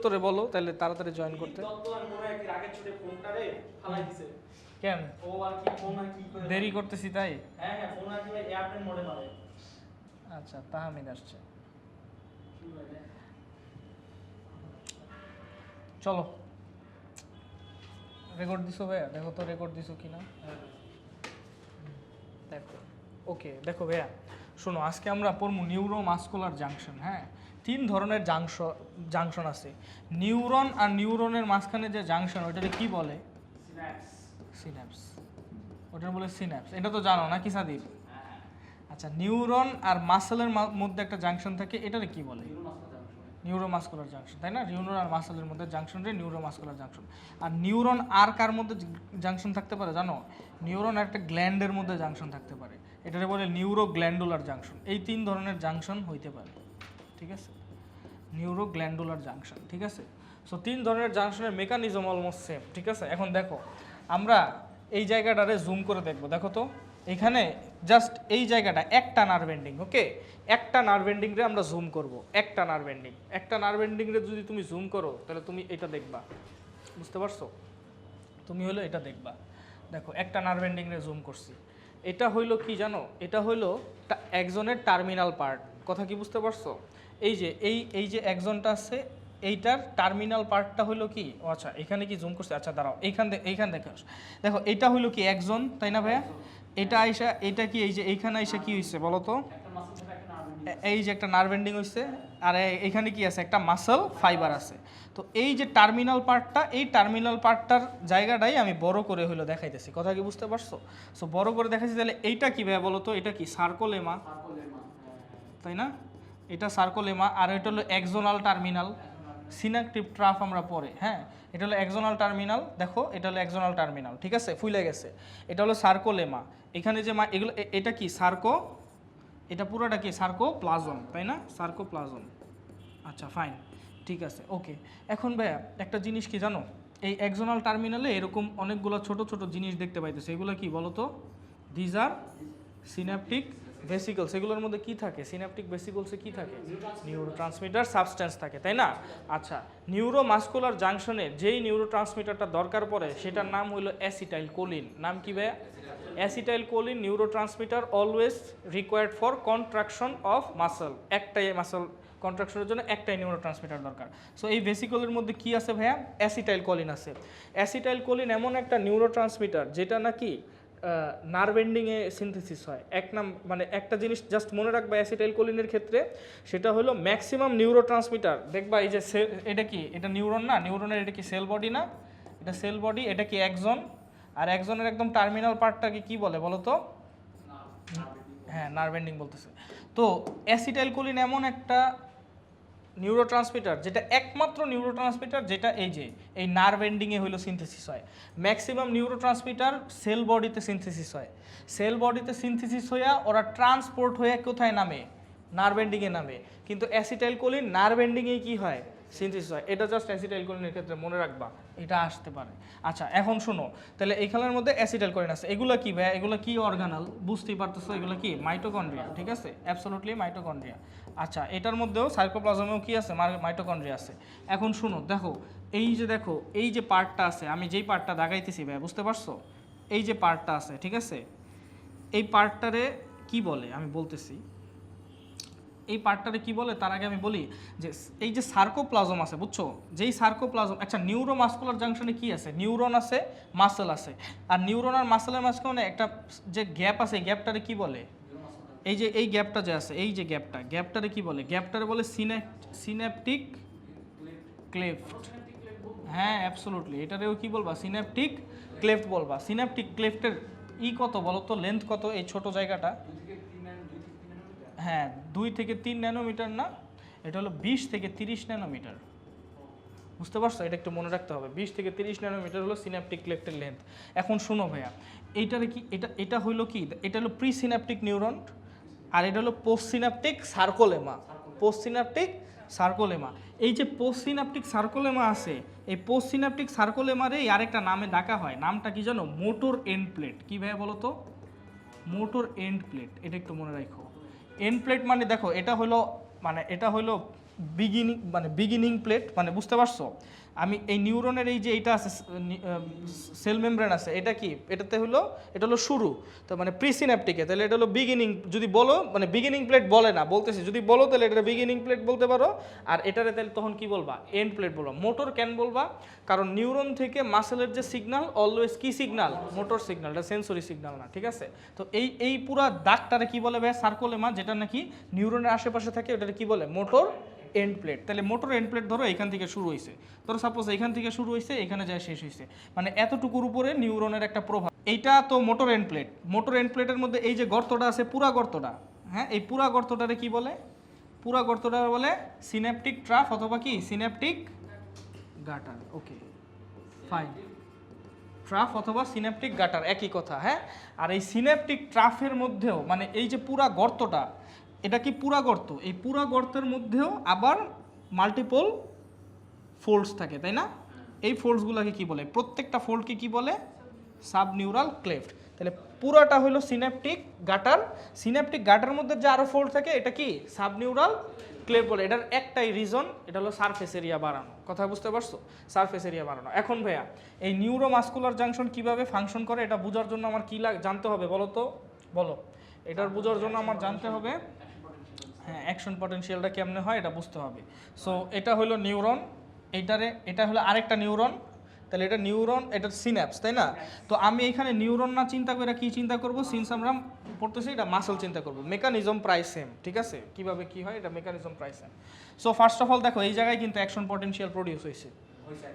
তোরে বলো তাহলে তাড়াতাড়ি জয়েন করতে। কেন দেরি করতেছি তাই? আচ্ছা তাহমিদ আসছে, চলো রেকর্ড দিছো ভাইয়া, দেখো তো রেকর্ড দিছো কিনা। দেখো ওকে, দেখো ভাইয়া শোনো, আজকে আমরা পড়বো নিউরোমাস্কুলার জাংশন। হ্যাঁ, 3 ধরনের জাংশন আছে। নিউরন আর নিউরনের মাঝখানে যে জাংশন ওইটাকে কি বলে? সিন্যাপস। ওটা বলে সিন্যাপস, এটা তো জানো নাকি সাদিব? আচ্ছা, নিউরন আর মাসেলের মধ্যে একটা জাংশন থাকে, এটারে কি বলে? নিউরোমাস্কুলার জাংশন, তাই না? নিউরন আর মাসেলের মধ্যে জাংশন রে নিউরোমাস্কুলার জাংশন। আর নিউরন আর কার মধ্যে জাংশন থাকতে পারে জানো? নিউরন আর একটা গ্ল্যান্ডের মধ্যে জাংশন থাকতে পারে, এটারে বলে নিউরো গ্ল্যান্ডুলার জাংশন। এই 3 ধরনের জাংশন হইতে পারে, ঠিক আছে? নিউরো গ্ল্যান্ডুলার জাংশন, ঠিক আছে? সো 3 ধরনের জাংশনের মেকানিজম অলমোস্ট সেম, ঠিক আছে? এখন দেখো আমরা এই জায়গাটারে জুম করে দেখবো। দেখো তো এখানে জাস্ট এই জায়গাটা একটা নার্ভ এন্ডিং, ওকে? একটা নার্ভ এন্ডিং রে আমরা জুম করব, একটা নার্ভ এন্ডিং। একটা নার্ভ এন্ডিং রে যদি তুমি জুম করো তাহলে তুমি এটা দেখবা, বুঝতে পারছো? তুমি হলো এটা দেখবা। দেখো একটা নার্ভ এন্ডিং রে জুম করছি, এটা হইলো কি জানো? এটা হইলো একজনের টার্মিনাল পার্ট। কথা কি বুঝতে পারছো? এই যে এই যে একজনটা আছে, এইটার টার্মিনাল পার্টটা হইলো কি? ও আচ্ছা, এখানে কি জুম করছে? আচ্ছা দাঁড়াও, এইখান দেখো, দেখো এটা হইলো কি একজন, তাই না ভাইয়া? এটা আইসা, এটা কি এই যে এইখানে আইসা কি হইছে বলো তো? এই যে একটা নার্ভ এন্ডিং হইছে, আর এখানে কি আছে? একটা মাসল ফাইবার আছে। তো এই যে টার্মিনাল পার্টটা, এই টার্মিনাল পার্টটার জায়গাটাই আমি বড় করে হইলো দেখাইতেছি। কথা কি বুঝতে পারছো? সো বড় করে দেখাইছি, তাহলে এইটা কি ভাইয়া বলো তো? এটা কি সার্কোলেমা, তাই না? এটা সার্কোলেমা, আর এটা হলো এক্সোনাল টার্মিনাল। সিনাকটিভ ট্রাফ আমরা পরে, হ্যাঁ, এটা হলো এক্সোনাল টার্মিনাল। দেখো এটা হলো এক্সোনাল টার্মিনাল, ঠিক আছে? ফুলে গেছে। এটা হলো সার্কোলেমা। এখানে যে এগুলো, এটা কি সার্কো, এটা পুরোটা কি সার্কোপ্লাজম, তাই না? সার্কোপ্লাজম। আচ্ছা ফাইন, ঠিক আছে, ওকে। এখন ভাইয়া একটা জিনিস কি জানো? এই এক্সোনাল টার্মিনালে এরকম অনেকগুলো ছোট ছোট জিনিস দেখতে পাইতেছে, এগুলো কি বলো তো? These are synaptic ভেসিকলস। এগুলোর মধ্যে কি থাকে? সিনাপটিক ভেসিকলসে কি থাকে? নিউরোট্রান্সমিটার সাবস্টেন্স থাকে, তাই না? আচ্ছা, নিউরোমাস্কুলার জাংশনে যেই নিউরোট্রান্সমিটারটা দরকার পড়ে সেটার নাম হলো অ্যাসিটাইল কোলিন। নাম কি ভাইয়া? Acetyl choline neurotransmitter always required for contraction of muscle. একটাই মাসল কন্ট্রাকশনের জন্য একটাই নিউরোট্রান্সমিটার দরকার। সো এই ভেসিকলের মধ্যে কি আছে ভাইয়া? অ্যাসিটাইল কোলিন আছে। অ্যাসিটাইল কোলিন এমন একটা নিউরোট্রান্সমিটার যেটা নাকি নার্ভ এন্ডিংয়ে সিনথেসিস হয়। মানে একটা জিনিস জাস্ট মনে রাখবা অ্যাসিটাইল কোলিনের ক্ষেত্রে, সেটা হলো ম্যাক্সিমাম নিউরোট্রান্সমিটার। দেখবা এই যে এটা কি? এটা নিউরন না? নিউরনের এটা কি সেল বডি না? এটা সেল বডি। এটা কি একজন? আর একজনের একদম টার্মিনাল পার্টটাকে কি বলে বলো তো? হ্যাঁ, নার্ভ এন্ডিং বলতেছে। তো অ্যাসিটাইল কোলিন এমন একটা নিউরোট্রান্সমিটার যেটা একমাত্র নিউরোট্রান্সমিটার যেটা এই নার্ভ এন্ডিংয়ে হইলো সিনথেসিস হয়। ম্যাক্সিমাম নিউরোট্রান্সমিটার সেল বডিতে সিনথেসিস হয়। সেল বডিতে সিনথেসিস হইয়া ওরা ট্রান্সপোর্ট হয়ে কোথায় নামে? নার্ভ এন্ডিংয়ে নামে। কিন্তু অ্যাসিটাইল কোলিন নার্ভ এন্ডিংয়েই কি হয়? সিনথেসিস হয়। এটা জাস্ট অ্যাসিটাইল কোলিনের ক্ষেত্রে মনে রাখবা, এটা আসতে পারে। আচ্ছা এখন শোনো, তাহলে এইখানের মধ্যে অ্যাসিটাইল কোলিন আছে। এগুলো কি ভাই? এগুলো কি অর্গানাল? বুঝতেই পারতেছো, এগুলো কি মাইটোকন্ড্রিয়া, ঠিক আছে? Absolutely mitochondria. আচ্ছা, এটার মধ্যেও সাইটোপ্লাজমেও কি আছে? মাইটোকন্ড্রিয়া আছে। এখন শুনো, দেখো এই যে পার্টটা আছে, আমি যেই পার্টটা দাগাইতেছি ভাই, বুঝতে পারছো? এই যে পার্টটা আছে, ঠিক আছে? এই পার্টটারে কি বলে আমি বলতেছি। এই পার্টটারে কি বলে তার আগে আমি বলি যে এই যে সার্কোপ্লাজম আছে, বুঝছো? যেই সার্কোপ্লাজম, আচ্ছা নিউরোমাস্কুলার জাংশনে কি আছে? নিউরন আছে, মাসল আছে। আর নিউরন আর মাসলের মাঝখানে একটা যে গ্যাপ আছে, এই গ্যাপটারে কি বলে? এই যে এই গ্যাপটা যে আছে, এই যে গ্যাপটারে কি বলে? গ্যাপটারে বলে সিন্যাপটিক ক্লেফট। হ্যাঁ অ্যাবসলিউটলি, এটারেও কি বলবা? সিন্যাপটিক ক্লেফট বলবা। সিন্যাপটিক ক্লেফটের কত বলো তো? লেন্থ কত এই ছোট জায়গাটা? হ্যাঁ 2 থেকে 3 ন্যানোমিটার না, এটা হলো 20 থেকে 30 ন্যানোমিটার। বুঝতে পারছো? এটা একটু মনে রাখতে হবে, 20 থেকে 30 ন্যানোমিটার হলো সিন্যাপটিক ক্লেফটের লেন্থ। এখন শোনো ভাইয়া, এইটারে কি? এটা হলো কি? এটা হলো প্রি সিন্যাপটিক নিউরন, আর এটা হলো post Synaptic sarcolemma. Post Synaptic sarcolemma. এই যে পোস্ট সিন্যাপটিক সার্কোলেমা আছে, এই পোস্ট সিন্যাপটিক সার্কোলেমারেই আরেকটা নামে ডাকা হয়। নামটা কি জানো? Motor end plate. কি ভাইয়া বলো তো? Motor end plate. এটা একটু মনে রাখো। এন্ড প্লেট মানে দেখো, এটা হলো বিগিনিং প্লেট, মানে বুঝতে পারছো? আমি এই নিউরনের এই যে এইটা আছে সেল মেমব্রেন আছে, এটা কি, এটা হলো শুরু, তো মানে প্রিসিন্যাপটিকে, তাহলে এটা হলো বিগিনিং। যদি বলো মানে বিগিনিং প্লেট বলে না, বলতেছি যদি বলো তাহলে এটা বিগিনিং প্লেট বলতে পারো, আর এটারে তাহলে তখন কি বলবা, এন্ড প্লেট বলবা। মোটর কেন বলবা, কারণ নিউরন থেকে মাসেলের যে সিগন্যাল অলওয়েজ কি সিগন্যাল, মোটর সিগন্যাল, এটা সেন্সরি সিগন্যাল না, ঠিক আছে? তো এই পুরা দাগটারে কি বলে ভাই, সার্কোলেমা, যেটা নাকি নিউরনের আশেপাশে থাকে, ওটারে কি বলে, মোটর এন্ড প্লেট। তাহলে মোটর এন্ড প্লেট ধরো এখান থেকে শুরু হয়েছে, ধরো সাপোজ এখান থেকে শুরু হয়েছে, এখানে যায় শেষ হয়েছে, মানে এতটুকুর উপরে নিউরনের একটা প্রভাব। এইটা তো motor end plate. Motor end প্লেটের মধ্যে এই যে গর্তটা আছে, পুরা গর্তটা, হ্যাঁ, এই পুরা গর্তটারে কি বলে, পুরা গর্তটা বলে সিন্যাপটিক ট্রাফ অথবা কি সিন্যাপটিক গাটার। ওকে ফাইন, ট্রাফ অথবা সিন্যাপটিক গাটার একই কথা, হ্যাঁ। আর এই সিন্যাপটিক ট্রাফের মধ্যেও মানে এই যে পুরা গর্তটা, এটা কি পুরা গর্ত, এই পুরা গর্তের মধ্যেও আবার মাল্টিপল ফোল্ডস থাকে, তাই না? এই ফোল্ডসগুলোকে কি বলে, প্রত্যেকটা ফোল্ডকে কি বলে, সাবনিউরাল ক্লেফট। তাহলে পুরাটা হলো সিন্যাপটিক গাটার, সিন্যাপটিক গাটার মধ্যে যে আরো ফোল্ড থাকে, এটা কি সাবনিউরাল ক্লেফট বলে। এটার একটাই রিজন, এটা হলো সারফেস এরিয়া বাড়ানো। কথা বুঝতে পারছো, সারফেস এরিয়া বাড়ানো। এখন ভাইয়া এই নিউরোমাসকুলার জাংশন কিভাবে ফাংশন করে এটা বোঝার জন্য আমার কি জানতে হবে বলো তো, বলো। এটার বোঝার জন্য আমার জানতে হবে, হ্যাঁ, অ্যাকশন পটেনশিয়ালটা কেমনে হয় এটা বুঝতে হবে। সো এটা হলো নিউরন, এটা হলো আরেকটা নিউরন, তাহলে এটা নিউরন, এটা সিন্যাপস, তাই না? তো আমি এখানে নিউরন না চিন্তা করে কি চিন্তা করব, সিন্স আমরা পড়তেছি এটা মাসল চিন্তা করব। মেকানিজম প্রায় সেম, ঠিক আছে? কিভাবে কি হয় এটা মেকানিজম প্রায় same. So first of all দেখো এই জায়গায় কিন্তু অ্যাকশন পটেনশিয়াল প্রডিউস হয়েছে,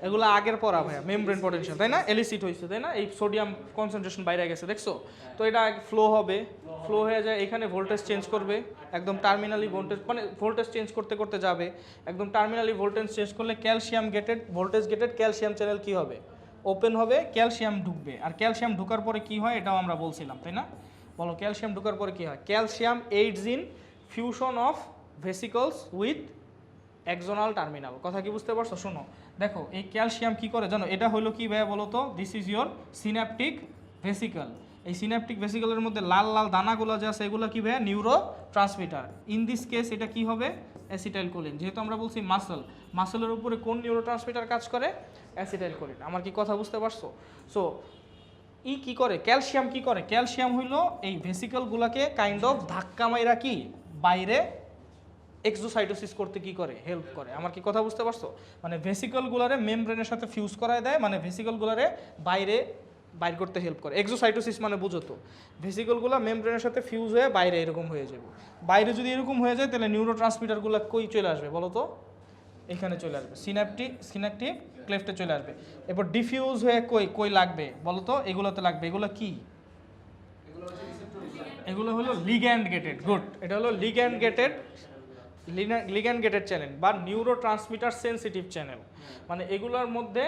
এগুলো আগের পড়া ভাইয়া, মেমব্রেন পটেনশিয়াল, তাই না? এলিসিট হয়েছে, তাই না? এই সোডিয়াম কনসেন্ট্রেশন বাইরে গেছে, দেখছো? তো এটা ফ্লো হবে, ফ্লো হয়ে যায়, এখানে ভোল্টেজ চেঞ্জ করবে, একদম টার্মিনালি ভোল্টেজ, মানে ভোল্টেজ চেঞ্জ করতে করতে যাবে, একদম টার্মিনালি ভোল্টেজ চেঞ্জ করলে calcium gated, voltage gated calcium channel কি হবে, ওপেন হবে, ক্যালসিয়াম ঢুকবে। আর ক্যালসিয়াম ঢুকার পরে কি হয় এটাও আমরা বলছিলাম, তাই না? বলো, ক্যালসিয়াম ঢুকার পরে কি হয়? Calcium aids in fusion of vesicles with axonal terminal. কথা কি বুঝতে পারছো? শোনো, দেখো এই ক্যালসিয়াম কি করে জানো, এটা হলো কি ভাইয়া বলো তো, this is your Synaptic vesicle. এই সিন্যাপটিক ভেসিকলের মধ্যে লাল লাল দানাগুলো যে আছে এগুলো কি ভাইয়া, neuro transmitter. In this case এটা কি হবে, অ্যাসিটাইলকোলিন। যেহেতু আমরা বলছি মাসলের উপরে কোন নিউরো ট্রান্সমিটার কাজ করে, অ্যাসিটাইলকোলিন। আমার কি কথা বুঝতে পারছো? সো কি করে, ক্যালসিয়াম কি করে, ক্যালসিয়াম হইলো এই ভেসিকলগুলোকে কাইন্ড অফ ধাক্কা মাইরা কি বাইরে এক্সোসাইটোসিস করতে কি করে, হেল্প করে। আমার কি কথা বুঝতে পারছো? মানে ভেসিকলগুলারে মেমব্রেনের সাথে ফিউজ করায় দেয়, মানে ভেসিকলগুলারে বাইর করতে হেল্প করে। এক্সোসাইটোসিস মানে বুঝো তো, ভেসিকলগুলো মেমব্রেনের সাথে ফিউজ হয়ে বাইরে এরকম হয়ে যাবে। বাইরে যদি এরকম হয়ে যায় তাহলে নিউরো ট্রান্সমিটারগুলো কই চলে আসবে বলো তো, এখানে চলে আসবে, সিন্যাপটিক ক্লেফটে চলে আসবে। এরপর ডিফিউজ হয়ে কই লাগবে বলো তো, এগুলোতে লাগবে। এগুলো কি, এগুলো হলো লিগ্যান্ড গেটেড। গুড, এটা হলো লিগ্যান্ড গেটেড চ্যানেল বা নিউরো ট্রান্সমিটার সেন্সিটিভ চ্যানেল। মানে এগুলোর মধ্যে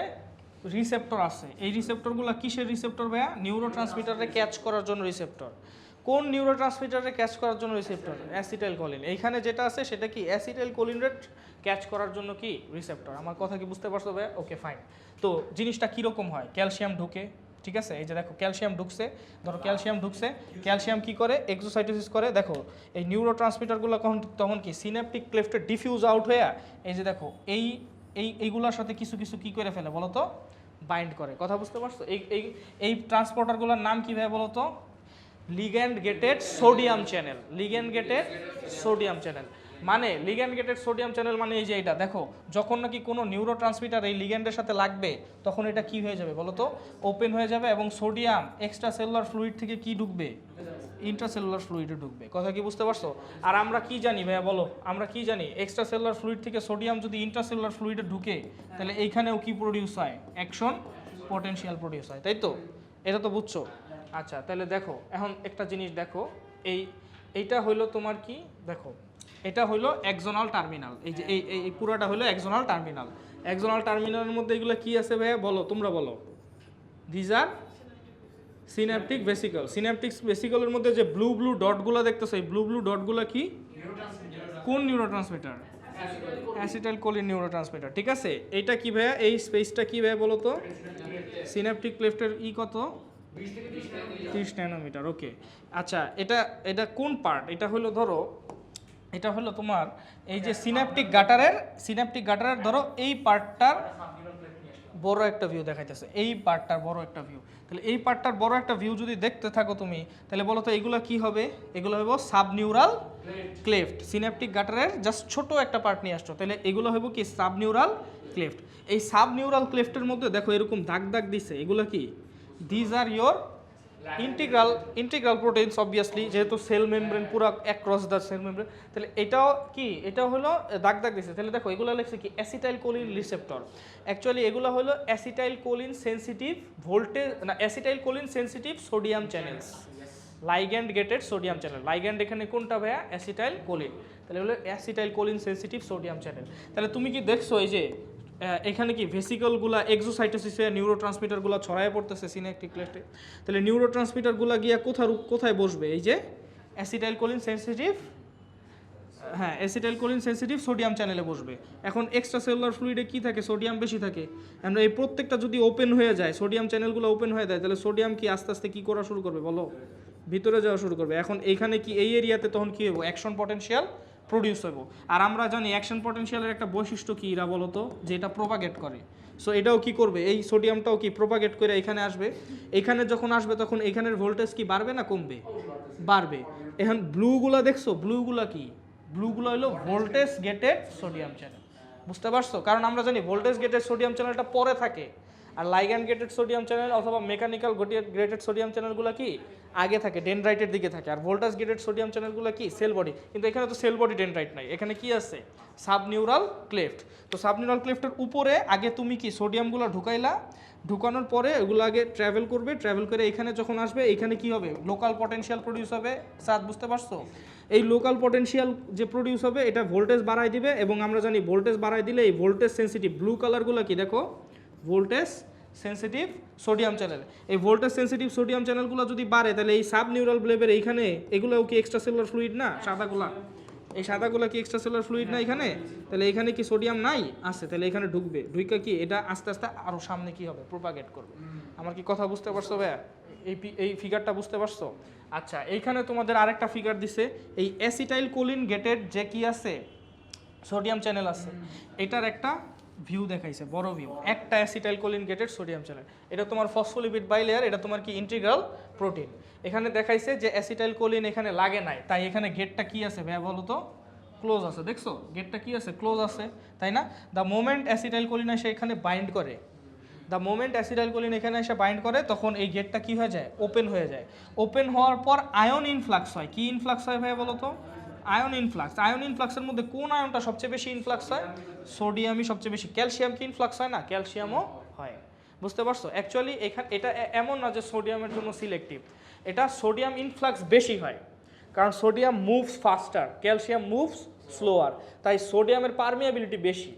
রিসেপ্টর আছে। এই রিসেপ্টরগুলো কিসের রিসেপ্টর ভাইয়া? নিউরো ট্রান্সমিটারে ক্যাচ করার জন্য রিসেপ্টর। কোন নিউরো ট্রান্সমিটারে ক্যাচ করার জন্য রিসেপ্টর? অ্যাসিটাইলকোলিন। এইখানে যেটা আছে সেটা কি, অ্যাসিটাইলকোলিনের ক্যাচ করার জন্য কি রিসেপ্টর। আমার কথা কি বুঝতে পারছো ভাইয়া? Okay fine. তো জিনিসটা কীরকম হয়, ক্যালসিয়াম ঢুকে, ঠিক আছে? এই যে দেখো ক্যালসিয়াম ঢুকছে, ধরো ক্যালসিয়াম ঢুকছে, ক্যালসিয়াম কি করে, এক্সোসাইটোসিস করে। দেখো এই নিউরো ট্রান্সমিটারগুলো তখন কি সিন্যাপটিক ক্লেফটে ডিফিউজ আউট হয়ে, এই যে দেখো এইগুলোর সাথে কিছু কিছু কি করে ফেলে বলো তো, বাইন্ড করে। কথা বুঝতে পারছো? এই ট্রান্সপোর্টারগুলোর নাম কী ভাবে বলো তো, ligand gated sodium channel. Ligand gated sodium channel মানে, লিগ্যান্ড গেটেড সোডিয়াম চ্যানেল মানে এই যে এটা দেখো, যখন নাকি কোনো নিউরো ট্রান্সমিটার এই লিগ্যান্ডের সাথে লাগবে তখন এটা কি হয়ে যাবে বলো তো, ওপেন হয়ে যাবে, এবং সোডিয়াম এক্সট্রা সেলুলার ফ্লুইড থেকে কি ঢুকবে, ইন্ট্রাসেলুলার ফ্লুইডে ঢুকবে। কথা কি বুঝতে পারছো? আর আমরা কি জানি ভাইয়া বলো, আমরা কি জানি, এক্সট্রা সেলুলার ফ্লুইড থেকে সোডিয়াম যদি ইন্ট্রাসেলুলার ফ্লুইডে ঢুকে তাহলে এইখানেও কি প্রডিউস হয়, অ্যাকশন পটেনশিয়াল প্রডিউস হয়, তাই তো? এটা তো বুঝছো? আচ্ছা, তাহলে দেখো এখন একটা জিনিস দেখো, এইটা হইলো তোমার কি, দেখো এটা হইলো এক্সোনাল টার্মিনাল। এই যে এই পুরোটা হইলো এক্সোনাল টার্মিনাল। এক্সোনাল টার্মিনালের মধ্যে এগুলো কি আছে ভাইয়া বলো, তোমরা বলো। These are synaptic vesicle. Synaptic ভেসিকলের মধ্যে যে ব্লু ব্লু ডটগুলো দেখতেছো, এই ব্লু ব্লু ডটগুলো কি, কোন নিউরোট্রান্সমিটার? অ্যাসিটাইলকোলিন নিউরোট্রান্সমিটার, ঠিক আছে? এইটা কি ভাইয়া, এই স্পেসটা কি ভাইয়া বলো তো, সিন্যাপটিক ক্লেফটের কত, 30 ন্যানোমিটার। ওকে আচ্ছা, এটা কোন পার্ট? এটা হলো ধরো এটা হলো তোমার এই যে সিনাপটিক গাটারের ধরো এই পার্টটার বড় একটা ভিউ দেখাইতেছে, এই পার্টটার বড় একটা ভিউ। তাহলে এই পার্টটার বড় একটা ভিউ যদি দেখতে থাকো তুমি, তাহলে বলো তো এগুলো কি হবে? এগুলো হবে সাবনিউরাল ক্লেফট। সিনাপটিক গাটারের জাস্ট ছোট একটা পার্ট নিয়ে আসছো, তাহলে এগুলো হবে কি সাবনিউরাল ক্লেফট। এই সাবনিউরাল ক্লেফটের মধ্যে দেখো এরকম দাগ দাগ দিছে, এগুলো কি? These are your integral proteins obviously, যেহেতু সেল মেমব্রেন পুরো অ্যাক্রস দ্য সেল মেমব্রেন। তাহলে এটাও কি? এটা হলো দাগ দাগ দিছে। তাহলে দেখো এগুলো লিখছে কি অ্যাসিটাইল কোলিন রিসেপ্টর। অ্যাকচুয়ালি এগুলো হলো অ্যাসিটাইল কোলিন সেন্সিটিভ ভোল্টেজ না acetyl choline sensitive sodium channels, ligand gated sodium channel. Ligand এখানে কোনটা ভাইয়া? Acetyl choline. তাহলে হলো acetyl choline sensitive sodium channel. তাহলে তুমি কি দেখছো এই যে এখানে কি ভেসিকলগুলো এক্সোসাইটোসিসে নিউরোট্রান্সমিটারগুলো ছড়ায় পড়তেছে সিনাপটিক ক্লেফটে। তাহলে নিউরোট্রান্সমিটারগুলো গিয়া কোথায় বসবে? এই যে অ্যাসিটাইল কোলিন সেন্সিটিভ, হ্যাঁ অ্যাসিটাইল কোলিন সেন্সিটিভ সোডিয়াম চ্যানেলে বসবে। এখন এক্সট্রা সেলুলার ফ্লুইডে কি থাকে? সোডিয়াম বেশি থাকে। আমরা এই প্রত্যেকটা যদি ওপেন হয়ে যায়, সোডিয়াম চ্যানেলগুলো ওপেন হয়ে যায়, তাহলে সোডিয়াম কি আস্তে আস্তে কি করা শুরু করবে বলো? ভিতরে যাওয়া শুরু করবে। এখন এইখানে কি এই এরিয়াতে তখন কি হবে? অ্যাকশন পটেনশিয়াল প্রডিউস হইব। আর আমরা জানি অ্যাকশন পটেনশিয়ালের একটা বৈশিষ্ট্য কি এরা বলো তো? যে এটা প্রোপাগেট করে। সো এটাও কি করবে? এই সোডিয়ামটাও কি প্রোপাগেট করে এখানে আসবে। এখানে যখন আসবে তখন এখানের ভোল্টেজ কি বাড়বে না কমবে? বাড়বে। এখন ব্লুগুলা দেখছো? ব্লুগুলা কি? ব্লুগুলো হলো ভোল্টেজ গেটেড সোডিয়াম চ্যানেল। বুঝতে পারছো? কারণ আমরা জানি ভোল্টেজ গেটেড সোডিয়াম চ্যানেলটা পরে থাকে, আর লাইগ্যান্ড গেটেড সোডিয়াম চ্যানেল অথবা মেকানিক্যাল গ্রেটেড সোডিয়াম চ্যানেলগুলো কি আগে থাকে, ডেনড্রাইটের দিকে থাকে। আর ভোল্টেজ গেটেড সোডিয়াম চ্যানেলগুলো কি সেল বডি। কিন্তু এখানে তো সেল বডি ডেনড্রাইট নাই, এখানে কি আছে? সাবনিউরাল ক্লেফট। তো সাবনিউরাল ক্লেফটের উপরে আগে তুমি কি সোডিয়ামগুলো ঢুকাইলা, ঢুকানোর পরে ওগুলো আগে ট্রাভেল করে এখানে যখন আসবে এখানে কি হবে? লোকাল পটেনশিয়াল প্রডিউস হবে। সাদ বুঝতে পারছো? এই লোকাল পটেনশিয়াল যে প্রডিউস হবে এটা ভোল্টেজ বাড়াই দিবে, এবং আমরা জানি ভোল্টেজ বাড়াই দিলে এই ভোল্টেজ সেন্সিটিভ ব্লু কালারগুলো কি দেখো? Voltage sensitive sodium channel. এই ভোল্টেজ সেন্সিটিভ সোডিয়াম চ্যানেলগুলো যদি বাড়ে, তাহলে এই সাব নিউরাল ব্লেবের এইখানে এগুলোও কি এক্সট্রা সেলুলার ফ্লুইড না? সাদাগুলা, এই সাদাগুলা কি এক্সট্রা সেলুলার ফ্লুইড না এখানে? তাহলে এখানে কি সোডিয়াম নাই? আছে। তাহলে এখানে ঢুকবে, ঢুকে কি এটা আস্তে আস্তে আরও সামনে কি হবে? প্রোপাগেট করবে। আমার কি কথা বুঝতে পারছো ভাইয়া? এই ফিগারটা বুঝতে পারছো? আচ্ছা, এইখানে তোমাদের আরেকটা ফিগার দিছে। এই অ্যাসিটাইল কোলিন গেটেড যে কি আছে সোডিয়াম চ্যানেল আছে, এটার একটা ভিউ দেখাইছে, বড় ভিউ। একটা acetyl choline gated sodium channel, এটা তোমার ফসফোলিপিড বাইলেয়ার, এটা তোমার কি ইন্টিগ্রাল প্রোটিন। এখানে দেখাইছে যে অ্যাসিটাইল কোলিন এখানে লাগে নাই, তাই এখানে গেটটা কি আছে ভাইয়া বলো তো? ক্লোজ আছে। দেখছো গেটটা কি আছে? ক্লোজ আছে, তাই না? দ্য মোমেন্ট অ্যাসিটাইল কোলিন এসে এখানে বাইন্ড করে, তখন এই গেটটা কি হয়ে যায়? ওপেন হয়ে যায়। ওপেন হওয়ার পর আয়ন ইনফ্লাক্স হয়। কি ইনফ্লাক্স হয় ভাইয়া বলো তো? Ion influx. আয়ন ইনফ্লাক্সের মধ্যে কোন আয়নটা সবচেয়ে বেশি ইনফ্লাক্স হয়? সোডিয়ামই সবচেয়ে বেশি। ক্যালসিয়াম কি ইনফ্লাক্স হয় না? ক্যালসিয়ামও হয়। বুঝতে পারছো? অ্যাকচুয়ালি এটা এমন না যে সোডিয়ামের জন্য সিলেক্টিভ, এটা সোডিয়াম ইনফ্লাক্স বেশি হয়, কারণ sodium moves ফাস্টার, calcium moves slower, তাই সোডিয়ামের পারমিয়াবিলিটি বেশি।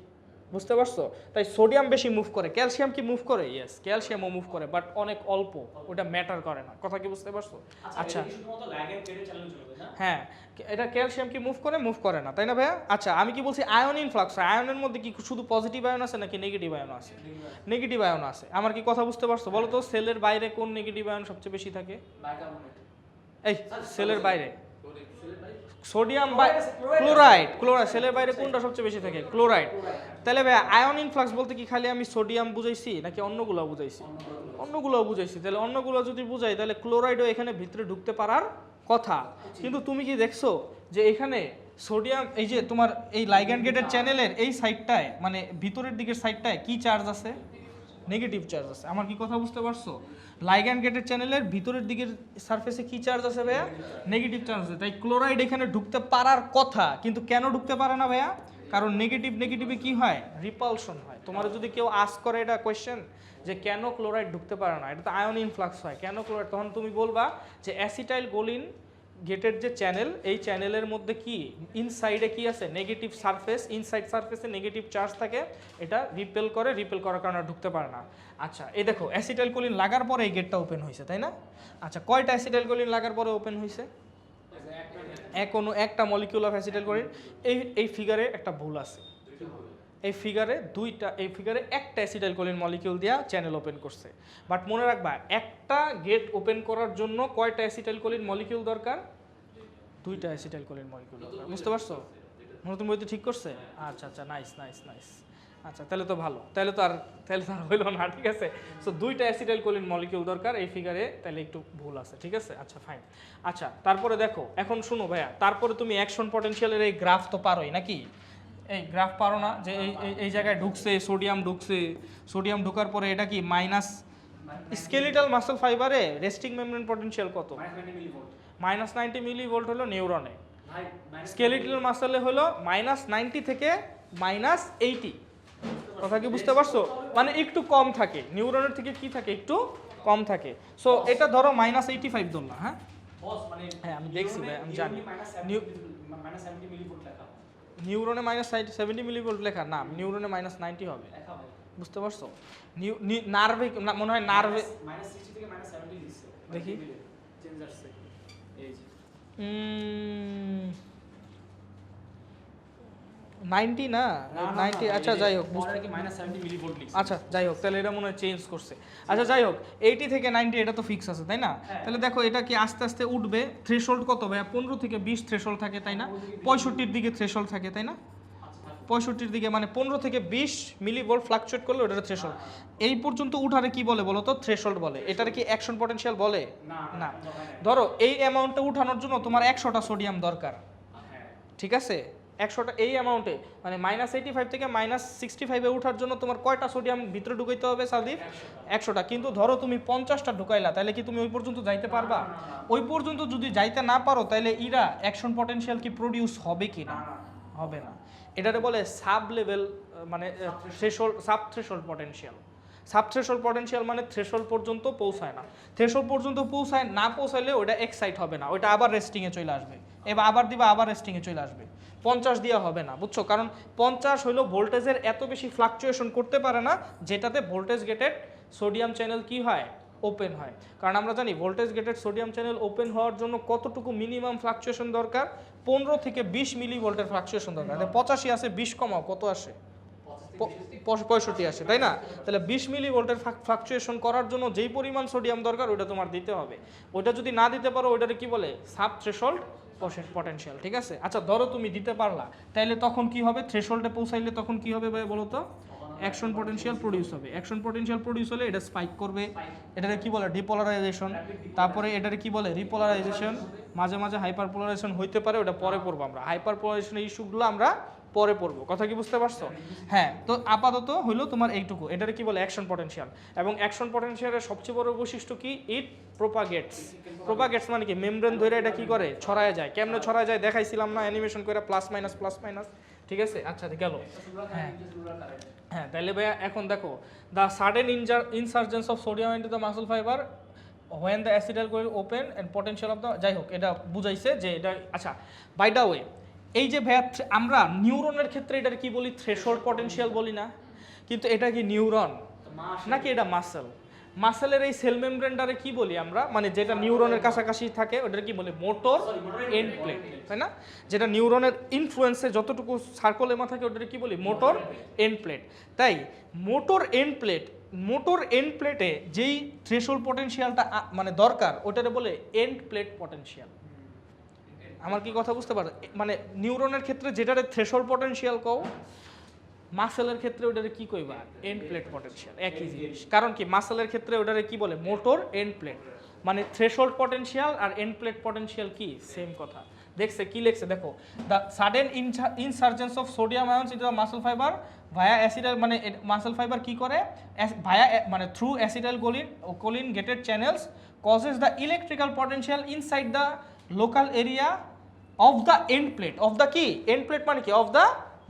বুঝতে পারছো? তাই সোডিয়াম বেশি মুভ করে। ক্যালসিয়াম কি মুভ করে? ইয়েস, ক্যালসিয়ামও মুভ করে, বাট অনেক অল্প, ওটা ম্যাটার করে না। কথা কি বুঝতে পারছো? আচ্ছা, হ্যাঁ, এটা ক্যালসিয়াম কি মুভ করে? মুভ করে না, তাই না ভাইয়া? আচ্ছা, আমি কি বলছি? আয়ন ইনফ্লাক্স হয়। আয়নের মধ্যে কি শুধু পজিটিভ আয়ন আছে নাকি নেগেটিভ আয়ন আছে? নেগেটিভ আয়ন আছে। আমার কি কথা বুঝতে পারছো? বলো তো সেলের বাইরে কোন নেগেটিভ আয়ন সবচেয়ে বেশি থাকে? এই সেলের বাইরে সোডিয়াম ক্লোরাইড। সেলের বাইরে কোনটা সবচেয়ে বেশি থাকে? ক্লোরাইড। তাহলে ভাই আয়ন ইনফ্লাক্স বলতে কি খালি আমি সোডিয়াম বুঝাইছি নাকি অন্যগুলো বুঝাইছি? অন্যগুলো বুঝাইছি। তাহলে অন্যগুলো যদি বুঝাই, তাহলে ক্লোরাইডও এখানে ভিতরে ঢুকতে পারার কথা। কিন্তু তুমি কি দেখছো যে এখানে সোডিয়াম, এই যে তোমার এই লাইগ্যান্ড গেটেড চ্যানেলের এই সাইডটায়, মানে ভিতরের দিকের সাইডটায় কি চার্জ আছে? নেগেটিভ চার্জ আছে। আমার কি কথা বুঝতে পারছো? লাইগ্যান্ড গেটেড চ্যানেলের ভিতরের দিকের সারফেসে কি চার্জ আছে ভাইয়া? নেগেটিভ চার্জ আছে। তাই ক্লোরাইড এখানে ঢুকতে পারার কথা, কিন্তু কেন ঢুকতে পারে না ভাইয়া? কারণ নেগেটিভে কি হয়? রিপালশন হয়। তোমার যদি কেউ আস্ক করে এটা কোয়েশ্চেন যে কেন ক্লোরাইড ঢুকতে পারে না, এটা তো আয়ন ইনফ্লাক্স হয়, কেন ক্লোরাইড, তখন তুমি বলবা যে অ্যাসিটাইল কোলিন গেটেড যে চ্যানেল, এই চ্যানেলের মধ্যে কি ইনসাইডে কি আছে? Negative surface. ইনসাইড সারফেসে নেগেটিভ চার্জ থাকে, এটা রিপেল করার কারণে ঢুকতে পারে না। আচ্ছা, এই দেখো অ্যাসিটাইল কোলিন লাগার পরে এই গেটটা ওপেন হয়েছে, তাই না? আচ্ছা, কয়টা অ্যাসিটাইল কোলিন লাগার পরে ওপেন হয়েছে? একটা মলিকিউল অফ অ্যাসিটাইল কোলিন। এই ফিগারে একটা ভুল আছে। এই ফিগারে একটা অ্যাসিটাইল কোলিন মলিকিউল দিয়া চ্যানেল ওপেন করছে। বাট মনে রাখবা, একটা গেট ওপেন করার জন্য কয়টা অ্যাসিটাইল কোলিন মলিকিউল দরকার? দুইটা অ্যাসিটাইল কোলিন মলিকিউল দরকার, বুঝতে পারছো? নতুন বইতে ঠিক করছে? আচ্ছা আচ্ছা, নাইস নাইস নাইস। আচ্ছা তাহলে তো ভালো, তাহলে তো আর হইলো না, ঠিক আছে। সো দুইটা অ্যাসিটাইল কোলিন মলিকিউল দরকার এই ফিগারে, তাহলে একটু ভুল আছে, ঠিক আছে। আচ্ছা ফাইন। আচ্ছা তারপরে দেখো, এখন শুনো ভাইয়া, তারপরে তুমি অ্যাকশন পটেনশিয়ালের এই গ্রাফ তো পারোই নাকি? এই গ্রাফ পারো না? যে এই জায়গায় ঢুকছে সোডিয়াম, সোডিয়াম ঢোকার পরে এটা কি মাইনাস, স্কেলিটাল মাসল ফাইবারে রেস্টিং মেমব্রেন পটেনশিয়াল কত? -90 মিলিভোল্ট হলো নিউরনে, স্কেলিটাল মাসলে হলো -90 থেকে -80। কথা কি বুঝতে পারছো? মানে একটু কম থাকে, নিউরনের থেকে কি থাকে, একটু কম থাকে। সো এটা ধরো -85 ধরলাম, হ্যাঁ হ্যাঁ আমি দেখছি ভাই, আমি জানি নিউরনে -70 মিলিভোল্ট লেখা না, নিউরনে -90 হবে, বুঝতে পারছো? নার্ভে মনে হয় নার্ভে দেখি 90 না 90, আচ্ছা যাই হোক, আচ্ছা যাই হোক, তাহলে এটা মনে হয় চেঞ্জ করছে। আচ্ছা যাই হোক, 80 থেকে 90 এটা তো ফিক্স আছে তাই না? তাহলে দেখো এটা কি আস্তে আস্তে উঠবে। থ্রেশহোল্ড কত ভাইয়া? 15 থেকে 20 থ্রেশহোল্ড থাকে তাই না? 65-র দিকে থ্রেশহোল্ড থাকে তাই না? 65-র দিকে, মানে 15 থেকে 20 মিলিভোল্ট ফ্লাকচুয়েট করলে ওটার থ্রেশহোল্ড। এই পর্যন্ত উঠারে কি বলে বলো তো? থ্রেশহোল্ড বলে। এটার কি অ্যাকশন পটেনশিয়াল বলে? না। ধরো এই অ্যামাউন্টটা উঠানোর জন্য তোমার 100টা সোডিয়াম দরকার, ঠিক আছে? 100টা এই অ্যামাউন্টে, মানে -85 থেকে -65-এ ওঠার জন্য তোমার কয়টা সোডিয়াম ভিতরে ঢুকাইতে হবে সাদিফ? 100টা। কিন্তু ধরো তুমি 50টা ঢুকাইলা, তাহলে কি তুমি ওই পর্যন্ত যাইতে পারবা? ওই পর্যন্ত যদি যাইতে না পারো, তাহলে ইরা অ্যাকশন পটেনশিয়াল কি প্রডিউস হবে কি না? হবে না। এটারে বলে সাব লেভেল, মানে threshold, sub threshold potential. Sub threshold potential মানে থ্রেশহোল্ড পর্যন্ত পৌঁছায় না। থ্রেশহোল্ড পর্যন্ত না পৌঁছাইলে ওটা এক্সাইট হবে না, ওটা আবার রেস্টিংয়ে চলে আসবে। এবার আবার দিবা, আবার রেস্টিংয়ে চলে আসবে। 50 দেওয়া হবে না, বুঝছো? কারণ 50 হইলো ভোল্টেজের এত বেশি ফ্লাকচুয়েশন করতে পারে না, যেটাতে ভোল্টেজ গেটেড সোডিয়াম চ্যানেল কি হয়? ওপেন হয়। কারণ আমরা জানি voltage gated sodium channel open হওয়ার জন্য কতটুকু মিনিমাম ফ্লাকচুয়েশন দরকার? 15 থেকে 20 মিলিভোল্টের ফ্লাকচুয়েশন দরকার। 85 আছে, 20 কমাও, কত আসে? 65 আসে তাই না? তাহলে 20 মিলিভোল্টের ফ্লাকচুয়েশন করার জন্য যেই পরিমাণ সোডিয়াম দরকার ওইটা তোমার দিতে হবে। ওইটা যদি না দিতে পারো, ওইটাকে কি বলে? সাব থ্রেশহোল্ড পটেনশিয়াল, ঠিক আছে? আচ্ছা ধরো তুমি দিতে পারলা, তাহলে তখন কি হবে? থ্রেশহোল্ডে পৌঁছাইলে তখন কি হবে ভাই বলো তো? অ্যাকশন পটেনশিয়াল প্রডিউস হবে। অ্যাকশন পটেনশিয়াল প্রডিউস হলে এটা স্পাইক করবে, এটাকে কি বলে? ডিপোলারাইজেশন। তারপরে এটাকে কি বলে? রিপোলারাইজেশন। মাঝে মাঝে হাইপার পোলারাইজেশন হইতে পারে, ওটা পরে পড়বো আমরা। হাইপার পোলারাইজেশনের ইস্যুগুলো আমরা পরে পড়বো, কথা কি বুঝতে পারছো? হ্যাঁ, তো আপাতত হইলো তোমার এইটুকু। এটারে কি বলে? Action potential. এবং অ্যাকশন পটেনশিয়ালের সবচেয়ে বড় বৈশিষ্ট্য কি? ইট প্রোপাগেটস। প্রোপাগেটস মানে কি? মেমব্রেন ধরে এটা কি করে? ছড়ায় যায়। কেমনে ছড়ায় যায় দেখাইছিলাম না অ্যানিমেশন করে, প্লাস মাইনাস, ঠিক আছে? আচ্ছা গেল। হ্যাঁ হ্যাঁ, তাহলে ভাইয়া এখন দেখো, the sudden insurgence of sodium into the muscle fibre when the acetyl coil open and potential of the, যাই হোক এটা বুঝাইছে যে এটা। আচ্ছা বাই দ্য ওয়ে, এই যে ভাইয়া আমরা নিউরনের ক্ষেত্রে এটার কি বলি? থ্রেশহোল্ড পটেনশিয়াল বলি না? কিন্তু এটা কি নিউরন নাকি এটা মাসল? মাসেলের এই সেল মেমব্রেনটারে কি বলি আমরা? মানে যেটা নিউরনের কাছাকাছি থাকে ওটার কি বলে? মোটর এন্ড প্লেট, তাই না? যেটা নিউরনের ইনফ্লুয়েন্সে যতটুকু সার্কোলেমা থাকে ওটার কি বলি? Motor end plate. তাই মোটর এন্ড প্লেটে যেই থ্রেশহোল্ড পটেনশিয়ালটা মানে দরকার, ওটারে বলে এন্ড প্লেট পটেনশিয়াল। আমার কি কথা বুঝতে পারো? মানে নিউরনের ক্ষেত্রে যেটারে থ্রেশহোল্ড পটেনশিয়াল কও, মাসেলের ক্ষেত্রে ওটারে কি কইবা? End plate potential. একই জিনিস। কারণ কি? মাসেলের ক্ষেত্রে ওটারে কি বলে? Motor end plate. মানে থ্রেশহোল্ড পটেনশিয়াল আর এন্ড প্লেট পটেনশিয়াল কি? সেম কথা। দেখছে কি লেখছে দেখো, the sudden insurgence of sodium ions into the muscle fibre via acetyl, মানে মাসল ফাইবার কি করে? ভায়া মানে through acetyl choline gated channels causes the electrical potential inside the local area of the end plate. Of the কি? And plate মানে কি? Of the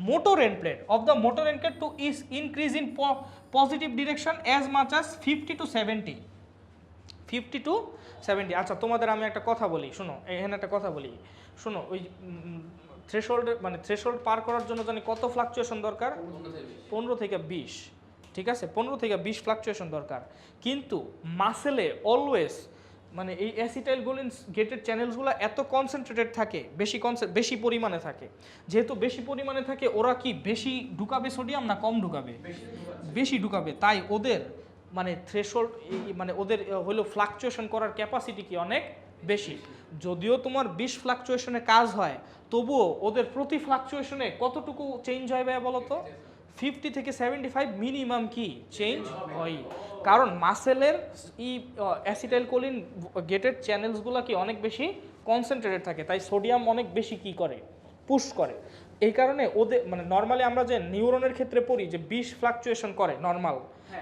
motor end plate, of the motor end plate to is increase in positive direction as much as 50 to 70. আচ্ছা তোমাদের আমি একটা কথা বলি, শোনো এখানে একটা কথা বলি, শোনো। ওই থ্রেশহোল্ড, মানে থ্রেশহোল্ড পার করার জন্য জানি কত ফ্লাকচুয়েশন দরকার? 15 থেকে 20, ঠিক আছে? 15 থেকে 20 ফ্লাকচুয়েশন দরকার। কিন্তু মাসেলে অলওয়েজ মানে এই অ্যাসিটাইল কোলিন গেটেড চ্যানেলসগুলো এত কনসেন্ট্রেটেড থাকে, বেশি পরিমাণে থাকে। যেহেতু বেশি পরিমাণে থাকে, ওরা কি বেশি ঢুকাবে সোডিয়াম না কম ঢুকাবে? বেশি ঢুকাবে। তাই ওদের মানে থ্রেশহোল্ড, মানে ওদের হলো ফ্লাকচুয়েশন করার ক্যাপাসিটি কি অনেক বেশি। যদিও তোমার 20 ফ্লাকচুয়েশনে কাজ হয়, তবুও ওদের প্রতি ফ্লাকচুয়েশনে কতটুকু চেঞ্জ হয় ভাইয়া বলো তো? 50 থেকে 75 মিনিমাম কি চেঞ্জ হয়। কারণ মাসেলের অ্যাসিটাইল কোলিন গেটেড চ্যানেলসগুলো কি অনেক বেশি কনসেন্ট্রেটেড থাকে, তাই সোডিয়াম অনেক বেশি কি করে, পুশ করে। এই কারণে ওদের মানে নর্মালি আমরা যে নিউরনের ক্ষেত্রে পড়ি যে 20 ফ্লাকচুয়েশন করে নর্মাল,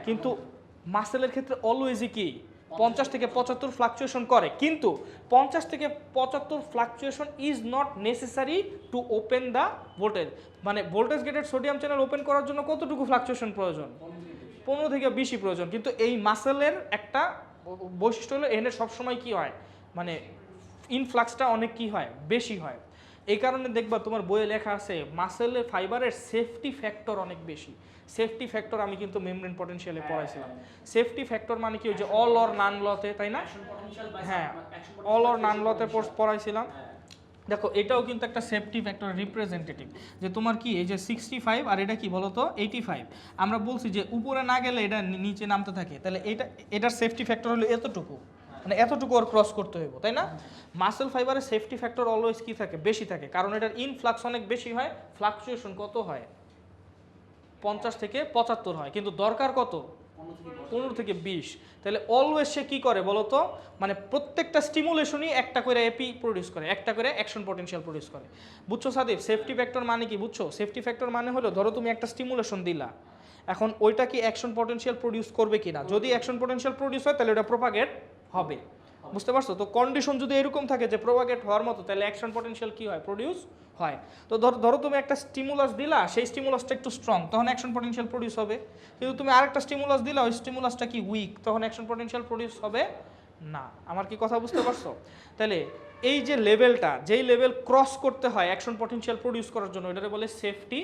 কিন্তু মাসেলের ক্ষেত্রে অলওয়েজই কি 50 থেকে 75 ফ্লাকচুয়েশন করে। কিন্তু 50 থেকে 75 fluctuation is not necessary to open the voltage. মানে voltage gated sodium channel open করার জন্য কতটুকু ফ্লাকচুয়েশন প্রয়োজন? 15 থেকে 20ই প্রয়োজন। কিন্তু এই মাসেলের একটা বৈশিষ্ট্য হলো এখানে সবসময় কি হয়, মানে ইনফ্লাক্সটা অনেক কি হয়, বেশি হয়। এই কারণে দেখবা তোমার বইয়ে লেখা আছে মাসেলের ফাইবারের সেফটি ফ্যাক্টর অনেক বেশি। সেফটি ফ্যাক্টর আমি কিন্তু মেমব্রেন পটেনশিয়ালে পড়াইছিলাম। সেফটি ফ্যাক্টর মানে কি, ওই যে অল অর নান লতে, তাই না? হ্যাঁ, অল অর নান লতে পড়াইছিলাম। দেখো এটাও কিন্তু একটা সেফটি ফ্যাক্টর রিপ্রেজেন্টেটিভ, যে তোমার কি এই যে 65 আর এটা কি বলো তো 85, আমরা বলছি যে উপরে না গেলে এটা নিচে নামতে থাকে, তাহলে এটার সেফটি ফ্যাক্টর হলো এতটুকু, মানে এতটুকু ওর ক্রস করতে হইব, তাই না? মাসেল ফাইবারের সেফটি ফ্যাক্টর অলওয়েজ কি থাকে, বেশি থাকে, কারণ এটার ইনফ্লাক্স অনেক বেশি হয়। ফ্লাকচুয়েশন কত হয়? 50 থেকে 75 হয়, কিন্তু দরকার কত? 15 থেকে 20। তাহলে অলওয়েজ সে কী করে বলো তো, মানে প্রত্যেকটা স্টিমুলেশনই একটা করে এপি প্রডিউস করে, একটা করে অ্যাকশন পটেনশিয়াল প্রডিউস করে। বুঝছো সাদীপ? সেফটি ফ্যাক্টর মানে কি বুঝছো? সেফটি ফ্যাক্টর মানে হলো, ধরো তুমি একটা স্টিমুলেশন দিলা, এখন ওইটা কি অ্যাকশন পটেনশিয়াল প্রডিউস করবে কিনা। যদি অ্যাকশন পটেনশিয়াল প্রডিউস হয় তাহলে ওটা প্রোপাগেট হবে। বুঝতে পারছো তো? কন্ডিশন যদি এরকম থাকে যে প্রোপাগেট হওয়ার মতো, তাহলে অ্যাকশন পটেনশিয়াল কি হয়, প্রডিউস হয়। তো ধরো তুমি একটা স্টিমুলাস দিলা, সেই স্টিমুলাসটা একটু স্ট্রং, তখন অ্যাকশন পটেনশিয়াল প্রডিউস হবে। কিন্তু তুমি আরেকটা স্টিমুলাস দিলা, ওই স্টিমুলাসটা কি উইক, তখন অ্যাকশন পটেনশিয়াল প্রডিউস হবে না। আমার কি কথা বুঝতে পারছো? তাহলে এই যে লেভেলটা, যেই লেভেল ক্রস করতে হয় অ্যাকশন পটেনশিয়াল প্রডিউস করার জন্য, এটাকে বলে সেফটি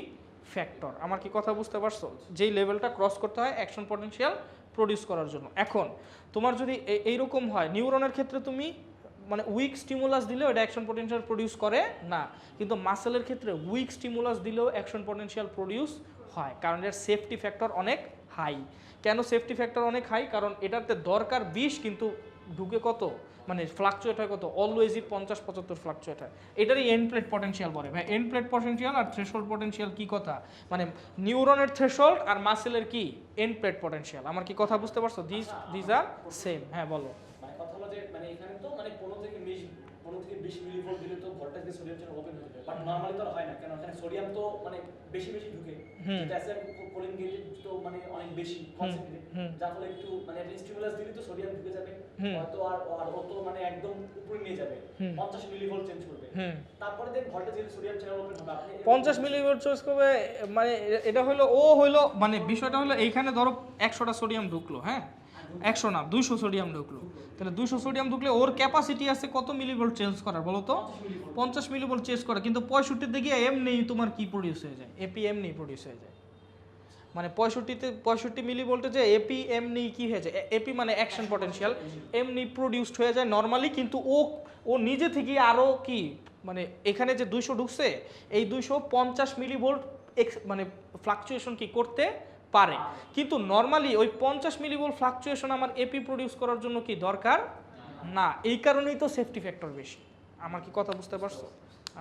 ফ্যাক্টর। আমার কি কথা বুঝতে পারছো? যেই লেভেলটা ক্রস করতে হয় অ্যাকশন পটেনশিয়াল প্রডিউস করার জন্য। এখন তোমার যদি এইরকম হয়, নিউরনের ক্ষেত্রে তুমি মানে উইক স্টিমুলাস দিলেও এটা অ্যাকশন পটেনশিয়াল প্রডিউস করে না, কিন্তু মাসেলের ক্ষেত্রে উইক স্টিমুলাস দিলেও অ্যাকশন পটেনশিয়াল প্রডিউস হয়, কারণ এর সেফটি ফ্যাক্টর অনেক হাই। কেন সেফটি ফ্যাক্টর অনেক হাই? কারণ এটাতে দরকার 20, কিন্তু ঢুকে কত, মানে ফ্লাকচুয়েট হয় কত, অলওয়েজই 50-75 ফ্লাকচুয়েট হয়। এটারই এন্ড প্লেট পটেনশিয়াল বলে। ভাই এন্ড প্লেট পটেনশিয়াল আর থ্রেশহোল্ড পটেনশিয়াল কি কথা, মানে নিউরনের থ্রেশহোল্ড আর মাসেলের কি এন্ড প্লেট পটেনশিয়াল। আমার কি কথা বুঝতে পারছো? This are same. হ্যাঁ বলো। মানে কথা হলো যে মানে এখানে তো মানে 15 থেকে 20 মিলিভোল্ট দিলে তো ভোল্টেজ দিয়ে সোডিয়াম চ্যানেল ওপেন হয়ে যাবে, বাট নরমালি তো হয় না, কারণ এখানে সোডিয়াম তো মানে বেশি ঢুকে, যেটা অ্যাসিড কোলিন গেটেড তো মানে অনেক বেশি কনসেন্ট্রেটেড, যার ফলে একটু মানে একটা স্টিমুলাস দিলে তো সোডিয়াম ঢুকে যাবে, হয়তো আর ও তো মানে একদম উপরে নিয়ে যাবে, 50 মিলিভোল্ট চেঞ্জ করবে, তারপরে দেন ভোল্টেজ দিয়ে সোডিয়াম চ্যানেল ওপেন হবে। আপনি 50 মিলিভোল্ট চেঞ্জ করবে, মানে এটা হলো মানে বিষয়টা হলো এইখানে ধরো 100টা সোডিয়াম ঢুকলো, হ্যাঁ 100 না 200 সোডিয়াম ঢুকলো, তাহলে 200 সোডিয়াম ঢুকলে ওর ক্যাপাসিটি আছে কত মিলিভোল্ট চেঞ্জ করার বলো তো? 50 মিলিভোল্ট চেঞ্জ করা। কিন্তু 65 দিকে এমনি তোমার কি প্রডিউস হয়ে যায়, এপি এমনি প্রডিউস হয়ে যায়। মানে 65 মিলিভোল্টে যে এপি এমনি কি হয়ে যায়, এপি মানে অ্যাকশন পটেনশিয়াল এমনি প্রডিউসড হয়ে যায় নর্মালি। কিন্তু ও নিজে থেকে আরও কি, মানে এখানে যে 200 ঢুকছে, এই 250 মিলিভোল্ট মানে ফ্লাকচুয়েশন কি করতে পারে, কিন্তু নর্মালি ওই 50 মিলিভোল্ট ফ্লাকচুয়েশন আমার এপি প্রডিউস করার জন্য কি দরকার না। এই কারণেই তো সেফটি ফ্যাক্টর বেশি। আমার কি কথা বুঝতে পারছো?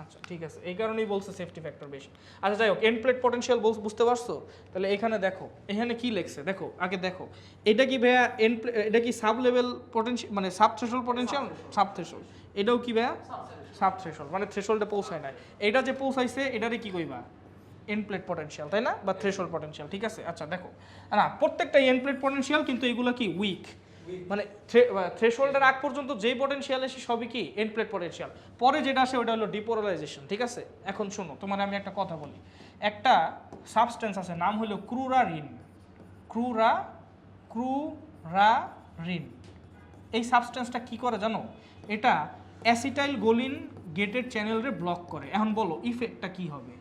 আচ্ছা ঠিক আছে, এই কারণেই বলছে সেফটি ফ্যাক্টর বেশি। আচ্ছা যাই হোক, এন্ড প্লেট পটেনশিয়াল বুঝতে পারছো? তাহলে এখানে দেখো, এখানে কি লেখছে দেখো, আগে দেখো এটা কি ভাইয়া এটা কি সাব লেভেল পটেনশিয়াল, মানে sub threshold potential, sub threshold. এটাও কি ভাইয়া সাব থ্রেশহোল্ড, মানে থ্রেশহোল্ডে পৌঁছায় না। এটা যে পৌঁছাইছে এটারে কি কইবা, এন্ড প্লেট পটেনশিয়াল, তাই না, বা থ্রেশহোল্ড পটেনশিয়াল। ঠিক আছে, আচ্ছা দেখো না প্রত্যেকটা এন্ড প্লেট পটেনশিয়াল, কিন্তু এগুলো কি উইক, মানে থ্রেশহোল্ডের আগ পর্যন্ত যেই পটেনশিয়াল আসে সবই কি এন্ড প্লেট পটেনশিয়াল। পরে যেটা আসে ওটা হলো ডিপোলারাইজেশন। ঠিক আছে, এখন শোনো তোমার আমি একটা কথা বলি। একটা সাবস্টেন্স আছে নাম হলো ক্রুরারিন। ক্রুরারিন এই সাবস্টেন্সটা কি করে জানো? এটা অ্যাসিটাইল কোলিন গেটেড চ্যানেলরে ব্লক করে। এখন বলো ইফেক্টটা কি হবে?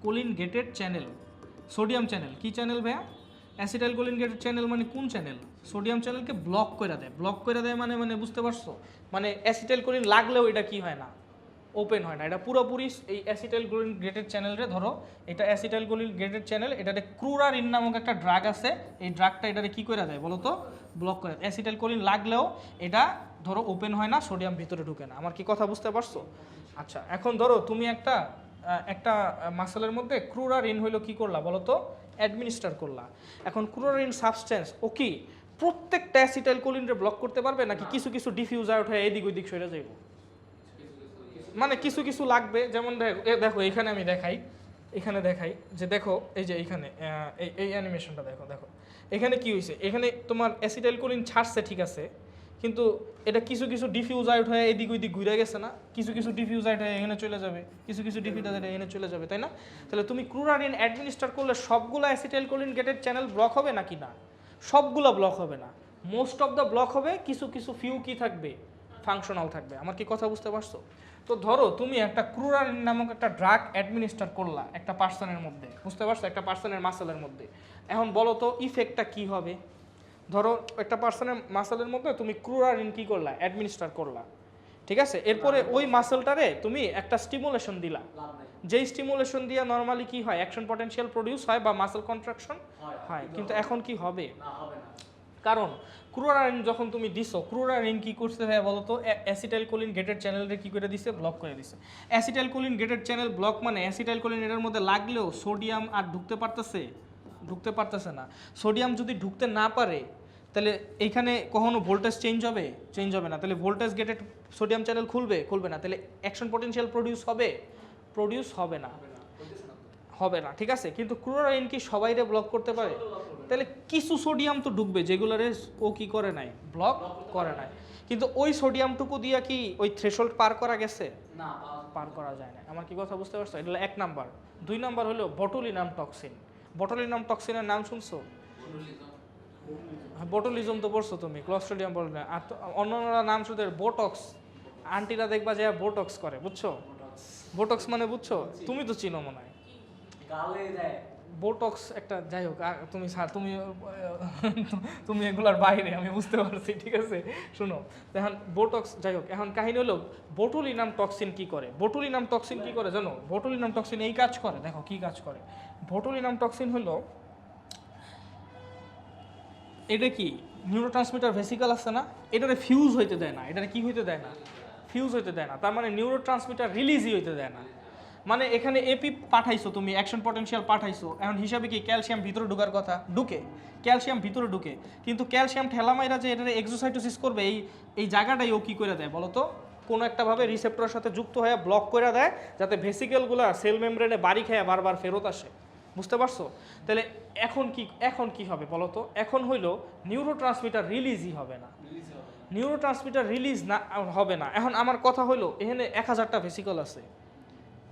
Choline gated channel, sodium channel, কি চ্যানেল ভাইয়া? অ্যাসিটাইল কোলিন গেটেড চ্যানেল মানে কোন চ্যানেল? সোডিয়াম চ্যানেলকে ব্লক করে দেয়। ব্লক করে দেয় মানে বুঝতে পারছো? মানে অ্যাসিটাইল কোলিন লাগলেও এটা কি হয় না, ওপেন হয় না। এটা পুরোপুরি এই অ্যাসিটাইল কোলিন গেটেড চ্যানেলরে ধরো, এটা অ্যাসিটাইল কোলিন গেটেড চ্যানেল, এটাতে ক্রুরারিন নামক একটা ড্রাগ আছে, এই ড্রাগটা এটাতে কি করে দেয় বলো তো? ব্লক করে। অ্যাসিটাইল কোলিন লাগলেও এটা ধরো ওপেন হয় না, সোডিয়াম ভিতরে ঢুকে না। আমার কি কথা বুঝতে পারছো? আচ্ছা, এখন ধরো তুমি একটা মাসেলের মধ্যে ক্রুরারিন হইলো কি করলা বলো তো, অ্যাডমিনিস্টার করলা। এখন ক্রুরারিন সাবস্টেন্স ও কি প্রত্যেকটা অ্যাসিটাইলকোলিনরে ব্লক করতে পারবে, নাকি কিছু কিছু ডিফিউজ আউট হয়ে এদিক ওইদিক সরে যাইব? মানে কিছু কিছু লাগবে। যেমন দেখো এখানে আমি দেখাই, এখানে দেখাই যে দেখো এই যে এইখানে এই অ্যানিমেশনটা দেখো, দেখো এখানে কি হয়েছে, এখানে তোমার অ্যাসিটাইলকোলিন ছাড়ছে ঠিক আছে, কিন্তু এটা কিছু কিছু ডিফিউজ আউট হয়ে এদিক ওইদিক ঘুরে গেছে না, কিছু কিছু ডিফিউজ আউট হয়ে এখানে চলে যাবে, কিছু কিছু ডিফিউজ আউট হয়ে এখানে চলে যাবে, তাই না? তাহলে তুমি ক্রুরারিন অ্যাডমিনিস্টার করলে সবগুলো অ্যাসিটাইলকোলিন গেটেড চ্যানেল ব্লক হবে নাকি না? সবগুলো ব্লক হবে না, মোস্ট অফ দ্য ব্লক হবে, কিছু কিছু ফিউ কি থাকবে, ফাংশনাল থাকবে। আমার কি কথা বুঝতে পারছো? তো ধরো তুমি একটা ক্রুরারিন নামক একটা ড্রাগ অ্যাডমিনিস্টার করলা একটা পার্সনের মধ্যে, বুঝতে পারছো, একটা পার্সনের মাসেলের মধ্যে। এখন বলো তো ইফেক্টটা কি হবে? ধরো একটা পার্সনের মাসেলের মধ্যে তুমি ক্রুরারিন কি করলা, অ্যাডমিনিস্টার করলা, ঠিক আছে? এরপরে ওই মাসেলটারে তুমি একটা স্টিমুলেশন দিলা, যেই স্টিমুলেশন দিয়ে নর্মালি কি হয়, অ্যাকশন পটেনশিয়াল প্রডিউস হয় বা মাসেল কন্ট্রাকশন হয়, কিন্তু এখন কি হবে? কারণ ক্রুরারিন যখন তুমি দিছো, ক্রুরারিন কি করছে ভাই বলো তো, অ্যাসিটাইলকোলিন গেটেড চ্যানেলটা কি করে দিছে, ব্লক করে দিছে। অ্যাসিটাইলকোলিন গেটেড চ্যানেল ব্লক মানে অ্যাসিটাইলকোলিন এর মধ্যে লাগলেও সোডিয়াম আর ঢুকতে পারতেছে না। সোডিয়াম যদি ঢুকতে না পারে তাহলে এইখানে কখনো ভোল্টেজ চেঞ্জ হবে না। তাহলে ভোল্টেজ গেটেড সোডিয়াম চ্যানেল খুলবে না, তাহলে অ্যাকশন পটেনশিয়াল প্রডিউস হবে না, ঠিক আছে? কিন্তু ক্লোরাইন কি সবাইরে ব্লক করতে পারে? তাহলে কিছু সোডিয়াম তো ঢুকবে যেগুলোরে ও কি করে নাই, ব্লক করে নাই। কিন্তু ওই সোডিয়ামটুকু দিয়া কি ওই থ্রেশহোল্ড পার করা গেছে? না, পার করা যায় না। আমার কি কথা বুঝতে পারছো? এটা হলো 1 নাম্বার। 2 নাম্বার হলো বটুলিনাম টক্সিন। বটুলিনাম টক্সিনের নাম শুনছো? বটুলিজম তো পড়ছো তুমি, ক্লস্ট্রিডিয়াম বলবে। আর অন্যান্য নাম শুধু বোটক্স, আন্টিরা দেখবা যে বোটক্স করে, বুঝছো? বোটক্স মানে বুঝছো? তুমি তো চিনো মনে হয়, বোটক্স একটা, যাই হোক তুমি এগুলার বাইরে, আমি বুঝতে পারছি, ঠিক আছে? শুনো এখন বোটক্স, যাই হোক, এখন কাহিনী হলো বটুলিনাম টক্সিন কি করে। বটুলিনাম টক্সিন কি করে জানো? বটুলিনাম টক্সিন এই কাজ করে, দেখো কি কাজ করে। বটুলিনাম টক্সিন হলো, এটা কি নিউরোট্রান্সমিটার ভেসিকল আছে না, এটারে ফিউজ হইতে দেয় না, এটারে কি হইতে দেয় না, ফিউজ হইতে দেয় না। তার মানে নিউরোট্রান্সমিটার রিলিজই হইতে দেয় না। মানে এখানে এপি পাঠাইছো তুমি, অ্যাকশন পটেনশিয়াল পাঠাইছো, এখন হিসাবে কি ক্যালসিয়াম ভিতরে ঢোকার কথা, ক্যালসিয়াম ভিতরে ঢুকে, কিন্তু ক্যালসিয়াম ঠেলামাইরা যে এটারে এক্সোসাইটোসিস করবে, এই জায়গাটাই ও কি করে দেয় বলো তো, কোনো একটা ভাবে রিসেপ্টরের সাথে যুক্ত হয়ে ব্লক করে দেয়, যাতে ভেসিকেলগুলো সেল মেমব্রেনে বাড়ি খেয়ে বারবার ফেরত আসে। বুঝতে পারছো? তাহলে এখন কি হবে বলো তো? এখন হইলো নিউরোট্রান্সমিটার রিলিজই হবে না, নিউরোট্রান্সমিটার রিলিজ না হবে না। এখন আমার কথা হইলো এখানে 1000টা ভেসিকল আছে,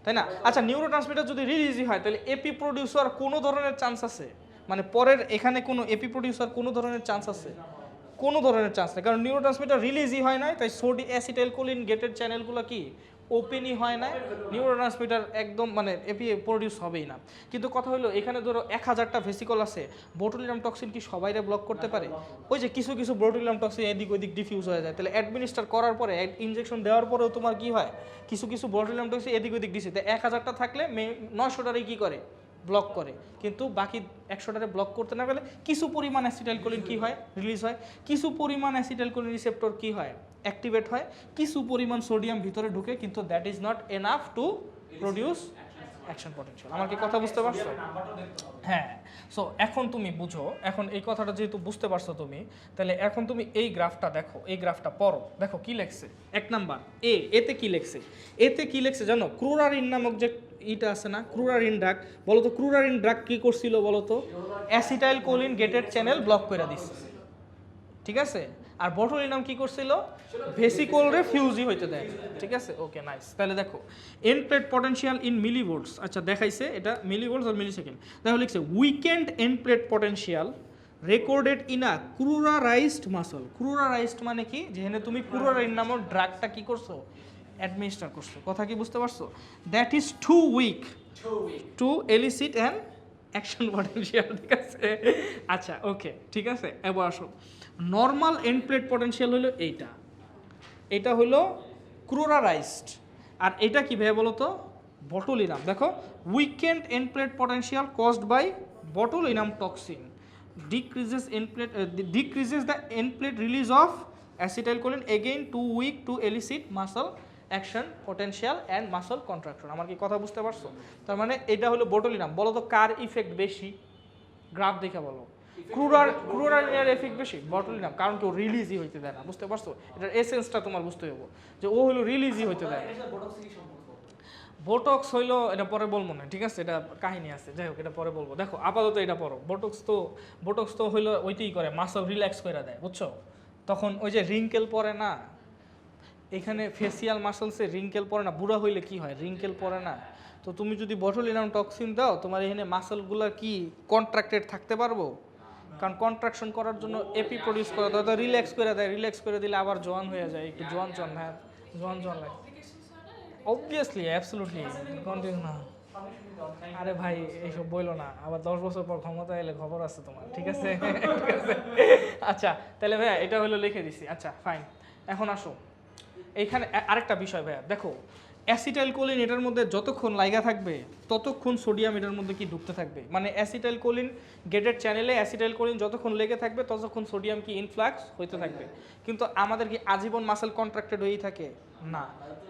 তাই না? আচ্ছা, নিউরোট্রান্সমিটার যদি রিলিজই হয় তাহলে এপি প্রডিউসার কোনো ধরনের চান্স আছে? মানে পরের এখানে কোনো এপি প্রডিউসার কোনো ধরনের চান্স আছে? কোনো ধরনের চান্স নেই, কারণ নিউরোট্রান্সমিটার রিলিজই হয় নাই, তাই অ্যাসিটাইলকোলিন গেটেড চ্যানেলগুলো কি ওপেনই হয় না, নিউরোট্রান্সমিটার একদম মানে এপি প্রডিউস হবেই না। কিন্তু কথা হলো এখানে ধরো 1000টা ভেসিকল আছে, বোটুলিনাম টক্সিন কি সবাইরে ব্লক করতে পারে? ওই যে কিছু কিছু বোটুলিনাম টক্সিন এদিক ওইদিক ডিফিউজ হয়ে যায়, তাহলে অ্যাডমিনিস্টার করার পরে ইনজেকশন দেওয়ার পরেও তোমার কি হয়, কিছু কিছু বোটুলিনাম টক্সিন এদিক ওইদিক দিছে, তাই 1000টা থাকলে 900টারই কি করে, ব্লক করে। কিন্তু বাকি 100টারে ব্লক করতে না গেলে কিছু পরিমাণ অ্যাসিটাইলকোলিন কি হয়, রিলিজ হয়, কিছু পরিমাণ অ্যাসিটাইলকোলিন রিসেপ্টর কি হয়, অ্যাক্টিভেট হয়, কিছু পরিমাণ সোডিয়াম ভিতরে ঢুকে, কিন্তু that is not enough to produce action potential. আমার কি কথা বুঝতে পারছো? হ্যাঁ। সো এখন তুমি বুঝো, এখন এই কথাটা যেহেতু বুঝতে পারছো তুমি, তাহলে এখন তুমি এই গ্রাফটা দেখো, এই গ্রাফটা পড়ো, দেখো কি লেখছে। 1 নাম্বার এতে কি লেখছে, এতে কি লেখছে জানো? ক্রুরারিন নামক যে এটা আছে না, ক্রুরারিন ড্রাগ, বলো তো ক্রুরারিন ড্রাগ কি করছিল বলো তো? অ্যাসিটাইলকোলিন গেটেড চ্যানেল ব্লক করে দিচ্ছে, ঠিক আছে? আর বটুলিনাম কি করছিল? ভেসিকলরে ফিউজই হইতে দেয়, ঠিক আছে? Okay, nice. তাহলে দেখো end plate potential in millivolts, আচ্ছা দেখাইছে এটা মিলিভোল্টস আর মিলিসেকেন্ড। দেখো লিখছে weakened end plate potential recorded in a curarised muscle. Curarised মানে কি? যেখানে তুমি ক্রুরারিন নামক ড্রাগটা কি করছো, অ্যাডমিনিস্টার করছো। কথা কি বুঝতে পারছো? That is too weak to elicit an action potential, ঠিক আছে? আচ্ছা ওকে, ঠিক আছে। এবার আসো, নর্মাল এন্ড প্লেট পটেনশিয়াল হলো এটা হলো ক্রুরারাইজড, আর এটা কি ভাবে বলো তো? বটুলিনাম। দেখো weakened end plate potential caused by botulinum toxin decreases the end plate release of acetylcholine again too weak to elicit muscle action potential and muscle contraction. আমার কি কথা বুঝতে পারছো? তার মানে এটা হলো বোটুলিনাম। বলো তো কার ইফেক্ট বেশি? গ্রাফ দেখে বলো। ক্রুরানিয়ার এফেক্ট বেশি বোটুলিনাম, কারণ কেউ রিলিজই হইতে দেয় না। বুঝতে পারছো? এটার এসেন্সটা তোমার বুঝতে হবে যে ও হলো রিলিজই হইতে দেয় না। বোটক্স হইলো, এটা পরে বলবো না, ঠিক আছে, এটা কাহিনী আছে, যাই হোক এটা পরে বলবো। দেখো আপাতত এটা পড়ো। বোটক্স তো হইলো ওইটাই করে, মাসল রিল্যাক্স করে দেয়, বুঝছো? তখন ওই যে রিঙ্কেল পরে না, এখানে ফেসিয়াল মাসলসে রিঙ্কেল পরে না, বুড়া হইলে কি হয়, রিঙ্কেল পরে না। তো তুমি যদি বটুলিনাম টক্সিন দাও, তোমার এখানে মাসলগুলো কি কন্ট্রাক্টেড থাকতে পারবো? কারণ কন্ট্রাকশন করার জন্য এপি প্রডিউস করে দেয়, তো রিল্যাক্স করে দেয়, রিল্যাক্স করে দিলে আবার জোয়ান হয়ে যায়, একটু জোয়ান হ্যাঁ জোয়ান লাগে। অবভিয়াসলি, অ্যাবসলিউটলি কন্টিনিউ না। আরে ভাই এইসব বইলো না, আবার 10 বছর পর ক্ষমতা এলে খবর আছে তোমার, ঠিক আছে? ঠিক আছে, আচ্ছা তাহলে ভাইয়া এটা হলো লিখে দিছি। আচ্ছা ফাইন, এখন আসো এইখানে আরেকটা বিষয় ভাইয়া, দেখো অ্যাসিটাইলকোলিন এটার মধ্যে যতক্ষণ লাইগা থাকবে ততক্ষণ সোডিয়াম এটার মধ্যে কি ঢুকতে থাকবে, মানে অ্যাসিটাইলকোলিন গেটেড চ্যানেলে অ্যাসিটাইলকোলিন যতক্ষণ লেগে থাকবে ততক্ষণ সোডিয়াম কি ইনফ্লাক্স হইতে থাকবে। কিন্তু আমাদের কি আজীবন মাসেল কন্ট্রাক্টেড হয়েই থাকে না।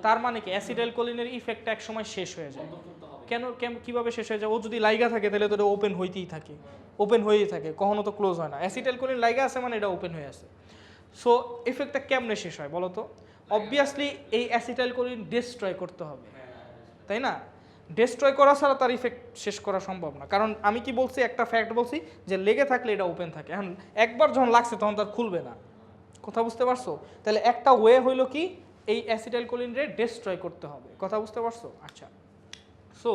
তার মানে কি অ্যাসিটাইলকোলিনের ইফেক্টটা এক সময় শেষ হয়ে যায়। কেন কিভাবে শেষ হয়ে যায়? ও যদি লাইগা থাকে তাহলে তো এটা ওপেন হইতেই থাকে, ওপেন হয়েই থাকে, কখনো তো ক্লোজ হয় না। অ্যাসিটাইলকোলিন লাইগা আছে মানে এটা ওপেন হয়ে আছে। সো ইফেক্টটা কেমনে শেষ হয় বলো তো? অবভিয়াসলি এই অ্যাসিটাইলকোলিন ডিস্ট্রয় করতে হবে, তাই না? ডিস্ট্রয় করা ছাড়া তার ইফেক্ট শেষ করা সম্ভব না। কারণ আমি কি বলছি, একটা ফ্যাক্ট বলছি যে লেগে থাকলে এটা ওপেন থাকে। এখন একবার যখন লাগছে তখন তার খুলবে না, কথা বুঝতে পারছো? তাহলে একটা ওয়ে হইলো কি, এই অ্যাসিটাইলকোলিনরে ডিস্ট্রয় করতে হবে, কথা বুঝতে পারছো? আচ্ছা, সো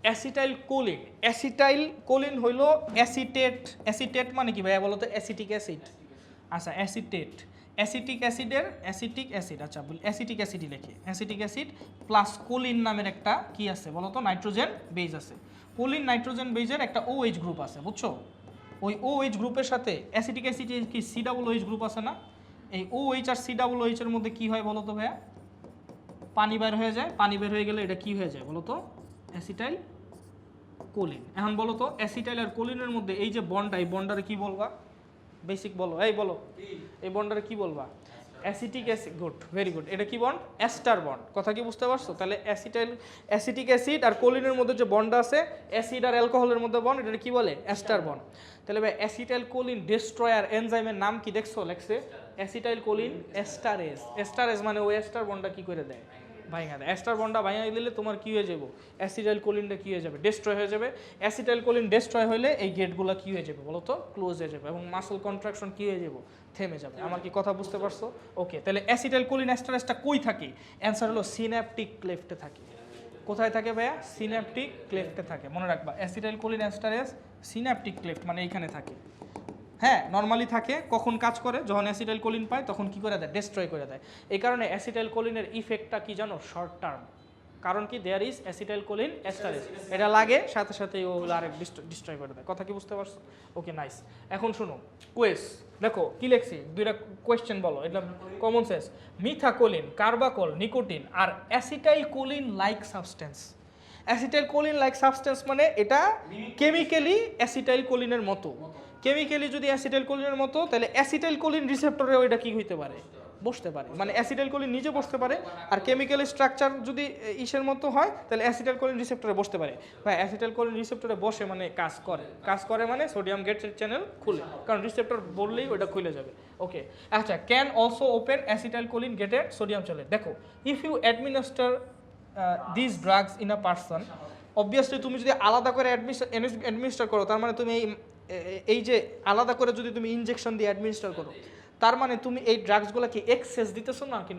অ্যাসিটাইলকোলিন হইলো অ্যাসিটেট মানে কি ভাইয়া বলো তো? Acetic acid. আচ্ছা অ্যাসিটিক অ্যাসিড, আচ্ছা বলি অ্যাসিটিক অ্যাসিডই লেখে। অ্যাসিটিক অ্যাসিড প্লাস কোলিন নামের একটা কি আছে বলো তো? নাইট্রোজেন বেজ আছে। কোলিন নাইট্রোজেন বেজের একটা OH গ্রুপ আছে, বুঝছো? ওই OH গ্রুপের সাথে অ্যাসিটিক অ্যাসিডের কি COOH গ্রুপ আছে না? এই OH আর COOH এর মধ্যে কি হয় বলো তো ভাইয়া? পানি বের হয়ে যায়। পানি বের হয়ে গেলে এটা কি হয়ে যায় বলো তো? Acetyl choline. এখন বলো তো অ্যাসিটাইল আর কোলিনের মধ্যে এই যে বন্ডটা, এই বন্ডারে কি বলবা? বেসিক বলো, এই বলো এই বন্ডারে কি বলবা? Acetic acid. Good, very good. এটা কি বন্ড? Ester bond. কথা কি বুঝতে পারছো? তাহলে অ্যাসিটিক অ্যাসিড আর কোলিনের মধ্যে যে বন্ড আছে, অ্যাসিড আর অ্যালকোহলের মধ্যে বন্ড, এটা কি বলে? Ester bond. তাহলে ভাই অ্যাসিটাইল কোলিন ডিস্ট্রয়ার এনজাইমের নাম কি দেখছো? লেখছে অ্যাসিটাইল কোলিন এস্টারেজ। এস্টারেজ মানে ওই এস্টার বন্ডটা কি করে দেয়? ভাঙা দেয়। এস্টার বন্ডটা ভাঙা দিলে তোমার কি হয়ে যাবে? অ্যাসিটাইল কোলিনটা কি হয়ে যাবে? ডিস্ট্রয় হয়ে যাবে। অ্যাসিটাইল কোলিন ডিস্ট্রয় হলে এই গেটগুলো কি হয়ে যাবে বলো তো? ক্লোজ হয়ে যাবে এবং মাসল কন্ট্রাকশন কি হয়ে যাবে? থেমে যাবে। আমার কি কথা বুঝতে পারছো? ওকে, তাহলে অ্যাসিটাইল কোলিন এস্টারেজটা কই থাকে? অ্যান্সার হলো সিন্যাপটিক ক্লেফটে থাকে। কোথায় থাকে ভাইয়া? সিন্যাপটিক ক্লেফটে থাকে, মনে রাখবা। Acetyl choline esterase synaptic cleft মানে এইখানে থাকে। হ্যাঁ, নর্মালি থাকে। কখন কাজ করে? যখন অ্যাসিটাইল কোলিন পায় তখন কি করে দেয়? ডিস্ট্রয় করে দেয়। এই কারণে অ্যাসিটাইল কোলিনের ইফেক্টটা কি জানো? Short term. কারণ কি? There is acetyl choline esterase, এটা লাগে সাথে সাথে ও আরেক ডিস্ট্রয় করে দেয়। কথা কি বুঝতে পারছো? ওকে, নাইস। এখন শোনো কুয়েস, দেখো কি লিখছি, দুইটা কোয়েশ্চেন বলো, এটা common sense. Methacholine, carbachol, nicotine আর acetyl choline like substance. Acetyl choline like substance মানে এটা কেমিক্যালি অ্যাসিটাইল কোলিনের মতো। কেমিক্যালি যদি অ্যাসিটাইল কোলিনের মতো, তাহলে অ্যাসিটাইল কোলিন রিসেপ্টরে ওইটা কি হইতে পারে? বসতে পারে। মানে অ্যাসিটাইল কোলিন নিজে বসতে পারে, আর কেমিক্যাল স্ট্রাকচার যদি ইসের মতো হয় তাহলে অ্যাসিটাইল কোলিন রিসেপ্টরে বসতে পারে। ভাই অ্যাসিটাইল কোলিন রিসেপ্টরে বসে মানে কাজ করে মানে সোডিয়াম গেট চ্যানেল খুলে, কারণ রিসেপ্টর বললেই ওটা খুলে যাবে। ওকে, আচ্ছা, can also open acetyl choline gated sodium channel. দেখো, if you administer this drugs in a person, obviously তুমি যদি আলাদা করে অ্যাডমিনিস্টার করো, তার মানে তুমি এই যে আলাদা করে যদি তুমি ইনজেকশন দিয়ে অ্যাডমিনিস্টার করো, তার মানে তুমি এই ড্রাগসগুলোকে এক্সেস দিতেছো না কি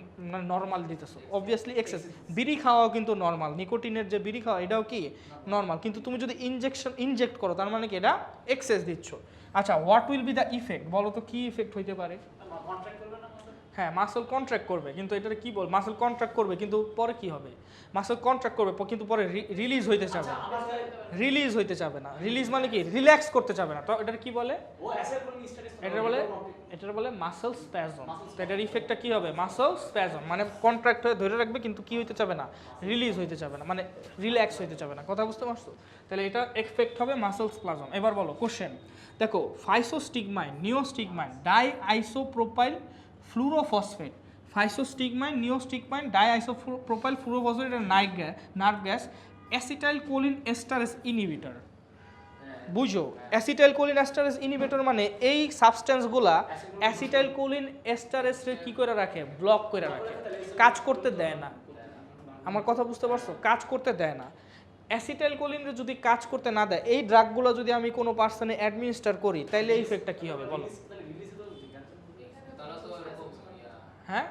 নর্মাল দিতেছো? Obviously access. বিড়ি খাওয়াও কিন্তু নর্মাল, নিকোটিনের যে বিড়ি খাওয়া এটাও কি নর্মাল, কিন্তু তুমি যদি ইনজেক্ট করো তার মানে কি এটা এক্সেস দিচ্ছ। আচ্ছা, what will be the effect? বলো তো কি ইফেক্ট হইতে পারে? হ্যাঁ, মাসল কন্ট্রাক্ট করবে, কিন্তু এটা কি বল? মাসল কন্ট্রাক্ট করবে কিন্তু পরে কি হবে? মাসল কন্ট্রাক্ট করবে কিন্তু পরে রিলিজ হইতে চাবে না। রিলিজ মানে কি? রিল্যাক্স করতে চাবে না। তো এটার কি বলে? এটার বলে মাসল স্প্যাজম। তো এটার ইফেক্টটা কি হবে? মাসল স্প্যাজম মানে কন্ট্রাক্ট হয়ে ধরে রাখবে কিন্তু কি হইতে চাবে না? রিলিজ হইতে চাবে না, মানে রিল্যাক্স হইতে চাবে না। কথা বুঝতে পারছো? তাহলে এটা এফেক্ট হবে মাসল স্প্যাজম। এবার বলো কোশ্চেন, দেখো ফাইসোস্টিগমাইন, নিওস্টিগমাইন, ডাই আইসোপ্রোপাইল ফ্লুরোফসফেট, ফাইসোস্টিগমাইন, নিওস্টিগমাইন, ডাইআইসোপ্রোপাইল ফ্লুরোফসফেট, এটা nerve gas, acetyl choline esterase inhibitor. বুঝো, অ্যাসিটাইল কোলিন এস্টারেজ ইনহিবিটর মানে এই সাবস্টেন্সগুলা অ্যাসিটাইল কোলিন এস্টারেজকে কি করে রাখে, ব্লক করে রাখে, কাজ করতে দেয় না। আমার কথা বুঝতে পারছো? কাজ করতে দেয় না। অ্যাসিটাইল কোলিনরে যদি কাজ করতে না দেয়, এই ড্রাগগুলো যদি আমি কোনো পার্সনে অ্যাডমিনিস্টার করি, তাইলে এই ইফেক্টটা কি হবে বলো? হ্যাঁ,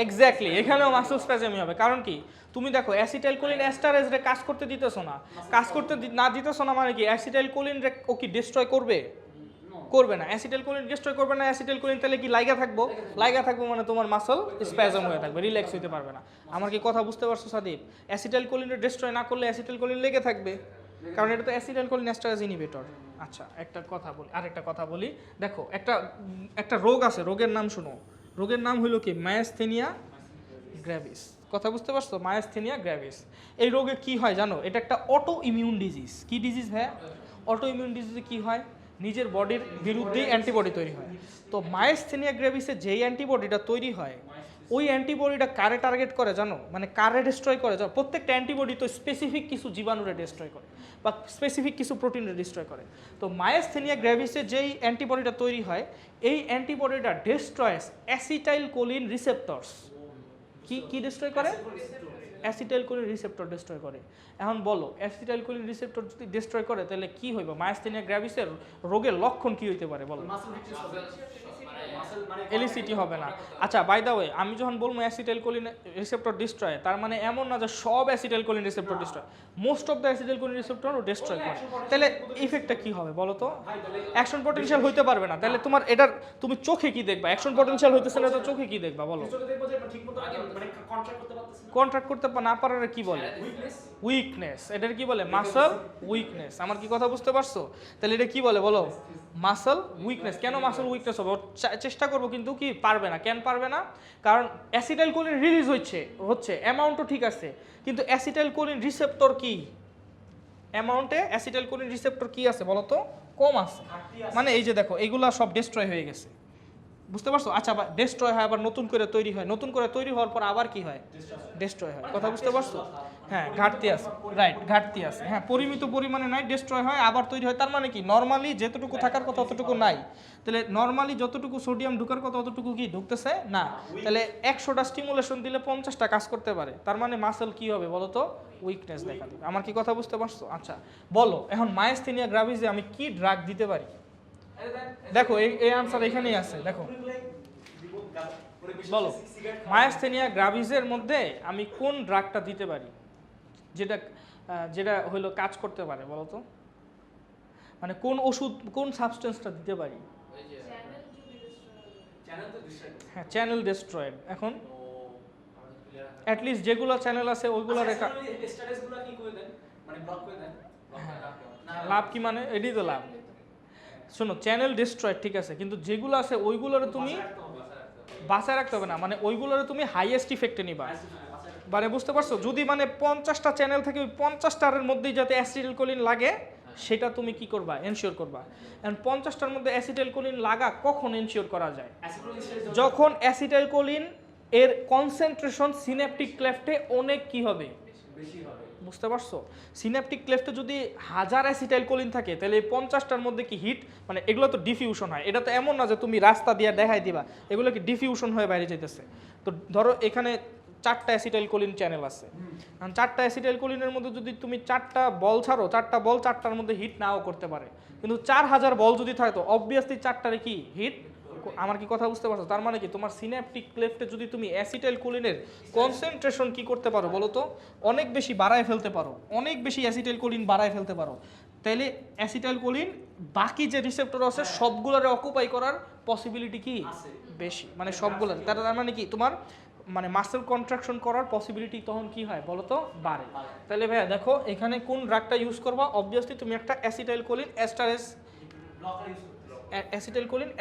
এক্স্যাক্টলি, এখানেও মাসল স্প্যাজমই হবে। কারণ কি, তুমি দেখো অ্যাসিটাইল কোলিন এস্টারেজরে কাজ করতে দিতেছো না, কাজ করতে না দিতেছো না মানে কি অ্যাসিটাইল কোলিন রে ও কি ডিস্ট্রয় করবে? করবে না। অ্যাসিটাইল কোলিন ডিস্ট্রয় করবে না, অ্যাসিটাইল কোলিন তাহলে কি লাইগা থাকবো, লাইগা থাকবো মানে তোমার মাসল স্প্যাজম হয়ে থাকবে, রিল্যাক্স হতে পারবে না। আমার কি কথা বুঝতে পারছো সাদীপ? অ্যাসিটাইল কোলিনরে ডিস্ট্রয় না করলে অ্যাসিটাইল কোলিন লেগে থাকবে, কারণ এটা তো অ্যাসিটাইল কোলিন এস্টারেজ ইনহিবিটর। আচ্ছা, একটা কথা বলি, আরেকটা কথা বলি। দেখো একটা রোগ আছে, রোগের নাম শুনো। রোগের নাম হলো কি, মায়াস্থেনিয়া গ্র্যাভিস। কথা বুঝতে পারছো? মায়াস্থেনিয়া গ্র্যাভিস। এই রোগে কি হয় জানো? এটা একটা অটো ইমিউন ডিজিজ। কি ডিজিজ হ্যাঁ? অটো ইমিউন ডিজিজে কি হয়, নিজের বডির বিরুদ্ধেই অ্যান্টিবডি তৈরি হয়। তো মায়াস্থেনিয়া গ্র্যাভিসে যেই অ্যান্টিবডিটা তৈরি হয়, ওই অ্যান্টিবডিটা কারে টার্গেট করে জানো? মানে কারে ডিস্ট্রয় করে জানো? প্রত্যেকটা অ্যান্টিবডি তো স্পেসিফিক কিছু জীবাণুরে ডিস্ট্রয় করে বা স্পেসিফিক কিছু প্রোটিনরে ডিস্ট্রয় করে। তো মায়াস্থেনিয়া গ্র্যাভিসে যেই অ্যান্টিবডিটা তৈরি হয়, এই অ্যান্টিবডিটা ডিস্ট্রয়স অ্যাসিটাইল কোলিন রিসেপ্টরস। কি ডিস্ট্রয় করে? অ্যাসিটাইল কোলিন রিসেপ্টর ডিস্ট্রয় করে। এখন বলো, অ্যাসিটাইল কোলিন রিসেপ্টর যদি ডিস্ট্রয় করে তাহলে কি হইব? মায়াস্থেনিয়া গ্র্যাভিসের রোগের লক্ষণ কি হইতে পারে বলো? এলিসিটি হবে না। আচ্ছা, বাই দ্য ওয়ে, আমি যখন বলবো অ্যাসিটাইল কোলিন রিসেপ্টর ডিস্ট্রয়, তার মানে এমন না যে সব acetyl choline receptor destroy, most of the acetyl choline receptor destroy করে। তাহলে ইফেক্টটা কি হবে বলো তো? অ্যাকশন পটেনশিয়াল হইতে পারবে না। তাহলে তোমার এটার তুমি চোখে কি দেখবা? অ্যাকশন পটেনশিয়াল হইতেছে না তো চোখে কি দেখবা বলো? কন্ট্রাক্ট করতে না পারার কি বলে? উইকনেস। এটার কি বলে? Muscle weakness. আমার কি কথা বুঝতে পারছো? তাহলে এটা কি বলে বলো? Muscle weakness. কেন মাসল উইকনেস হবে? চেষ্টা করবো কিন্তু কি পারবে না। কেন পারবে না? কারণ অ্যাসিটাইল কোলিন রিলিজ হচ্ছে অ্যামাউন্টও ঠিক আছে, কিন্তু অ্যাসিটাইল কোলিন রিসেপ্টর কি অ্যামাউন্টে অ্যাসিটাইল কোলিন রিসেপ্টর কি আছে বলো তো? কম আছে। মানে এই যে দেখো, এইগুলা সব ডিস্ট্রয় হয়ে গেছে। বুঝতে পারছো? আচ্ছা, ডিস্ট্রয় হয় আবার নতুন করে তৈরি হয়, নতুন করে তৈরি হওয়ার পর আবার কি হয়? ডিস্ট্রয় হয়। কথা বুঝতে পারছো? হ্যাঁ, ঘাটতি আছে, রাইট, ঘাটতি আছে। হ্যাঁ, পরিমিত পরিমাণে নাই, ডিস্ট্রয় হয় আবার তৈরি হয়। তার মানে কি, নর্মালি যেতটুকু থাকার কথা অতটুকু নাই। তাহলে নর্মালি যতটুকু সোডিয়াম ঢুকার কথা অতটুকু কি ঢুকতেছে না। তাহলে 100টা স্টিমুলেশন দিলে 50টা কাজ করতে পারে। তার মানে মাসল কি হবে বলো তো? উইকনেস দেখা দিবে। আমার কি কথা বুঝতে পারছো? আচ্ছা বলো, এখন মায়াস্থেনিয়া গ্র্যাভিসে আমি কি ড্রাগ দিতে পারি? দেখো এই আনসার এখানেই আছে। দেখো বলো, মায়াস্থেনিয়া গ্র্যাভিসের মধ্যে আমি কোন ড্রাগটা দিতে পারি যেটা হলো কাজ করতে পারে বলো তো? মানে কোন ওষুধ, কোন সাবস্টেন্সটা দিতে পারি? হ্যাঁ, চ্যানেল ডিস্ট্রয়েড। এখন অ্যাটলিস্ট যেগুলো চ্যানেল আছে ওইগুলো রেখা। লাভ কি মানে? এটাই তো লাভ। শোনো, চ্যানেল ডিস্ট্রয়েড ঠিক আছে, কিন্তু যেগুলো আছে ওইগুলোর তুমি বাঁচায় রাখতে হবে না। মানে ওইগুলোর তুমি হাইয়েস্ট ইফেক্টে নিবা। মানে বুঝতে পারছো? যদি মানে 50টা চ্যানেল থেকে ওই 50টার মধ্যেই যাতে অ্যাসিটাইল কোলিন লাগে, সেটা তুমি কি করবা? এনশিওর করবা। এখন 50টার মধ্যে অ্যাসিটাইল কোলিন লাগা কখন এনশিওর করা যায়? যখন অ্যাসিটাইল কোলিন এর কনসেন্ট্রেশন সিন্যাপটিক ক্লেফটে অনেক কি হবে? বেশি হবে। বুঝতে পারছো? সিন্যাপটিক ক্লেফটে যদি 1000 অ্যাসিটাইল কোলিন থাকে, তাহলে এই 50টার মধ্যে কি হিট, মানে এগুলো তো ডিফিউশন হয়। এটা তো এমন না যে তুমি রাস্তা দিয়ে দেখাই দিবা, এগুলো কি ডিফিউশন হয়ে বাইরে যেতেছে। তো ধরো এখানে 4টা অ্যাসিটাইল কোলিন চ্যানেল আছে। কারণ 4টা অ্যাসিটাইল কোলিনের মধ্যে যদি তুমি 4টা বল ছাড়ো, 4টা বল 4টার মধ্যে হিট নাও করতে পারে, কিন্তু 4000 বল যদি থাকে তো অবভিয়াসলি 4টারে কি হিট। আমার কি কথা বুঝতে পারছো? তার মানে কি, তোমার সিন্যাপটিক ক্লেফটে যদি তুমি অ্যাসিটাইল কোলিনের কনসেন্ট্রেশন কি করতে পারো বলো তো? অনেক বেশি বাড়ায় ফেলতে পারো, অনেক বেশি অ্যাসিটাইল কোলিন বাড়ায় ফেলতে পারো, তাইলে অ্যাসিটাইল কোলিন বাকি যে রিসেপ্টর আছে সবগুলোরে অকুপাই করার পসিবিলিটি কি বেশি, মানে সবগুলোর। তার মানে কি, তোমার মানে মাসেল কন্ট্রাকশন করার পসিবিলিটি তখন কি হয় বলো তো? বাড়ে। তাহলে ভাইয়া দেখো, এখানে কোন ড্রাগটা ইউজ করবা? অবভিয়াসলি তুমি একটা acetyl choline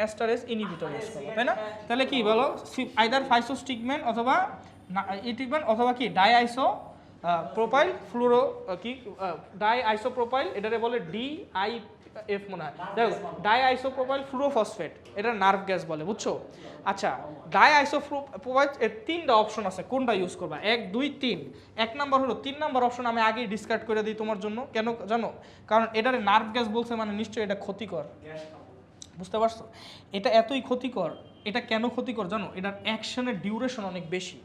esterase inhibitor use করো, তাই না? তাহলে কি বলো? আইদার ফাইসোস্টিগম্যান অথবা ইটিগম্যান অথবা কি ডাইআইসো প্রোপাইল ফ্লুরো কি ডাইআইসোপ্রোপাইল, এটারে বলে এফ মনে হয়, দেখো ডাই আইসোপ্রোপাইল ফ্লুরোফসফেট, এটা নার্ভ গ্যাস বলে, বুঝছো? আচ্ছা, ডাই আইসোপ্রোপাইল এর 3টা অপশন আছে, কোনটা ইউজ করবা? 1 2 3। 1 নাম্বার হলো, 3 নাম্বার অপশন আমি আগেই ডিসকার্ড করে দিই তোমার জন্য। কেন জানো? কারণ এটারে নার্ভ গ্যাস বলছে মানে নিশ্চয়ই এটা ক্ষতিকর, বুঝতে পারছো? এটা এতই ক্ষতিকর, এটা কেন ক্ষতিকর জানো? এটার অ্যাকশনের ডিউরেশন অনেক বেশি।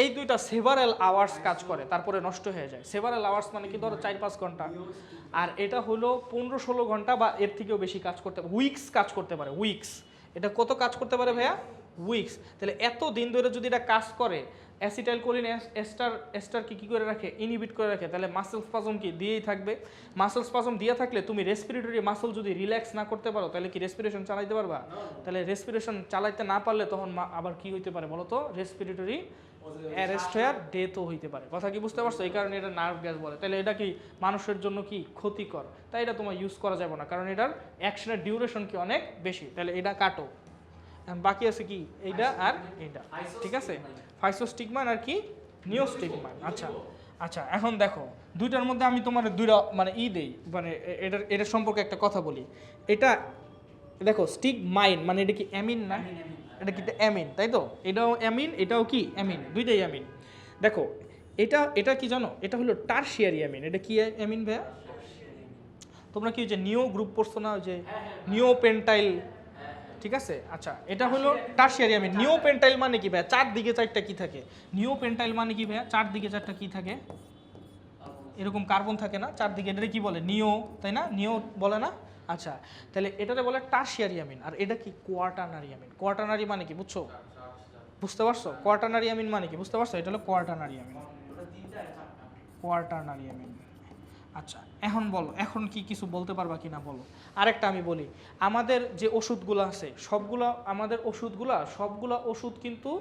এই দুইটা সেভারাল আওয়ার্স কাজ করে, তারপরে নষ্ট হয়ে যায়। সেভারাল আওয়ার্স মানে কি, ধরো 4-5 ঘন্টা, আর এটা হলো 15-16 ঘন্টা বা এর থেকেও বেশি কাজ করতে পারে, উইকস কাজ করতে পারে, উইকস। এটা কত কাজ করতে পারে ভাইয়া? উইকস। তাহলে এত দিন ধরে যদি এটা কাজ করে, অ্যাসিটাইলকোলিন এস্টার কি করে রাখে? ইনহিবিট করে রাখে। তাহলে মাসেল স্পাজম কি দিয়েই থাকবে। মাসেল স্পাজম দিয়ে থাকলে তুমি রেসপিরেটরি মাসেল যদি রিল্যাক্স না করতে পারো, তাহলে কি রেসপিরেশন চালাইতে পারবা? তাহলে রেসপিরেশন চালাইতে না পারলে তখন আবার কি হইতে পারে বলো তো? রেসপিরেটরি অ্যারেস্ট হয়ে ডেথও হইতে পারে। কথা কি বুঝতে পারছো? এই কারণে এটা নার্ভ গ্যাস বলে। তাহলে এটা কি মানুষের জন্য কি ক্ষতিকর, তাই এটা তোমার ইউজ করা যাবে না, কারণ এটার অ্যাকশনের ডিউরেশন কি অনেক বেশি। তাহলে এটা কাটো। বাকি আছে কি এইটা আর এইটা, ঠিক আছে? ফাইসোস্টিগমান আর কি নিওস্টিগমান। আচ্ছা আচ্ছা, এখন দেখো দুইটার মধ্যে আমি তোমার দুইটা মানে দেই, মানে এটার সম্পর্কে একটা কথা বলি। এটা দেখো স্টিগমাইন মানে এটা কি অ্যামিন না? এটা কি অ্যামিন, তাই তো? এটাও অ্যামিন, এটাও কি অ্যামিন, দুইটাই অ্যামিন। দেখো এটা কি জানো? এটা হলো টারশিয়ারি অ্যামিন। এটা কি অ্যামিন ভাইয়া? তোমরা কি যে নিও গ্রুপ পড়ছো না, ওই যে নিওপেন্টাইল, ঠিক আছে? আচ্ছা, এটা হলো টারশিয়ারি অ্যামিন। নিওপেন্টাইল মানে কি ভাইয়া? 4 দিকে 4টা কি থাকে? নিওপেন্টাইল মানে কি ভাইয়া? 4 দিকে 4টা কি থাকে? এরকম কার্বন থাকে না 4 দিকে, এটারে কি বলে? নিও, তাই না? নিও বলে না? আচ্ছা, তাহলে এটারে বলে টারশিয়ারি অ্যামিন। আর এটা কি কোয়াটারনারি অ্যামিন। কোয়াটারনারি মানে কি বুঝছো? বুঝতে পারছো? কোয়াটারনারি অ্যামিন মানে কি বুঝতে পারছো? এটা হলো কোয়াটারনারি অ্যামিন, কোয়াটারনারি অ্যামিন। আচ্ছা, এখন বলো, এখন কি কিছু বলতে পারবা কি না বলো? আরেকটা আমি বলি, আমাদের যে ওষুধগুলো আছে সবগুলো, আমাদের ওষুধগুলা সবগুলা ওষুধ কিন্তু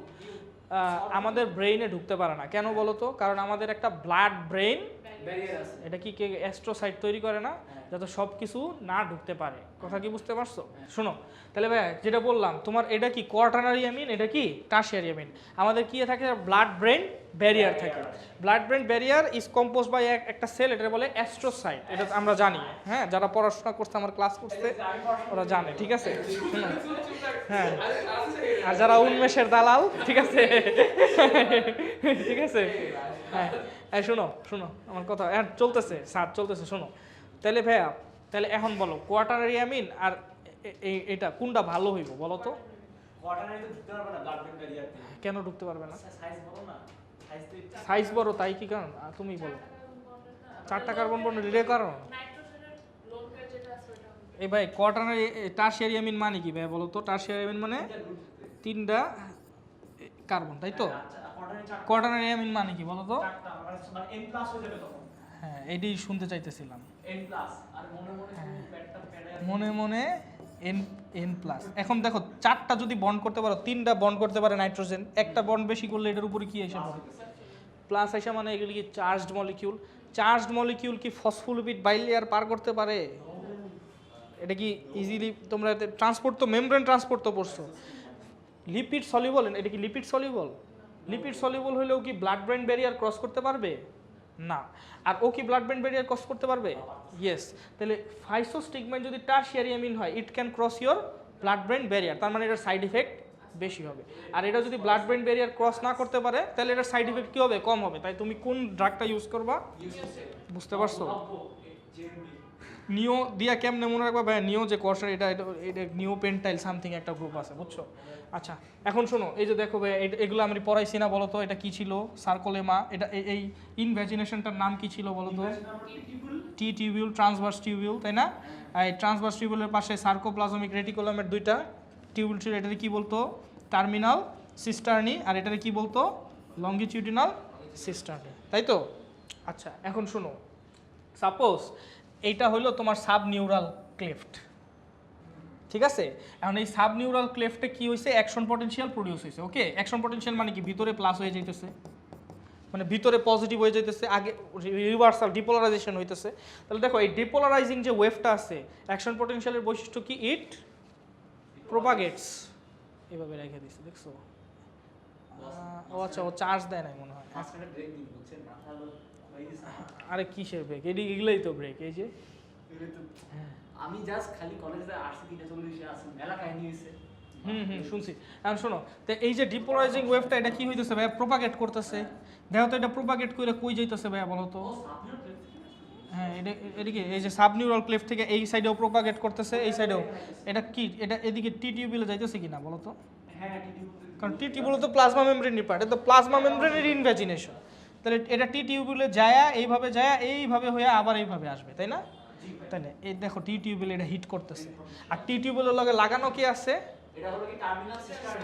আমাদের ব্রেইনে ঢুকতে পারে না। কেন বলো তো? কারণ আমাদের একটা ব্লাড ব্রেইন ব্যারিয়ার আছে। এটা কি অ্যাস্ট্রোসাইট তৈরি করে না, যাতে সব কিছু না ঢুকতে পারে। কথা কি বুঝতে পারছো? শোনো তাহলে ভাই, যেটা বললাম তোমার, এটা কি কোয়াটারনারি অ্যামিন, এটা কি টারশিয়ারি অ্যামিন। আমাদের কি থাকে? ব্লাড ব্রেইন ব্যারিয়ার থাকে। Blood brain barrier is compose by একটা সেল, এটা বলে অ্যাস্ট্রোসাইট। এটা আমরা জানি, হ্যাঁ, যারা পড়াশোনা করছে, আমার ক্লাস করছে, ওরা জানে, ঠিক আছে? হ্যাঁ, আর যারা উন্মেষের দালাল, ঠিক আছে, ঠিক আছে, হ্যাঁ। এই শোনো শোনো আমার কথা, চলতেছে স্যার, চলতেছে, শোনো। তাহলে ভাইয়া, তাহলে এখন বলো কোয়াটারনারি অ্যামিন আর এটা কোনটা ভালো হইব বলো তো? কোয়াটারনারি তো ঢুকতে পারবে না ব্লাড ব্রেইন ব্যারিয়ার। কেন ঢুকতে পারবে না? সাইজ বড় না, সাইজ বড়, তাই কি কারণ? তুমি বলো। 4টা কার্বন বন্ড রিলে কারণ। এই ভাই, কোয়াটারনারি টারশিয়ারি অ্যামিন মানে কি ভাই বলো তো? টারশিয়ারি অ্যামিন মানে 3টা কার্বন, তাই তো? কোয়াটারনারি অ্যামিন মানে কি বলো তো? মানে n প্লাস হয়ে যাবে তখন। হ্যাঁ, এইটাই শুনতে চাইতেছিলাম। n প্লাস আর মনে মনে তুমি পেটটা ফেড়ে মনে মনে n প্লাস। এখন দেখো 4টা যদি বন্ড করতে পারো, 3টা বন্ড করতে পারে নাইট্রোজেন, একটা বন্ড বেশি করলে এটার উপরে কি এসে পড়ে? প্লাস এসে, মানে এগুলি কি চার্জড মলিকিউল। চার্জড মলিকিউল কি ফসফোলিপিড বাইলেয়ার পার করতে পারে? এটা কি ইজিলি তোমরা ট্রান্সপোর্ট তো, মেমব্রেন ট্রান্সপোর্ট তো পড়ছো। লিপিড সলিউবল, এটা কি লিপিড সলিউবল? লিপিড সলিউবল হলেও কি ব্লাড ব্রেইন ব্যারিয়ার ক্রস করতে পারবে? না। আর ও কি ব্লাড ব্রেইন ব্যারিয়ার ক্রস করতে পারবে? ইয়েস। তাহলে ফাইসোস্টিগমাইন যদি টারশিয়ারি অ্যামিন হয়, it can cross your blood brain barrier, তার মানে এটার সাইড ইফেক্ট বেশি হবে। আর এটা যদি ব্লাড ব্রেইন ব্যারিয়ার ক্রস না করতে পারে, তাহলে এটার সাইড ইফেক্ট কী হবে? কম হবে। তাই তুমি কোন ড্রাগটা ইউজ করবা? বুঝতে পারছো? নিও দিয়া কেমনে মনে রাখবা ভাই? নিও যে কোর্সের, এটা এটা নিওপেন্টাইল সামথিং একটা গ্রুপ আছে, বুঝছো? আচ্ছা, এখন শোনো, এই যে দেখো ভাই, এগুলো আমি পড়াইছি না, বলো তো এটা কি ছিল? সার্কোলেমা। এটা এই ইনভ্যাজিনেশনটার নাম কি ছিল বলো তো? টি টিউবিউল, ট্রান্সভার্স টিউবিউল, তাই না? এই ট্রান্সভার্স টিউবিউলের পাশে সার্কোপ্লাজমিক রেটিকুলামের 2টা টিউবিউল ছিল। এটারে কি বলতো? টার্মিনাল সিস্টার্নি। আর এটারে কি বলতো? লঙ্গিটিউডিনাল সিস্টার্নি, তাই তো? আচ্ছা, এখন শোনো, সাপোজ এইটা হলো তোমার সাব নিউরাল ক্লেফট, ঠিক আছে? এখন এই সাব নিউরাল ক্লেফটে কি হয়েছে? অ্যাকশন পটেনশিয়াল প্রডিউস হয়েছে। ওকে, অ্যাকশন পটেনশিয়াল মানে কি? ভিতরে প্লাস হয়ে যাইতেছে, মানে ভিতরে পজিটিভ হয়ে যাইতেছে, আগে রিভার্সাল ডিপোলারাইজেশন হইতেছে। তাহলে দেখো, এই ডিপোলারাইজিং যে ওয়েভটা আছে, অ্যাকশন পটেনশিয়ালের বৈশিষ্ট্য কি? ইট প্রোপাগেটস। এভাবে রেখে দিচ্ছে, দেখছো? ও আচ্ছা, ও চার্জ দেয় না মনে হয়। আরে কিসের ব্রেক? এগুলোই তো ব্রেক, এই যে আমি জাস্ট খালি কলেজে আসছি 340 আসছি মেলা কাহিনী হইছে। শুনছি। এখন শোনো, তো এই যে ডিপোলারাইজিং ওয়েভটা এটা কি হইতেছে ভাইয়া, প্রোপাগেট করতেছে। দেখো তো এটা প্রোপাগেট করে কই যাইতেছে ভাইয়া বলো তো? হ্যাঁ, এদিকে এই যে সাবনিউরাল ক্লেফট থেকে এই সাইডেও প্রোপাগেট করতেছে, এই সাইডেও। এটা কি, এটা এদিকে টি টিউবিউলে যাইতেছে কিনা বলো তো? হ্যাঁ কারণ টি টিউবিউল তো প্লাজমা মেমব্রেনের পার্ট, এটা তো প্লাজমা মেমব্রেনের ইনভ্যাজিনেশন। তাহলে এটা টি টিউবিউলে যায়, এইভাবে হয়ে আবার এইভাবে আসবে, তাই না? তাই না? এই দেখো টি টিউবিউলে এটা হিট করতেছে। আর টি টিউবিউলের লগে লাগানো কি আছে? এটা হলো কি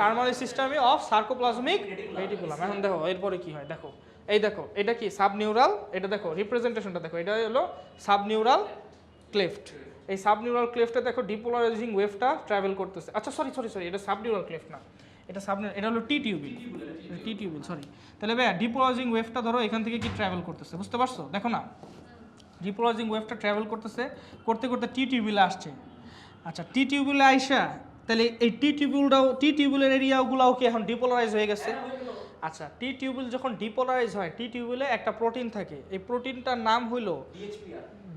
টার্মিনাল সিস্টেমে অফ সার্কোপ্লাজমিক রেটিকুলাম। এখন দেখো এরপরে কি হয়, দেখো এই দেখো এটা কি সাবনিউরাল, এটা দেখো রিপ্রেজেন্টেশনটা দেখো, এটা হলো সাবনিউরাল ক্লেফট। এই সাবনিউরাল ক্লেফটে দেখো ডিপোলারাইজিং ওয়েভটা ট্রাভেল করতেছে। আচ্ছা সরি, এটা সাবনিউরাল ক্লেফট না, এটা হলো টি টিউবিল, সরি। তাহলে ভাইয়া ডিপোলারাইজিং ওয়েভটা ধরো এখান থেকে কি ট্রাভেল করতেছে, বুঝতে পারছো? দেখো না, ডিপোলারাইজিং ওয়েভটা ট্রাভেল করতেছে, করতে টি টিউবিলে আসছে। আচ্ছা টি টিউবিলে আইসা তাহলে এই টি টিউবুলের এরিয়াগুলোও কি এখন ডিপোলারাইজ হয়ে গেছে? আচ্ছা টি টিউবুল যখন ডিপোলারাইজ হয়, টি টিউবুলে একটা প্রোটিন থাকে, এই প্রোটিনটার নাম হলো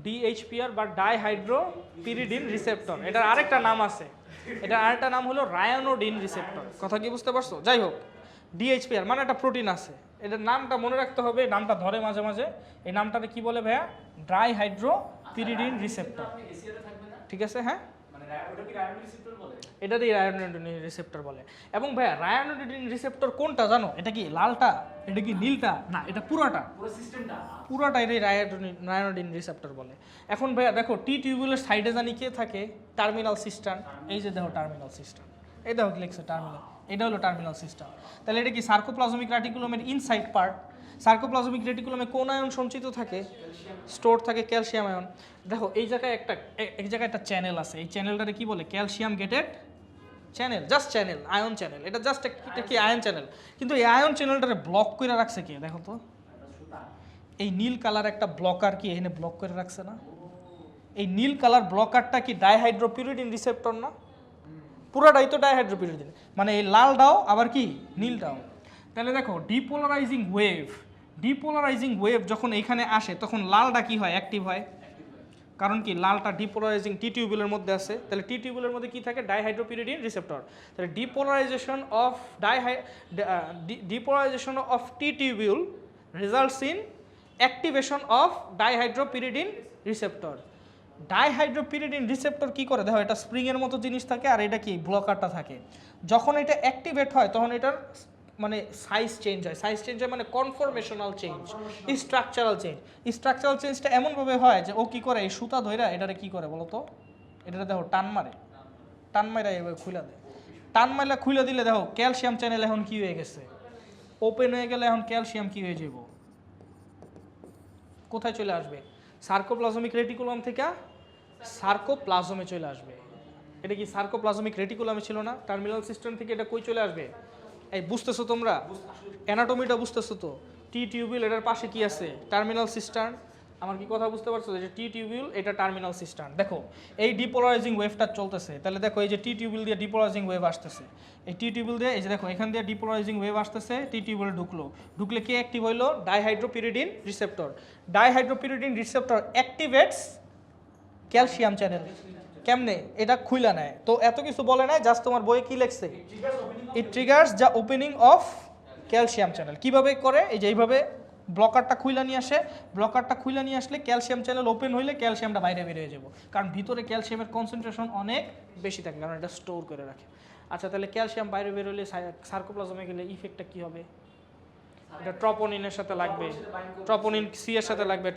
ডিএইচপিআর বা ডাইহাইড্রোপিরিডিন রিসেপ্টর। এটার আরেকটা নাম আছে, এটার আরেকটা নাম হলো রায়ানোডিন রিসেপ্টর। কথা কি বুঝতে পারছো? যাই হোক, ডিএইচপিআর মানে একটা প্রোটিন আছে, এটার নামটা মনে রাখতে হবে, নামটা ধরে মাঝে মাঝে। এই নামটাতে কি বলে ভাইয়া? ডাইহাইড্রোপিরিডিন রিসেপ্টর, ঠিক আছে? হ্যাঁ, ওটা কি রায়ানোডিন রিসেপ্টর বলে? এটাতেই রায়ানোডিন রিসেপ্টর বলে। এবং ভাইয়া রায়ানোডিন রিসেপ্টর কোনটা জানো? এটা কি লালটা, এটা কি নীলটা? না, এটা পুরাটা এটাই রায়ানোডিন রিসেপ্টর বলে। এখন ভাইয়া দেখো টি টিউবুলের সাইডে জানি কে থাকে? Terminal system. এই যে দেখো টার্মিনাল সিস্টেম, এই দেখো কি লিখছে টার্মিনাল, এটা হলো টার্মিনাল সিস্টেম। তাহলে এটা কি সার্কোপ্লাজমিক রেটিকুলামের ইনসাইড পার্ট। সার্কোপ্লাজমিক রেটিকুলামে কোন আয়ন সঞ্চিত থাকে? স্টোর থাকে ক্যালসিয়াম আয়ন। দেখো এই জায়গায় একটা চ্যানেল আছে, এই চ্যানেলটাকে কি বলে? Calcium gated channel, just channel, ion channel. এটা জাস্ট একটা কি আয়ন চ্যানেল, কিন্তু এই আয়ন চ্যানেলটারে ব্লক করে রাখছে কে? দেখো তো, এই নীল কালার একটা ব্লকার কি এখানে ব্লক করে রাখছে না? এই নীল কালার ব্লকারটা কি ডাইহাইড্রোপিরিডিন রিসেপ্টর না? পুরাটাই তো ডাইহাইড্রোপিরিডিন, মানে এই লালটাও আবার কি নীলটাও। তাহলে দেখো ডিপোলারাইজিং ওয়েভ যখন এখানে আসে তখন লালটা কি হয়? অ্যাক্টিভ হয়। কারণ কি? লালটা ডিপোলারাইজিং টি টিউবুলের মধ্যে আছে। তাহলে টি টিউবুলের মধ্যে কি থাকে? Dihydropyridine receptor. তাহলে depolarisation of T tubule results in activation of dihydropyridine receptor. Dihydropyridine receptor কি করে? দেখো এটা স্প্রিংয়ের মতো জিনিস থাকে, আর এটা কি ব্লকারটা থাকে। যখন এটা অ্যাক্টিভেট হয় তখন এটার মানে সাইজ চেঞ্জ হয় মানে কনফরমেশনাল চেঞ্জ, স্ট্রাকচারাল চেঞ্জটা এমনভাবে হয় যে ও কি করে? এই সুতা ধইরা এটারে কি করে বলো তো? এটারে দেখো টান মারা এভাবে খুলে দেয়। খুলে দিলে দেখো ক্যালসিয়াম চ্যানেল এখন কি হয়ে গেছে? ওপেন হয়ে গেলে এখন ক্যালসিয়াম কি হয়ে যাব? কোথায় চলে আসবে? সার্কোপ্লাজমিক রেটিকুলাম থেকে সার্কোপ্লাজমে চলে আসবে। এটা কি সার্কোপ্লাজমিক রেটিকুলামে ছিল না? টার্মিনাল সিস্টেম থেকে এটা কই চলে আসবে? এই বুঝতেছো তোমরা? অ্যানাটমিটা বুঝতেছো তো? টি টিউবিউল, এটার পাশে কি আছে? Terminal system. আমার কি কথা বুঝতে পারছো? যে টি টিউবিউল এটা টার্মিনাল সিস্টেম। দেখো এই ডিপোলারাইজিং ওয়েভটা চলতেছে, তাহলে দেখো এই যে টি টিউবিউল দিয়ে ডিপোলারাইজিং ওয়েভ আসতেছে, এই টি টিউবিউল দিয়ে এই যে দেখো এখান দিয়ে ডিপোলারাইজিং ওয়েভ আসতেছে, টি টিউবিউলে ঢুকলে কে অ্যাক্টিভ হইলো? ডাইহাইড্রোপিরিডিন রিসেপ্টর অ্যাক্টিভেটস ক্যালসিয়াম চ্যানেল। কেমনে? এটা খুইলা নেয় তো, এত কিছু বলে নাই, জাস্ট তোমার বইয়ে কি লিখছে? It triggers the opening of calcium channel. কিভাবে করে? এই যে এইভাবে ব্লকারটা খুইলা নিয়ে আসলে ক্যালসিয়াম চ্যানেল ওপেন হইলে ক্যালসিয়ামটা বাইরে বেরিয়ে যাবো, কারণ ভিতরে ক্যালসিয়ামের কনসেন্ট্রেশন অনেক বেশি থাকে, কারণ এটা স্টোর করে রাখে। আচ্ছা তাহলে ক্যালসিয়াম বাইরে বের হলে সার্কোপ্লাজমে গেলে ইফেক্টটা কি হবে? এটা ট্রপোনিনের সাথে লাগবে, ট্রপোনিন সি এর সাথে লাগবে,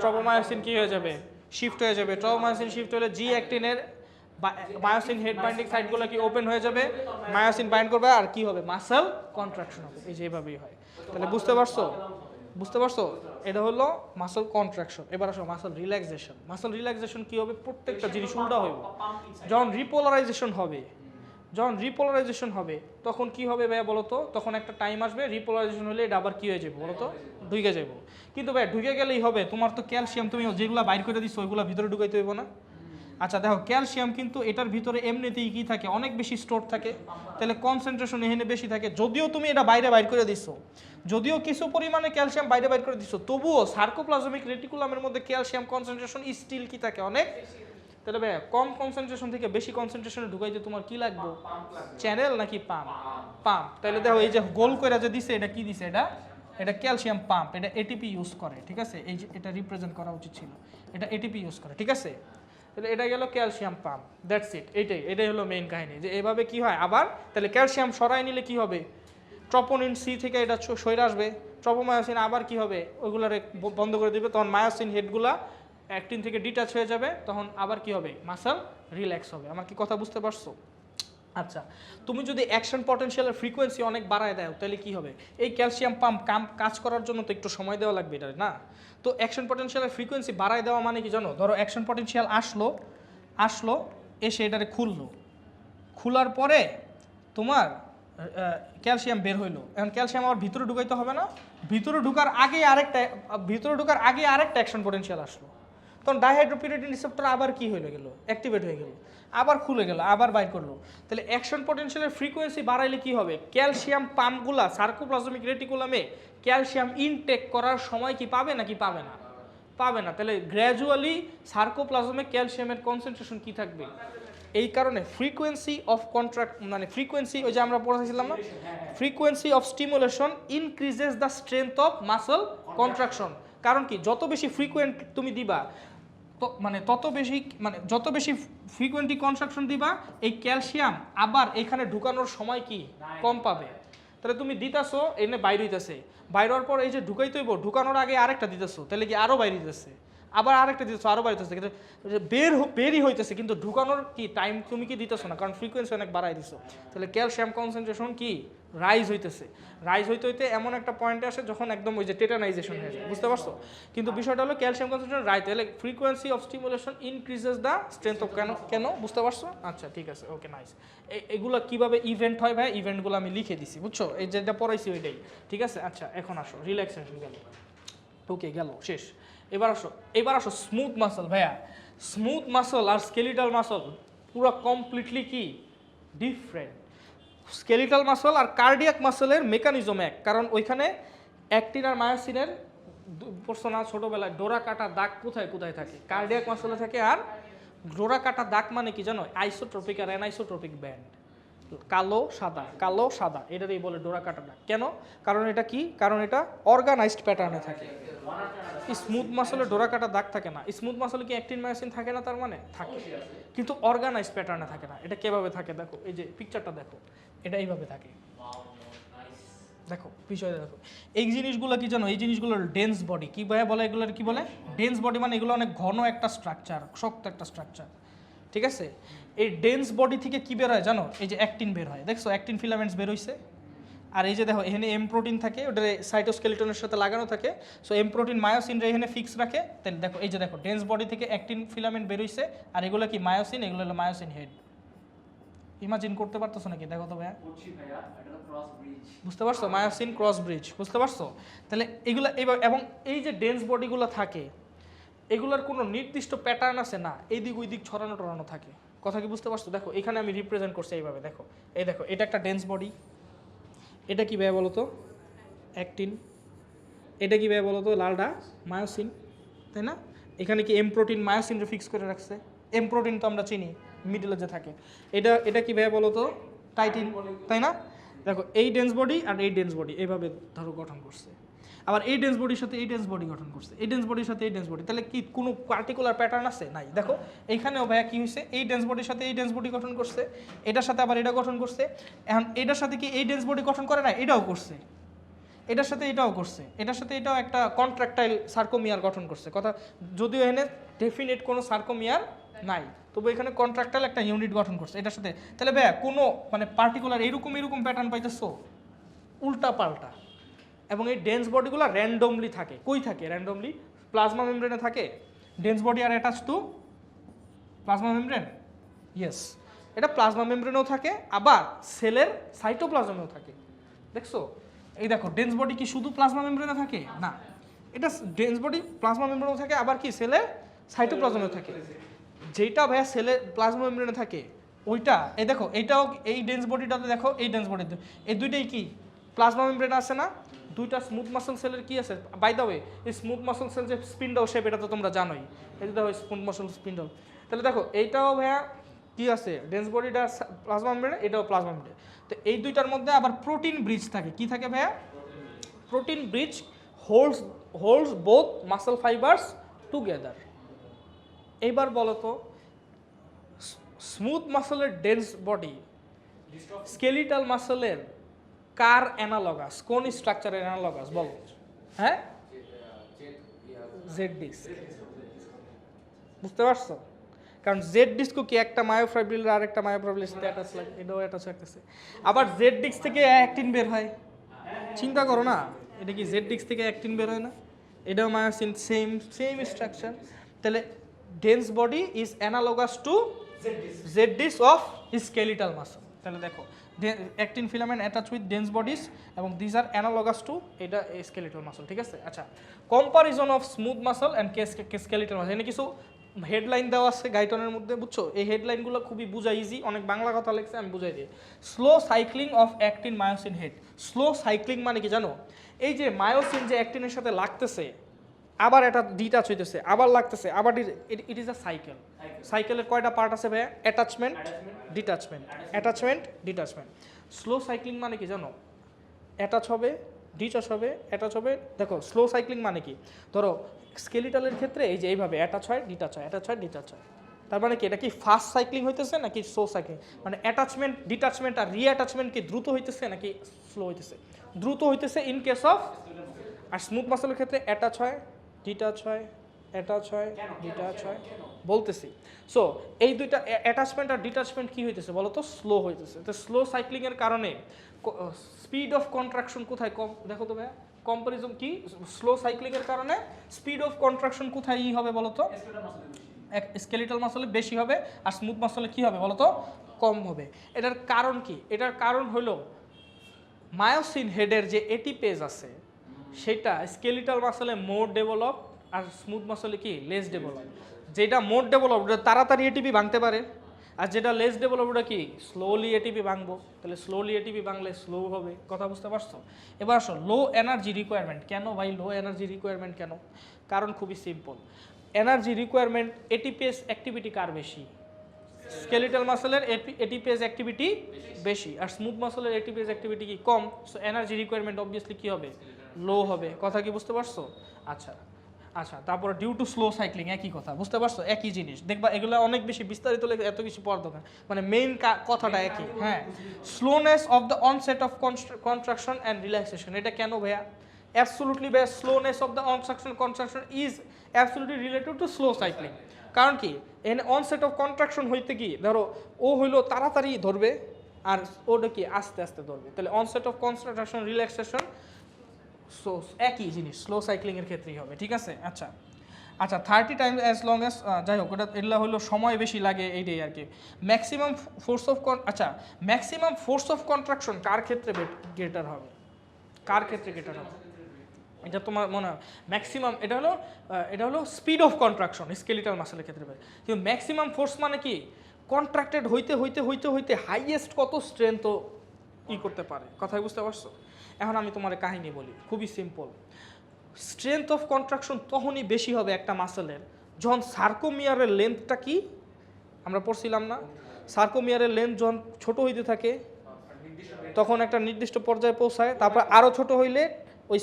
ট্রপোমায়োসিন কি হয়ে যাবে? শিফট হয়ে যাবে। ট্রপোমায়োসিন শিফট হলে জি অ্যাক্টিনের মায়োসিন হেড বাইন্ডিং সাইটগুলো কি ওপেন হয়ে যাবে, মায়োসিন বাইন্ড করবে, আর কি হবে? মাসল কন্ট্রাকশন হবে। এই যে এইভাবেই হয়। তাহলে বুঝতে পারছো? এটা হলো মাসল কন্ট্রাকশন। এবার আসো মাসল রিল্যাক্সেশন কি হবে? প্রত্যেকটা জিনিস উল্টা হইব। যখন রিপোলারাইজেশন হবে তখন কি হবে ভাইয়া বলো তো? তখন একটা টাইম আসবে রিপোলারাইজেশন হলে এটা আবার কি হয়ে যাবে বলো তো? ঢুকে যাবো। কিন্তু ভাই ঢুকে গেলেই হবে? তোমার তো ক্যালসিয়াম তুমি যেগুলো বাইর করে দিচ্ছ ওইগুলো ভিতরে ঢুকাইতে হইব না? আচ্ছা দেখো ক্যালসিয়াম কিন্তু এটার ভিতরে এমনিতেই কি থাকে? অনেক বেশি স্টোর থাকে, তাহলে কনসেন্ট্রেশন এখানে বেশি থাকে। যদিও তুমি এটা বাইর করে দিচ্ছ, যদিও কিছু পরিমাণে ক্যালসিয়াম বাইর করে দিচ্ছ, তবুও সার্কোপ্লাজমিক রেটিকুলামের মধ্যে ক্যালসিয়াম কনসেন্ট্রেশন স্টিল কি থাকে? অনেক তাহলে ভাইয়া কম কনসেন্ট্রেশন থেকে বেশি কনসেন্ট্রেশনে ঢুকাইতে তোমার কি লাগবে? চ্যানেল নাকি পাম্প? পাম্প। তাহলে দেখো এই যে গোল করে যে দিছে এটা কি দিছে? এটা ক্যালসিয়াম পাম্প, এটা এটিপি ইউজ করে, ঠিক আছে? এই যে এটা রিপ্রেজেন্ট করা উচিত ছিল, এটা এটিপি ইউজ করে, ঠিক আছে? তাহলে এটা গেল ক্যালসিয়াম পাম্প, দ্যাটস ইট। এটাই হলো মেইন কাহিনী, যে এভাবে কি হয় আবার তাহলে ক্যালসিয়াম সরাই নিলে কি হবে? ট্রপোনিন সি থেকে এটা সরে আসবে, ট্রপোমায়োসিন আবার কি হবে? ওইগুলার বন্ধ করে দিবে, তখন মায়োসিন হেডগুলা অ্যাক্টিন থেকে ডিটাচ হয়ে যাবে, তখন আবার কি হবে? মাসল রিল্যাক্স হবে। আমার কি কথা বুঝতে পারছো? আচ্ছা, তুমি যদি অ্যাকশন পটেনশিয়ালের ফ্রিকোয়েন্সি অনেক বাড়ায় দাও তাহলে কি হবে? এই ক্যালসিয়াম পাম্প কাজ করার জন্য তো একটু সময় দেওয়া লাগবে, এটা না? তো অ্যাকশন পটেনশিয়ালের ফ্রিকোয়েন্সি বাড়ায় দেওয়া মানে কি জানো? ধরো অ্যাকশন পটেনশিয়াল আসলো এসে এটারে খোলার পরে তোমার ক্যালসিয়াম বের হইলো, এখন ক্যালসিয়াম আবার ভিতরে ঢুকাইতে হবে না? ভিতরে ঢুকার আগে আরেকটা অ্যাকশন পটেনশিয়াল আসলো, তখন ডাইহাইড্রোপিরিডিন রিসেপ্টর আবার কি হয়ে গেল? অ্যাক্টিভেট হয়ে গেল, আবার খুলে গেল, আবার বাইর করলো। তাহলে অ্যাকশন পটেনশিয়ালের ফ্রিকোয়েন্সি বাড়াইলে কি হবে? ক্যালসিয়াম পাম্পগুলা সার্কোপ্লাজমিক রেটিকুলামে ক্যালসিয়াম ইনটেক করার সময় কি পাবে নাকি পাবে না? পাবে না। তাহলে গ্র্যাজুয়ালি সার্কোপ্লাজমে ক্যালসিয়ামের কনসেন্ট্রেশন কি থাকবে? এই কারণে ফ্রিকোয়েন্সি অফ কন্ট্রাক্ট মানে ফ্রিকোয়েন্সি, ওই যে আমরা পড়েছিলাম না, frequency of stimulation increases the strength of muscle contraction. কারণ কি, যত বেশি ফ্রিকোয়েন্ট তুমি দিবা যত বেশি ফ্রিকোয়েন্টলি কনস্ট্রাকশন দিবা, এই ক্যালসিয়াম আবার এখানে ঢুকানোর সময় কি কম পাবে। তাহলে তুমি দিতেছো, এনে বাইরে হইতেছে, বাইর হওয়ার পর এই যে ঢুকাইতেইব, ঢুকানোর আগে আরেকটা দিতেছো, তাহলে কি আরও বাইরে হইতেছে, আবার আরেকটা দিতেছো, আরও বাইরে হইতেছে, কিন্তু বেরই হইতেছে, কিন্তু ঢুকানোর কি টাইম তুমি কি দিতেছো না, কারণ ফ্রিকোয়েন্সি অনেক বাড়াই দিছো। তাহলে ক্যালসিয়াম কনসেন্ট্রেশন কি রাইজ হইতে এমন একটা পয়েন্টে আসে যখন একদম ওই যে টেটানাইজেশন হয়ে যায়, বুঝতে পারছো? কিন্তু বিষয়টা হলো ক্যালসিয়াম কনসেন্ট্রেশন রাইজ, তাহলে frequency of stimulation increases the strength of কেন বুঝতে পারছো? আচ্ছা ঠিক আছে, ওকে নাইস। এগুলো কিভাবে ইভেন্ট হয় ভাই, ইভেন্টগুলো আমি লিখে দিছি, বুঝছো? এই যেটা পড়াইছি ওইটাই, ঠিক আছে? আচ্ছা এখন আসো রিল্যাক্সেশন গেল, ওকে গেল, শেষ। এবার আসো স্মুথ মাসল। ভাইয়া স্মুথ মাসল আর স্কেলিটাল মাসল পুরো কমপ্লিটলি কি ডিফারেন্ট। স্কেলিটাল মাসল আর কার্ডিয়াক মাসলের মেকানিজম এক, কারণ ওইখানে অ্যাক্টিন আর মায়োসিনের পড়ছো না ছোটোবেলায়, ডোরা কাটা দাগ কোথায় থাকে? কার্ডিয়াক মাসলে থাকে। আর ডোরা কাটা দাগ মানে কি জানো? আইসোট্রপিক আর অ্যানাইসোট্রপিক ব্যান্ড, কালো সাদা এটারই বলে ডোরা কাটা দাগ। কেন? কারণ এটা অর্গানাইজড প্যাটার্নে থাকে। স্মুথ মাসলে ডোরা কাটা দাগ থাকে না। স্মুথ মাসলে কি অ্যাক্টিন মায়োসিন থাকে না? তার মানে থাকে, কিন্তু অর্গানাইজড প্যাটার্নে থাকে না। এটা কিভাবে থাকে দেখো, এই যে পিকচারটা দেখো, এটা এইভাবে থাকে, দেখো বিষয়টা দেখো। এই জিনিসগুলো কি জানো? এই জিনিসগুলো ডেন্স বডি। কি বলে এগুলোর? কি বলে? ডেন্স বডি মানে এগুলো অনেক ঘন একটা স্ট্রাকচার, শক্ত একটা স্ট্রাকচার, ঠিক আছে? এই ডেন্স বডি থেকে কি বের হয় জানো? এই যে অ্যাক্টিন বের হয়, দেখছো অ্যাক্টিন ফিলামেন্টস বের হইছে। আর এই যে দেখো এখানে এম প্রোটিন থাকে, ওটা সাইটোস্কেলিটনের সাথে লাগানো থাকে। সো এম প্রোটিন মায়োসিনরা এখানে ফিক্স রাখে। তাহলে দেখো এই যে দেখো ডেন্স বডি থেকে অ্যাক্টিন ফিলামেন্ট বের হইছে, আর এগুলো কি মায়োসিন, এগুলো হলো মায়োসিন হেড। ইমাজিন করতে পারতেছো নাকি? দেখো তো ভাইয়া, বুঝতে পারছো? মায়োসিন ক্রস ব্রিজ, বুঝতে পারছো? তাহলে এগুলো এবং এই যে ডেন্স বডিগুলো থাকে, এগুলোর কোনো নির্দিষ্ট প্যাটার্ন আছে না, এই দিক ওই দিক ছড়ানো থাকে। কথা কি বুঝতে পারছো? দেখো এখানে আমি রিপ্রেজেন্ট করছি এইভাবে, দেখো এটা একটা ডেন্স বডি, এটা কি ভাই বলো তো? অ্যাক্টিন। এটা কি ভাই বলো তো? লালডা মায়োসিন, তাই না? এখানে কি এম প্রোটিন মায়োসিনটা ফিক্স করে রাখছে। এম প্রোটিন তো আমরা চিনি, মিডলে যে থাকে। এটা কি ভাই বলো তো? টাইটিন, তাই না? দেখো এই ডেন্স বডি আর এই ডেন্স বডি এইভাবে ধরো গঠন করছে। আবার এই ডেন্স বডির সাথে এই ডেন্স বডি গঠন করছে, এই ডেন্স বডির সাথে এই ডেন্স বডি। তাহলে কি কোনো পার্টিকুলার প্যাটার্ন আছে? নাই। দেখো এইখানেও ভাইয়া কি হয়েছে? এই ডেন্স বডির সাথে এই ডেন্স বডি গঠন করছে, এটার সাথে আবার এটা গঠন করছে। এখন এটার সাথে কি এই ডেন্স বডি গঠন করে না? এটাও করছে, এটার সাথে এটাও করছে, এটার সাথে এটাও একটা কন্ট্রাক্টাইল সার্কোমিয়ার গঠন করছে। কথা যদিও এখানে ডেফিনেট কোনো সার্কোমিয়ার নাই, তবু এখানে কন্ট্রাক্টাইল একটা ইউনিট গঠন করছে এটার সাথে। তাহলে ভাইয়া কোনো মানে পার্টিকুলার এরকম প্যাটার্ন পাইতেছো? উল্টা পাল্টা। এবং এই ডেন্স বডিগুলো র্যান্ডমলি থাকে। কই থাকে র্যান্ডমলি? প্লাজমা মেমব্রেনে থাকে। Dense body are attach to plasma membrane, yes, এটা প্লাজমা মেমব্রেনেও থাকে, আবার সেলের সাইটোপ্লাজমেও থাকে। দেখছো? এই দেখো ডেন্স বডি কি শুধু প্লাজমা মেমব্রেনে থাকে? না, এটা ডেন্স বডি প্লাজমা মেমব্রেনেও থাকে, আবার কি সেলের সাইটোপ্লাজমেও থাকে। যেটা ভাইয়া সেলের প্লাজমা মেমব্রেনে থাকে ওইটা, এই দেখো এইটাও, এই ডেন্স বডিটাতে দেখো, এই ডেন্স বডিতে এই দুইটাই কি প্লাজমা মেমব্রেন আছে না? দুইটা স্মুথ মাসল সেলের কি আছে? বাই দ্য ওয়ে, এই স্মুথ মাসল সেল যে স্পিন্ডল শেপ, এটা তো তোমরা জানোই। এই যে দেখো স্মুথ মাসল স্পিন্ডল, তাহলে দেখো এইটাও ভাইয়া কি আছে, ডেন্স বডিটা প্লাজমা মেমব্রেন, এটাও প্লাজমা মেমব্রেন। তো এই দুইটার মধ্যে আবার প্রোটিন ব্রিজ থাকে, কি থাকে ভাইয়া? Protein bridge holds both muscle fibres together. এইবার বলো তো স্মুথ মাসলের ডেন্স বডি স্কেলিটাল মাসলের কার অ্যানালগাস, কোন স্ট্রাকচারের অ্যানালগাস বলো? হ্যাঁ, জেড ডিস্ক। বুঝতে পারছো? কারণ জেড ডিস্কও কি একটা মায়োফাইব্রিল আর একটা মায়োফাইব্রিলের সাথে অ্যাটাচ লাগে, এটাও অ্যাটাচ থাকতেছে। আবার জেড ডিস্ক থেকে অ্যাক্টিন বের হয়, চিন্তা করো না, এটা কি জেড ডিস্ক থেকে অ্যাক্টিন বের হয় না? এটাও মায়োসিন, সেম স্ট্রাকচার। তাহলে dense body is analogous to Z disc of skeletal muscle. তাহলে দেখো actin filament attach with dense bodies এবং দিস আর অ্যানালগাস টু এটা স্কেলিটাল মাসল, ঠিক আছে? আচ্ছা, comparison of smooth muscle and skeletal muscle, এখানে কিছু হেডলাইন দেওয়া আছে গাইটনের মধ্যে, বুঝছো? এই হেডলাইনগুলো খুবই বোঝা ইজি, অনেক বাংলা কথা লিখছে, আমি বুঝাই দিই। Slow cycling of actin myosin head. Slow cycling মানে কি জানো? এই যে মায়োসিন যে অ্যাক্টিনের সাথে লাগতেছে, আবার এটা ডিটাচ হইতেছে, আবার লাগতেছে, আবার ইট ইজ আ সাইকেল। সাইকেলের কয়টা পার্ট আছে ভাইয়া? Attachment, detachment, attachment, detachment. Slow cycling মানে কি জানো? অ্যাটাচ হবে, ডিটাচ হবে, অ্যাটাচ হবে। দেখো স্লো সাইক্লিং মানে কি, ধরো স্কেলিটালের ক্ষেত্রে এই যে এইভাবে অ্যাটাচ হয়, ডিটাচ হয়, অ্যাটাচ হয়, ডিটাচ হয়। তার মানে কি এটা কি ফাস্ট সাইক্লিং হইতেছে নাকি স্লো সাইক্লিং? মানে অ্যাটাচমেন্ট, ডিটাচমেন্ট আর রিঅ্যাটাচমেন্ট কি দ্রুত হইতেছে নাকি স্লো হইতেছে? দ্রুত হইতেছে ইন কেস অফ। আর স্মুথ মাসলের ক্ষেত্রে অ্যাটাচ হয়, ডিটাচ হয়, অ্যাটাচ হয়, ডিটাচ হয়, বলতেছি। সো এই দুইটা অ্যাটাচমেন্ট আর ডিটাচমেন্ট কি হইতেছে বলো তো? স্লো হইতেছে। তো স্লো সাইক্লিংয়ের কারণে স্পিড অফ কন্ট্রাকশন কোথায় কম? দেখো তো ভাইয়া কম্পারিজন কি, স্লো সাইক্লিংয়ের কারণে স্পিড অফ কন্ট্রাকশন কোথায় হবে বলো তো? স্কেলিটাল মাসলে বেশি হবে, আর স্মুথ মাসলে কি হবে বলো তো? কম হবে। এটার কারণ কি? এটার কারণ হলো মায়োসিন হেডের যে এটিপেজ আছে সেটা স্কেলিটাল মাসলে মোর ডেভেলপ আর স্মুথ মাসলে কি লেস ডেভেলপ। যেটা মোর ডেভেলপ ওটা তাড়াতাড়ি এটিপি ভাঙতে পারে, আর যেটা লেস ডেভেলপ ওটা কি স্লোলি এটিপি ভাঙবো। তাহলে স্লোলি এটিপি ভাঙলে স্লো হবে, কথা বুঝতে পারছো? এবার আসো লো এনার্জি রিকোয়ারমেন্ট। কেন ভাই লো এনার্জি রিকোয়ারমেন্ট কেন? কারণ খুবই simple. Energy requirement ATPase activity কার বেশি? স্কেলিটাল মাসলের এটিপিএস অ্যাক্টিভিটি বেশি, আর স্মুথ মাসলের এটিপিএস অ্যাক্টিভিটি কি কম। সো এনার্জি রিকোয়ারমেন্ট অবভিয়াসলি কি হবে? লো হবে। কথা কি বুঝতে পারছো? আচ্ছা আচ্ছা, তারপরে ডিউ টু স্লো সাইক্লিং, একই কথা, বুঝতে পারছো? একই জিনিস। দেখবা এগুলো অনেক বেশি বিস্তারিত লেগে এত কিছু পড়ার দরকার, মানে মেইন কথাটা একই। হ্যাঁ, slowness of the onset of contraction and relaxation. এটা কেন ভাইয়া? অ্যাবসলুটলি ভাইয়া, slowness of the contraction is absolutely related to slow cycling. কারণ কি এখানে অনসেট অফ কন্ট্রাকশন হইতে কি, ধরো ও হইলো তাড়াতাড়ি ধরবে আর ওটা কি আস্তে আস্তে ধরবে। তাহলে onset of contraction, relaxation, so একই জিনিস স্লো সাইক্লিংয়ের ক্ষেত্রেই হবে, ঠিক আছে? আচ্ছা আচ্ছা, 30 টাইমস অ্যাজ লং অ্যাজ, যাই হোক ওটা এগুলো হলো সময় বেশি লাগে এইটাই আর কি। ম্যাক্সিমাম ফোর্স অফ আচ্ছা, ম্যাক্সিমাম ফোর্স অফ কন্ট্রাকশন কার ক্ষেত্রে গ্রেটার হবে? কার ক্ষেত্রে গ্রেটার হবে? এটা তোমার মনে হয় ম্যাক্সিমাম, এটা হলো স্পিড অফ কন্ট্রাকশন স্কেলিটাল মাসলের ক্ষেত্রে। কিন্তু ম্যাক্সিমাম ফোর্স মানে কি কন্ট্রাক্টেড হইতে হইতে হইতে হইতে হাইয়েস্ট কত স্ট্রেংথ করতে পারে। কথাই বুঝতে পারছো? এখন আমি তোমার কাহিনী বলি, খুবই সিম্পল। স্ট্রেংথ অফ কন্ট্রাকশন তখনই বেশি হবে একটা মাসলের যখন সার্কোমিয়ারের লেন্থটা কি আমরা পড়ছিলাম না? সার্কোমিয়ারের লেন্থ যখন ছোট হইতে থাকে তখন একটা নির্দিষ্ট পর্যায়ে পৌঁছায়, তারপর আরও ছোট হইলে ওই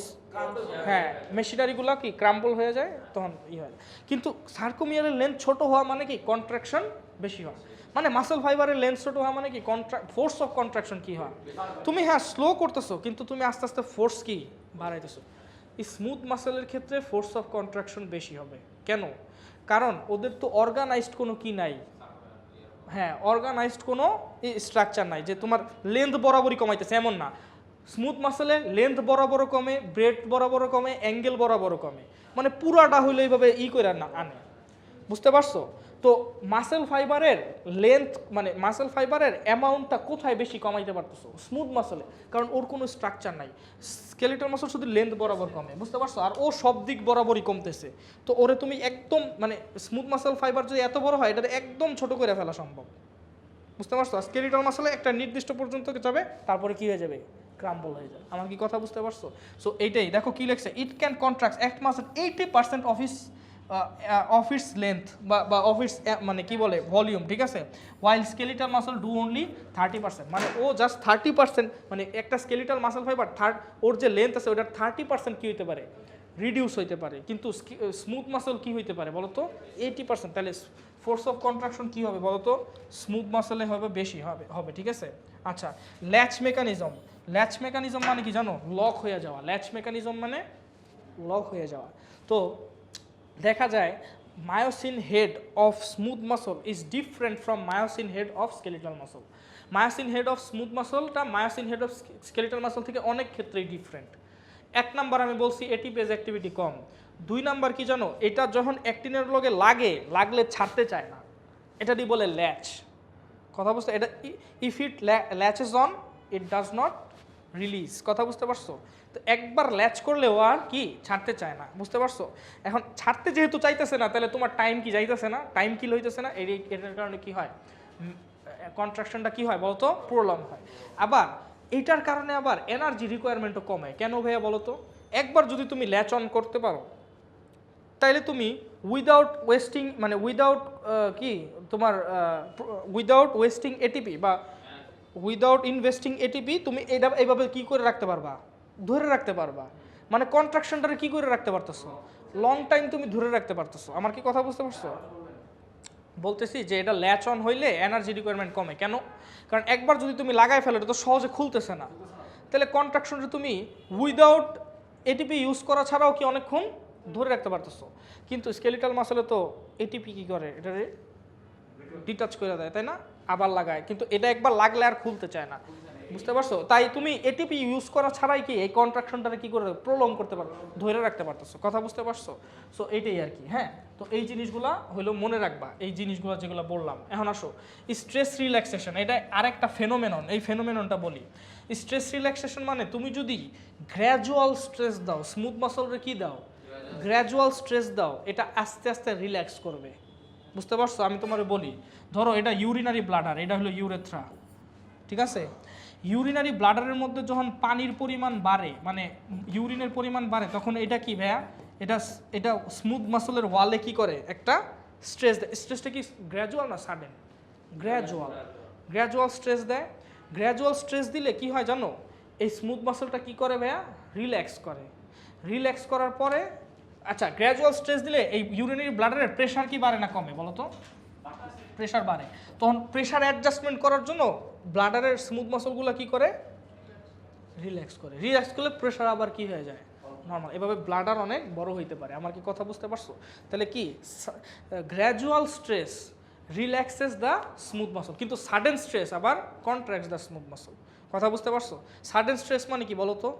হ্যাঁ মেশিনারিগুলো কি ক্রাম্বল হয়ে যায়, তখন হয়। কিন্তু সার্কোমিয়ারের লেন্থ ছোট হওয়া মানে কি কন্ট্রাকশন বেশি হয়। মানে মাসল ফাইবারের লেন্থ ছোট হওয়া মানে কি ফোর্স অফ কন্ট্রাকশন কি হয়? তুমি হ্যাঁ স্লো করতেছো কিন্তু তুমি আস্তে আস্তে ফোর্স কি বাড়াইতেছো। স্মুথ মাসলের ক্ষেত্রে ফোর্স অফ কন্ট্রাকশন বেশি হবে। কেন? কারণ ওদের তো অর্গানাইজড কোনো কি নাই, হ্যাঁ অর্গানাইজড কোনো স্ট্রাকচার নাই যে তোমার লেন্থ বরাবরই কমাইতেছে, এমন না। স্মুথ মাসলে লেন্থ বরাবর কমে, ব্রেড বরাবর কমে, অ্যাঙ্গেল বরাবর কমে, মানে পুরাটা হইলে এইভাবে করে না আনে, বুঝতে পারছো? তো মাসেল ফাইবারের লেন্থ মানে মাসেল ফাইবারের অ্যামাউন্টটা কোথায় বেশি কমাইতে পারতেছো? স্মুথ মাসলে, কারণ ওর কোনো স্ট্রাকচার নাই। স্কেলিটাল মাসল শুধু লেন্থ বরাবর কমে, বুঝতে পারছো? আর ও সব দিক বরাবরই কমতেছে। তো ওরে তুমি একদম মানে স্মুথ মাসল ফাইবার যদি এত বড় হয় এটা একদম ছোট করে ফেলা সম্ভব, বুঝতে পারছো? স্কেলিটাল মাসলে একটা নির্দিষ্ট পর্যন্ত যাবে, তারপরে কি হয়ে যাবে? ক্রাম্বল হয়ে যায়। আমার কি কথা বুঝতে পারছো? সো এইটাই দেখো কি লেখছে, ইট ক্যান কন্ট্রাক্ট এক muscle 80% of his of its length বা অফ ইটস মানে কি বলে ভলিউম, ঠিক আছে। ওয়াইল স্কেলিটাল মাসল ডু অনলি 30%, মানে ও জাস্ট 30%, মানে একটা স্কেলিটাল মাসল ফাইবার ওর যে লেন্থ আছে ওটার 30% কি হইতে পারে, রিডিউস হইতে পারে, কিন্তু স্মুথ মাসল কি হইতে পারে বলতো 80%। তাহলে ফোর্স অফ কন্ট্রাকশন কি হবে বলতো, স্মুথ মাসলে হবে বেশি হবে, ঠিক আছে। আচ্ছা, ল্যাচ মেকানিজম মানে কি জানো, লক হয়ে যাওয়া। ল্যাচ মেকানিজম মানে লক হয়ে যাওয়া। তো দেখা যায় myosin head of smooth muscle is different from myosin head of skeletal muscle. Myosin head of smooth মাসলটা myosin head of skeletal muscle থেকে অনেক ক্ষেত্রেই ডিফারেন্ট। এক নাম্বার আমি বলছি এটিপিএস অ্যাক্টিভিটি কম। দুই নাম্বার কি জানো, এটা যখন অ্যাক্টিনের লগে লাগলে ছাড়তে চায় না, এটা দিয়ে বলে ল্যাচ। কথা বুঝতে, এটা if it ল্যাচেস on it does not release. কথা বুঝতে পারছো? তো একবার ল্যাচ করলেও আর কি ছাড়তে চায় না, বুঝতে পারছো? এখন ছাড়তে যেহেতু চাইতেছে না, তাহলে তোমার টাইম কি যাইতেছে না, টাইম কিল হইতেছে না, এটার কারণে কি হয়, কন্ট্রাকশনটা কি হয় বলতো, প্রলং হয়। আবার এইটার কারণে আবার এনার্জি রিকোয়ারমেন্টও কমে। কেন ভাইয়া বলো তো? একবার যদি তুমি ল্যাচ অন করতে পারো, তাইলে তুমি উইদাউট ওয়েস্টিং, মানে উইদাউট কি তোমার উইদাউট ওয়েস্টিং এটিপি বা উইদাউট ইনভেস্টিং এটিপি তুমি এটা এইভাবে কি করে রাখতে পারবা, ধরে রাখতে পারবা। মানে কন্ট্রাকশনটারে কি করে রাখতে পারতেছো, লং টাইম তুমি ধরে রাখতে পারতেছো। আমার কি কথা বুঝতে পারছো? বলতেছি যে এটা ল্যাচ অন হইলে এনার্জি রিকোয়ারমেন্ট কমে। কেন? কারণ একবার যদি তুমি লাগাই ফেলো, এটা তো সহজে খুলতেছে না, তাহলে কন্ট্রাকশনটা তুমি উইদাউট এটিপি ইউজ করা ছাড়াও কি অনেকক্ষণ ধরে রাখতে পারতেছো। কিন্তু স্কেলিটাল মাসলে তো এটিপি কি করে, এটারে ডিটাচ করে দেয়, তাই না, আবার লাগায়, কিন্তু এটা একবার লাগলে আর খুলতে চায় না, বুঝতে পারছো? তাই তুমি এটিপি ইউজ করা ছাড়াই কি এই কন্ট্রাকশনটারে কি করে প্রলং করতে পারো, ধরে রাখতে পারতেছো। কথা বুঝতে পারছো? সো এইটাই আর কি। হ্যাঁ, তো এই জিনিসগুলো হলো মনে রাখবা, এই জিনিসগুলো যেগুলো বললাম। এখন আসো স্ট্রেস রিল্যাক্সেশন, এটা আরেকটা ফেনোমেনন। এই ফেনোমেননটা বলি। স্ট্রেস রিল্যাক্সেশন মানে তুমি যদি গ্র্যাজুয়াল স্ট্রেস দাও, স্মুথ মাসলরে কি দাও, গ্র্যাজুয়াল স্ট্রেস দাও, এটা আস্তে আস্তে রিল্যাক্স করবে, বুঝতে পারছো? আমি তোমার বলি, ধরো এটা ইউরিনারি ব্লাডার, এটা হলো ইউরেথ্রা, ঠিক আছে। ইউরিনারি ব্লাডারের মধ্যে যখন পানির পরিমাণ বাড়ে, মানে ইউরিনের পরিমাণ বাড়ে, তখন এটা কি ভাইয়া, এটা স্মুথ মাসলের ওয়ালে কি করে, একটা স্ট্রেস দেয়। স্ট্রেসটা কি গ্র্যাজুয়াল না সাডেন? গ্র্যাজুয়াল স্ট্রেস দেয়। গ্র্যাজুয়াল স্ট্রেস দিলে কি হয় জানো, এই স্মুথ মাসলটা কি করে ভাইয়া, রিল্যাক্স করে। রিল্যাক্স করার পরে, আচ্ছা, গ্র্যাজুয়াল স্ট্রেস দিলে এই ইউরিনারি ব্লাডারের প্রেশার কি বাড়ে না কমে বলো তো? প্রেশার বাড়ে। তখন প্রেশার অ্যাডজাস্টমেন্ট করার জন্য ব্লাডারের স্মুথ মাসলগুলো কি করে, রিল্যাক্স করে। রিল্যাক্স করলে প্রেশার আবার কি হয়ে যায়, নর্মাল। এভাবে ব্লাডার অনেক বড় হইতে পারে। আমার কি কথা বুঝতে পারছো? তাহলে কি gradual stress relaxes the smooth muscle, কিন্তু সাডেন স্ট্রেস আবার কন্ট্রাক্টস দ্য স্মুথ মাসল। কথা বুঝতে পারছো? সাডেন স্ট্রেস মানে কি বলো তো?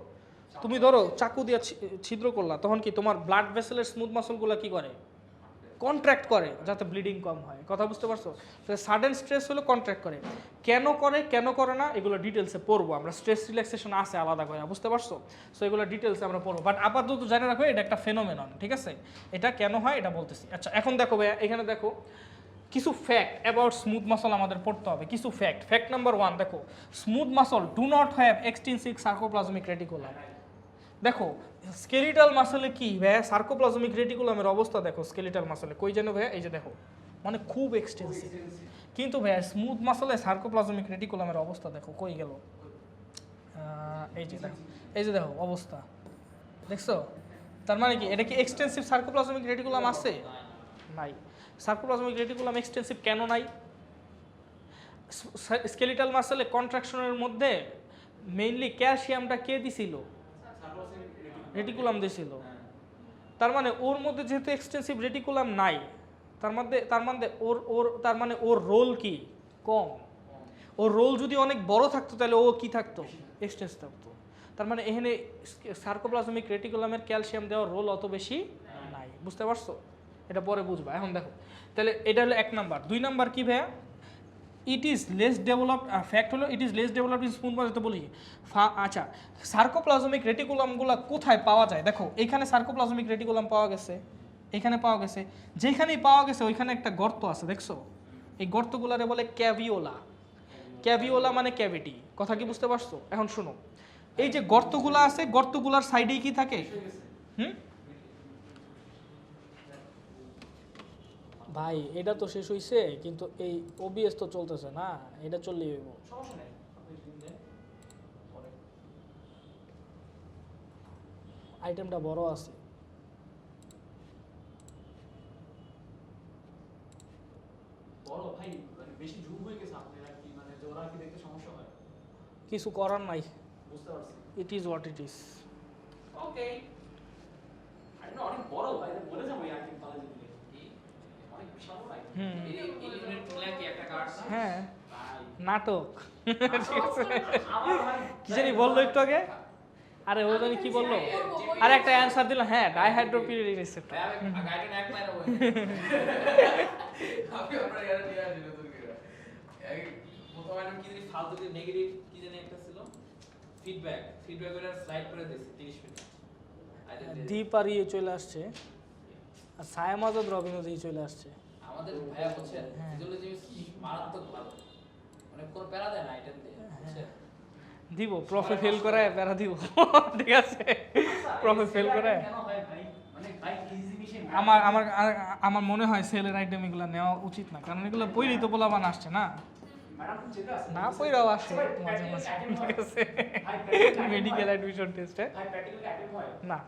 তুমি ধরো চাকু দিয়ে ছিদ্র করলা, তখন কি তোমার ব্লাড ভেসেলের স্মুথ মাসলগুলো কি করে, কন্ট্রাক্ট করে, যাতে ব্লিডিং কম হয়। কথা বুঝতে পারছো? সাডেন স্ট্রেস হলো কন্ট্রাক্ট করে। কেন করে না, এগুলো ডিটেলসে পড়বো আমরা। স্ট্রেস রিল্যাক্সেশন আছে আলাদা করে, বুঝতে পারছো? সো এগুলো ডিটেলসে আমরা পড়বো, বাট আপাতত জানে রাখো এটা একটা ফেনোমেনন, ঠিক আছে। এটা কেন হয় এটা বলতেছি। আচ্ছা, এখন দেখো ভাইয়া, এখানে দেখো কিছু ফ্যাক্ট অ্যাবাউট স্মুথ মাসল আমাদের পড়তে হবে। কিছু ফ্যাক্ট নাম্বার 1 দেখো, smooth muscle do not have extensive sarcoplasmic reticulum. দেখো স্কেলিটাল মাসলে কি ভাইয়া, সার্কোপ্লাজমিক রেটিকুলামের অবস্থা দেখো। স্কেলিটাল মাসলে কই যেন ভাইয়া, এই যে দেখো, মানে খুব এক্সটেন্সিভ। কিন্তু ভাইয়া স্মুথ মাসলে সার্কোপ্লাজমিক রেটিকুলামের অবস্থা দেখো, কই গেল, এই যে দেখো অবস্থা, দেখছো? তার মানে কি এটা কি এক্সটেন্সিভ সার্কোপ্লাজমিক রেটিকুলাম আছে? নাই। সার্কোপ্লাজমিক রেটিকুলাম এক্সটেন্সিভ কেন নাই? স্কেলিটাল মাসলে কন্ট্রাকশনের মধ্যে মেইনলি ক্যালসিয়ামটা কে দিছিল, রেটিকুলাম দিছিল। তার মানে ওর মধ্যে যেহেতু এক্সটেন্সিভ রেটিকুলাম নাই, তার মানে ওর রোল কি কম। ওর রোল যদি অনেক বড় থাকতো, তাহলে ও কি থাকতো, এক্সটেন্স থাকতো। তার মানে এখানে সার্কোপ্লাজমিক রেটিকুলামের ক্যালসিয়াম দেওয়ার রোল অত বেশি নাই, বুঝতে পারছো? এটা পরে বুঝবা। এখন দেখো, তাহলে এটা হলো 1 নাম্বার। 2 নাম্বার কি ভাইয়া, it is less developed. Fact হলো it is less developed in smooth muscle. বলি আচ্ছা, সার্কোপ্লাজমিক রেটিকুলামগুলো কোথায় পাওয়া যায়? দেখো এখানে সার্কোপ্লাজমিক রেটিকুলাম পাওয়া গেছে, এখানে পাওয়া গেছে, যেখানেই পাওয়া গেছে ওইখানে একটা গর্ত আছে, দেখছো? এই গর্তগুলারে বলে ক্যাভিওলা। ক্যাভিওলা মানে ক্যাভিটি। কথা কি বুঝতে পারছো? এখন শুনো, এই যে গর্তগুলা আছে, গর্তগুলার সাইডেই কি থাকে, ভাই এটা তো শেষ হইছে, কিন্তু এই ওবিএস তো চলতেছে না, এটা চললেই হইব। সমস্যা নেই, আপনি zoom দেন, পরে। আইটেমটা বড় আছে। বড় ভাই মানে বেশি জুম হয়ে গেছে আপনার আর কি, মানে যে ওরা কি দেখতে সমস্যা হয়। কিছু করার নাই, বুঝতে পারছি। It is what it is. Okay, আরে না অনেক বড় ভাই, এটা বলে যাবো আর কি কলেজে দিলে কি অনেক বিশাল ভাই। হুম, এই ইউনিট মিলা কি একটা কার্ড হ্যাঁ ভাই নাটক। ঠিক আছে, আমার ভাই কি জানি বললো একটু আগে, আরে ও জানি কি বললো, আরে একটা অ্যান্সার দিল, হ্যাঁ ডাইহাইড্রোপিরিয়ডিক রিসেপ্টর। গাইডেন এক মাইরা বই আপনি আপনার ইয়ার নিয়ে আসেন নতুন করে এই প্রথমে কি জানি ফালতু যে নেগেটিভ কি জানি একটা ছিল ফিডব্যাক করে স্লাইড করে দিয়েছে 30 মিনিট দীপ আর ইয়ে চলে আসছে, আর ছায়া মাজদ রবিনও দিয়ে চলে আসছে। আমাদের ভাইয়া বলছেন হ্যাঁ। ফিজিওলজি মারাত্মক ভালো মানে কোনো প্যারা দেয় না আইটেম দিয়ে বুঝছেন দিব প্রফে ফেল করায় প্যারা দিব। ঠিক আছে, প্রফে ফেল করায়। কেন হয় ভাই, মানে ভাই ইজি মিশন আমার আমার আমার মনে হয় সেলের আইটেম এগুলো নেওয়া উচিত না, কারণ এগুলো পইলেই তো পোলাবান আসছে না, ম্যাডাম চেতে আছে না পইরাও আসে মাঝে মাঝে। ঠিক আছে, মেডিকেল অ্যাডমিশন টেস্টে ভাই প্র্যাকটিক্যাল অ্যাটেম্প হয় না।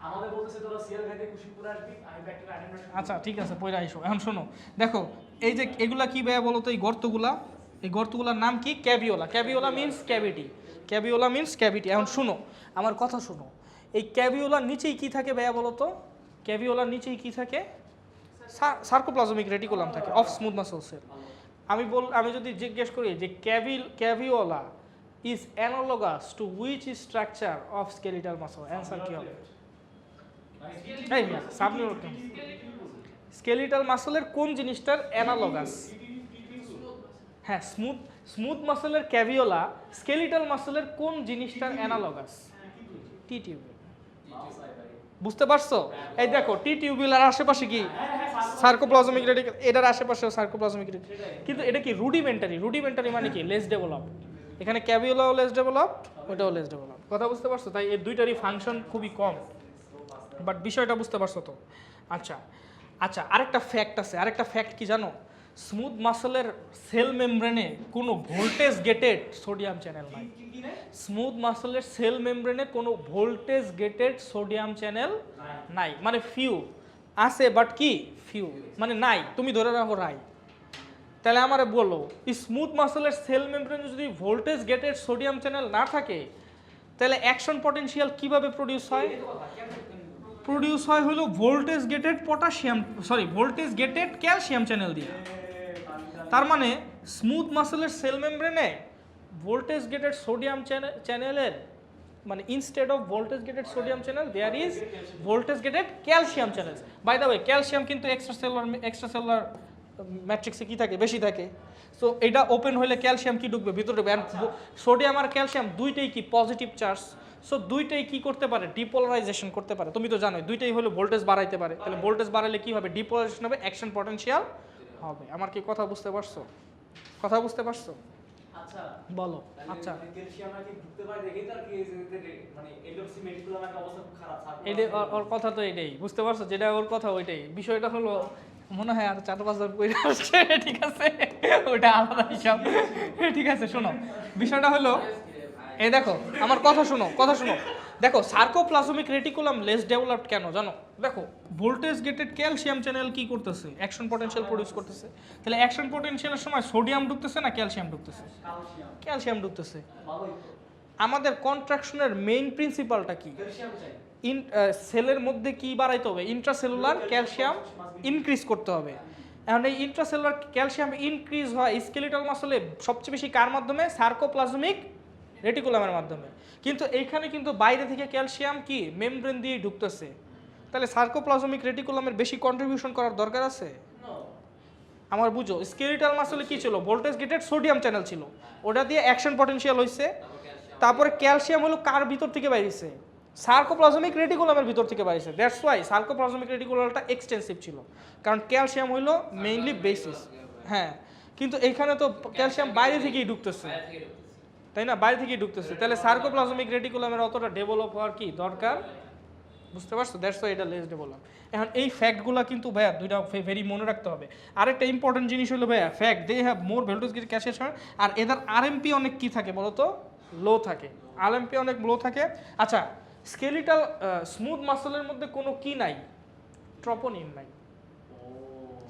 আমাদের বলতেছে তোরা সিএল খাইতে কুশিপুর আসবি, আমি প্র্যাকটিক্যাল অ্যাটেম্প আচ্ছা ঠিক আছে, পইরা আইসো। এখন শোনো, দেখো এই যে এগুলা কি ভাইয়া বলো তো, এই গর্তগুলা, এই গর্তগুলার নাম কি? ক্যাভিওলা। ক্যাভিওলা মিন্স ক্যাভিটি, ক্যাভিওলা মিন্স ক্যাভিটি। এখন শুনো, আমার কথা শুনো, এই ক্যাভিওলার নিচেই কি থাকে ভাইয়া বলো তো? ক্যাভিওলার নিচেই কি থাকে? সার্কোপ্লাজমিক রেটিকুলাম থাকে অফ স্মুথ মাসল সেল। আমি যদি জিজ্ঞেস করি যে caveola is analogous to which structure of skeletal muscle, answer কি হবে? এই মিয়া সামনে ওরকম স্কেলিটাল মাসলের কোন জিনিসটার অ্যানালোগাস? হ্যাঁ, স্মুথ মাসলের ক্যাভিওলা স্কেলিটাল মাসলের কোন জিনিসটার অ্যানালোগাস? টি টিউবিউল। বুঝতে পারছো? এই দেখো টি টিউবিউলার আশেপাশে কি সার্কোপ্লাজমিক রেটিকুলাম, এটার আশেপাশেও সার্কোপ্লাজমিক রেটিকুলাম, কিন্তু এটা কি রুডিমেন্টারি মানে কি লেস ডেভেলপড। এখানে ক্যাভিওলাও লেস ডেভেলপড, ওটাও লেস ডেভেলপড। কথা বুঝতে পারছো? তাই এই দুইটারই ফাংশন খুবই কম, বাট বিষয়টা বুঝতে পারছো তো? আচ্ছা আচ্ছা, আরেকটা ফ্যাক্ট আছে, আরেকটা ফ্যাক্ট কি জানো? স্মুথ মাসলের সেল মেমব্রেনে কোনো ভোল্টেজ গেটেড সোডিয়াম চ্যানেল নাই। স্মুথ মাসলের সেল মেমব্রেনে কোনো ভোল্টেজ গেটেড সোডিয়াম চ্যানেল নাই, মানে ফিউ আছে, বাট কি ফিউ মানে নাই, তুমি ধরে রাখো রাই। তাহলে আমারে বলো, স্মুথ মাসলের সেল মেমব্রেনে যদি ভোল্টেজ গেটেড সোডিয়াম চ্যানেল না থাকে, তাহলে অ্যাকশন পটেনশিয়াল কিভাবে প্রডিউস হয়? প্রডিউস হয় হলো voltage gated voltage gated calcium channel দিয়ে। তার মানে স্মুথ মাসলের সেল মেমব্রেনে ভোল্টেজ গেটেড সোডিয়াম চ্যানেলের মানে instead of voltage gated sodium channel there is voltage gated calcium channel. By the way, calcium কিন্তু এক্সট্রাসেলুলার ম্যাট্রিক্সে কি থাকে? বেশি থাকে। সো এটা ওপেন হলে ক্যালসিয়াম কি ঢুকবে ভিতরে ঢুকবে। সোডিয়াম আর ক্যালসিয়াম দুইটাই কি পজিটিভ চার্জ, সো দুইটাই কি করতে পারে? ডিপোলারাইজেশন করতে পারে। তুমি তো জানোই দুইটাই হলো ভোল্টেজ বাড়াইতে পারে। তাহলে ভোল্টেজ বাড়ালে কি হবে? ডিপোলারাইজেশন হবে, অ্যাকশন পটেনশিয়াল হবে। আমার কি কথা বুঝতে পারছো? কথা বুঝতে পারছো? আচ্ছা বলো। আচ্ছা, ক্যালসিয়াম নাকি ঢুকতে পারে দেখেই তো আর কি মানে এলওসি মেডিকুলাম একটা অবস্থা খুব খারাপ থাকে। এটাই ওর কথা, তো এটাই বুঝতে পারছো, যেটা ওর কথা ওইটাই। বিষয়টা হলো মনে হয় আর 4-5 জন কইরা আসছে, ঠিক আছে, ওটা আলাদা হিসাব। ঠিক আছে, শোনো বিষয়টা হলো, এই দেখো আমার কথা শোনো, দেখো সার্কোপ্লাজমিক রেটিকুলাম লেস ডেভেলপড কেন জানো? দেখো ভোল্টেজ গেটেড ক্যালসিয়াম চ্যানেল কি করতেছে? অ্যাকশন পটেনশিয়াল প্রডিউস করতেছে। তাহলে অ্যাকশন পটেনশিয়ালের সময় সোডিয়াম ঢুকতেছে না ক্যালসিয়াম ঢুকতেছে? ক্যালসিয়াম ঢুকতেছে। ভালোই আমাদের কন্ট্রাকশনের মেইন প্রিন্সিপালটা কি? ক্যালসিয়াম চাই। সেলের মধ্যে কি বাড়াইতে হবে? ইন্ট্রাসেলুলার ক্যালসিয়াম ইনক্রিজ করতে হবে। এখন এই ইন্ট্রাসেলুলার ক্যালসিয়াম ইনক্রিজ হয় স্কেলিটাল মাসলে সবচেয়ে বেশি কার মাধ্যমে? সার্কোপ্লাজমিক রেটিকুলামের মাধ্যমে। কিন্তু এইখানে কিন্তু বাইরে থেকে ক্যালসিয়াম কি মেমব্রেন দিয়ে ঢুকতেছে। তাহলে সার্কোপ্লাজমিক রেটিকুলামের বেশি কন্ট্রিবিউশন করার দরকার আছে? আমার বুঝো, স্কেলিটাল মাসলে কি ছিল? ভোল্টেজ গেটেড সোডিয়াম চ্যানেল ছিল, ওটা দিয়ে অ্যাকশন পটেনশিয়াল হইছে। তারপরে ক্যালসিয়াম হলো কার ভিতর থেকে বাইরেছে? সার্কোপ্লাজমিক রেটিকুলামের ভিতর থেকে বাইরেছে। দ্যাটস ওয়াই সার্কোপ্লাজমিক রেটিকুলামটা এক্সটেন্সিভ ছিল, কারণ ক্যালসিয়াম হলো মেইনলি বেসিস। হ্যাঁ, কিন্তু এইখানে তো ক্যালসিয়াম বাইরে থেকেই ঢুকতেছে, তাই না? বাইরে থেকেই ঢুকতেছে। তাহলে সার্কোপ্লাজমিক রেটিকুলামের অতটা ডেভেলপ হওয়ার কি দরকার বুঝতে পারছো? দ্যাটস ওয়াই এটা লেস ডে বললাম। এখন এই ফ্যাক্টগুলো কিন্তু ভাইয়া দুইটা ভেরি মনে রাখতে হবে। আরেকটা ইম্পর্টেন্ট জিনিস হলো ভাইয়া fact they have more voltage gate ক্যাশের, আর এদের আরএমপি অনেক কি থাকে বলো তো, লো থাকে। আরএমপি অনেক লো থাকে। আচ্ছা, স্কেলিটাল স্মুথ মাসলের মধ্যে কোনো কি নাই, ট্রপোনিন নাই।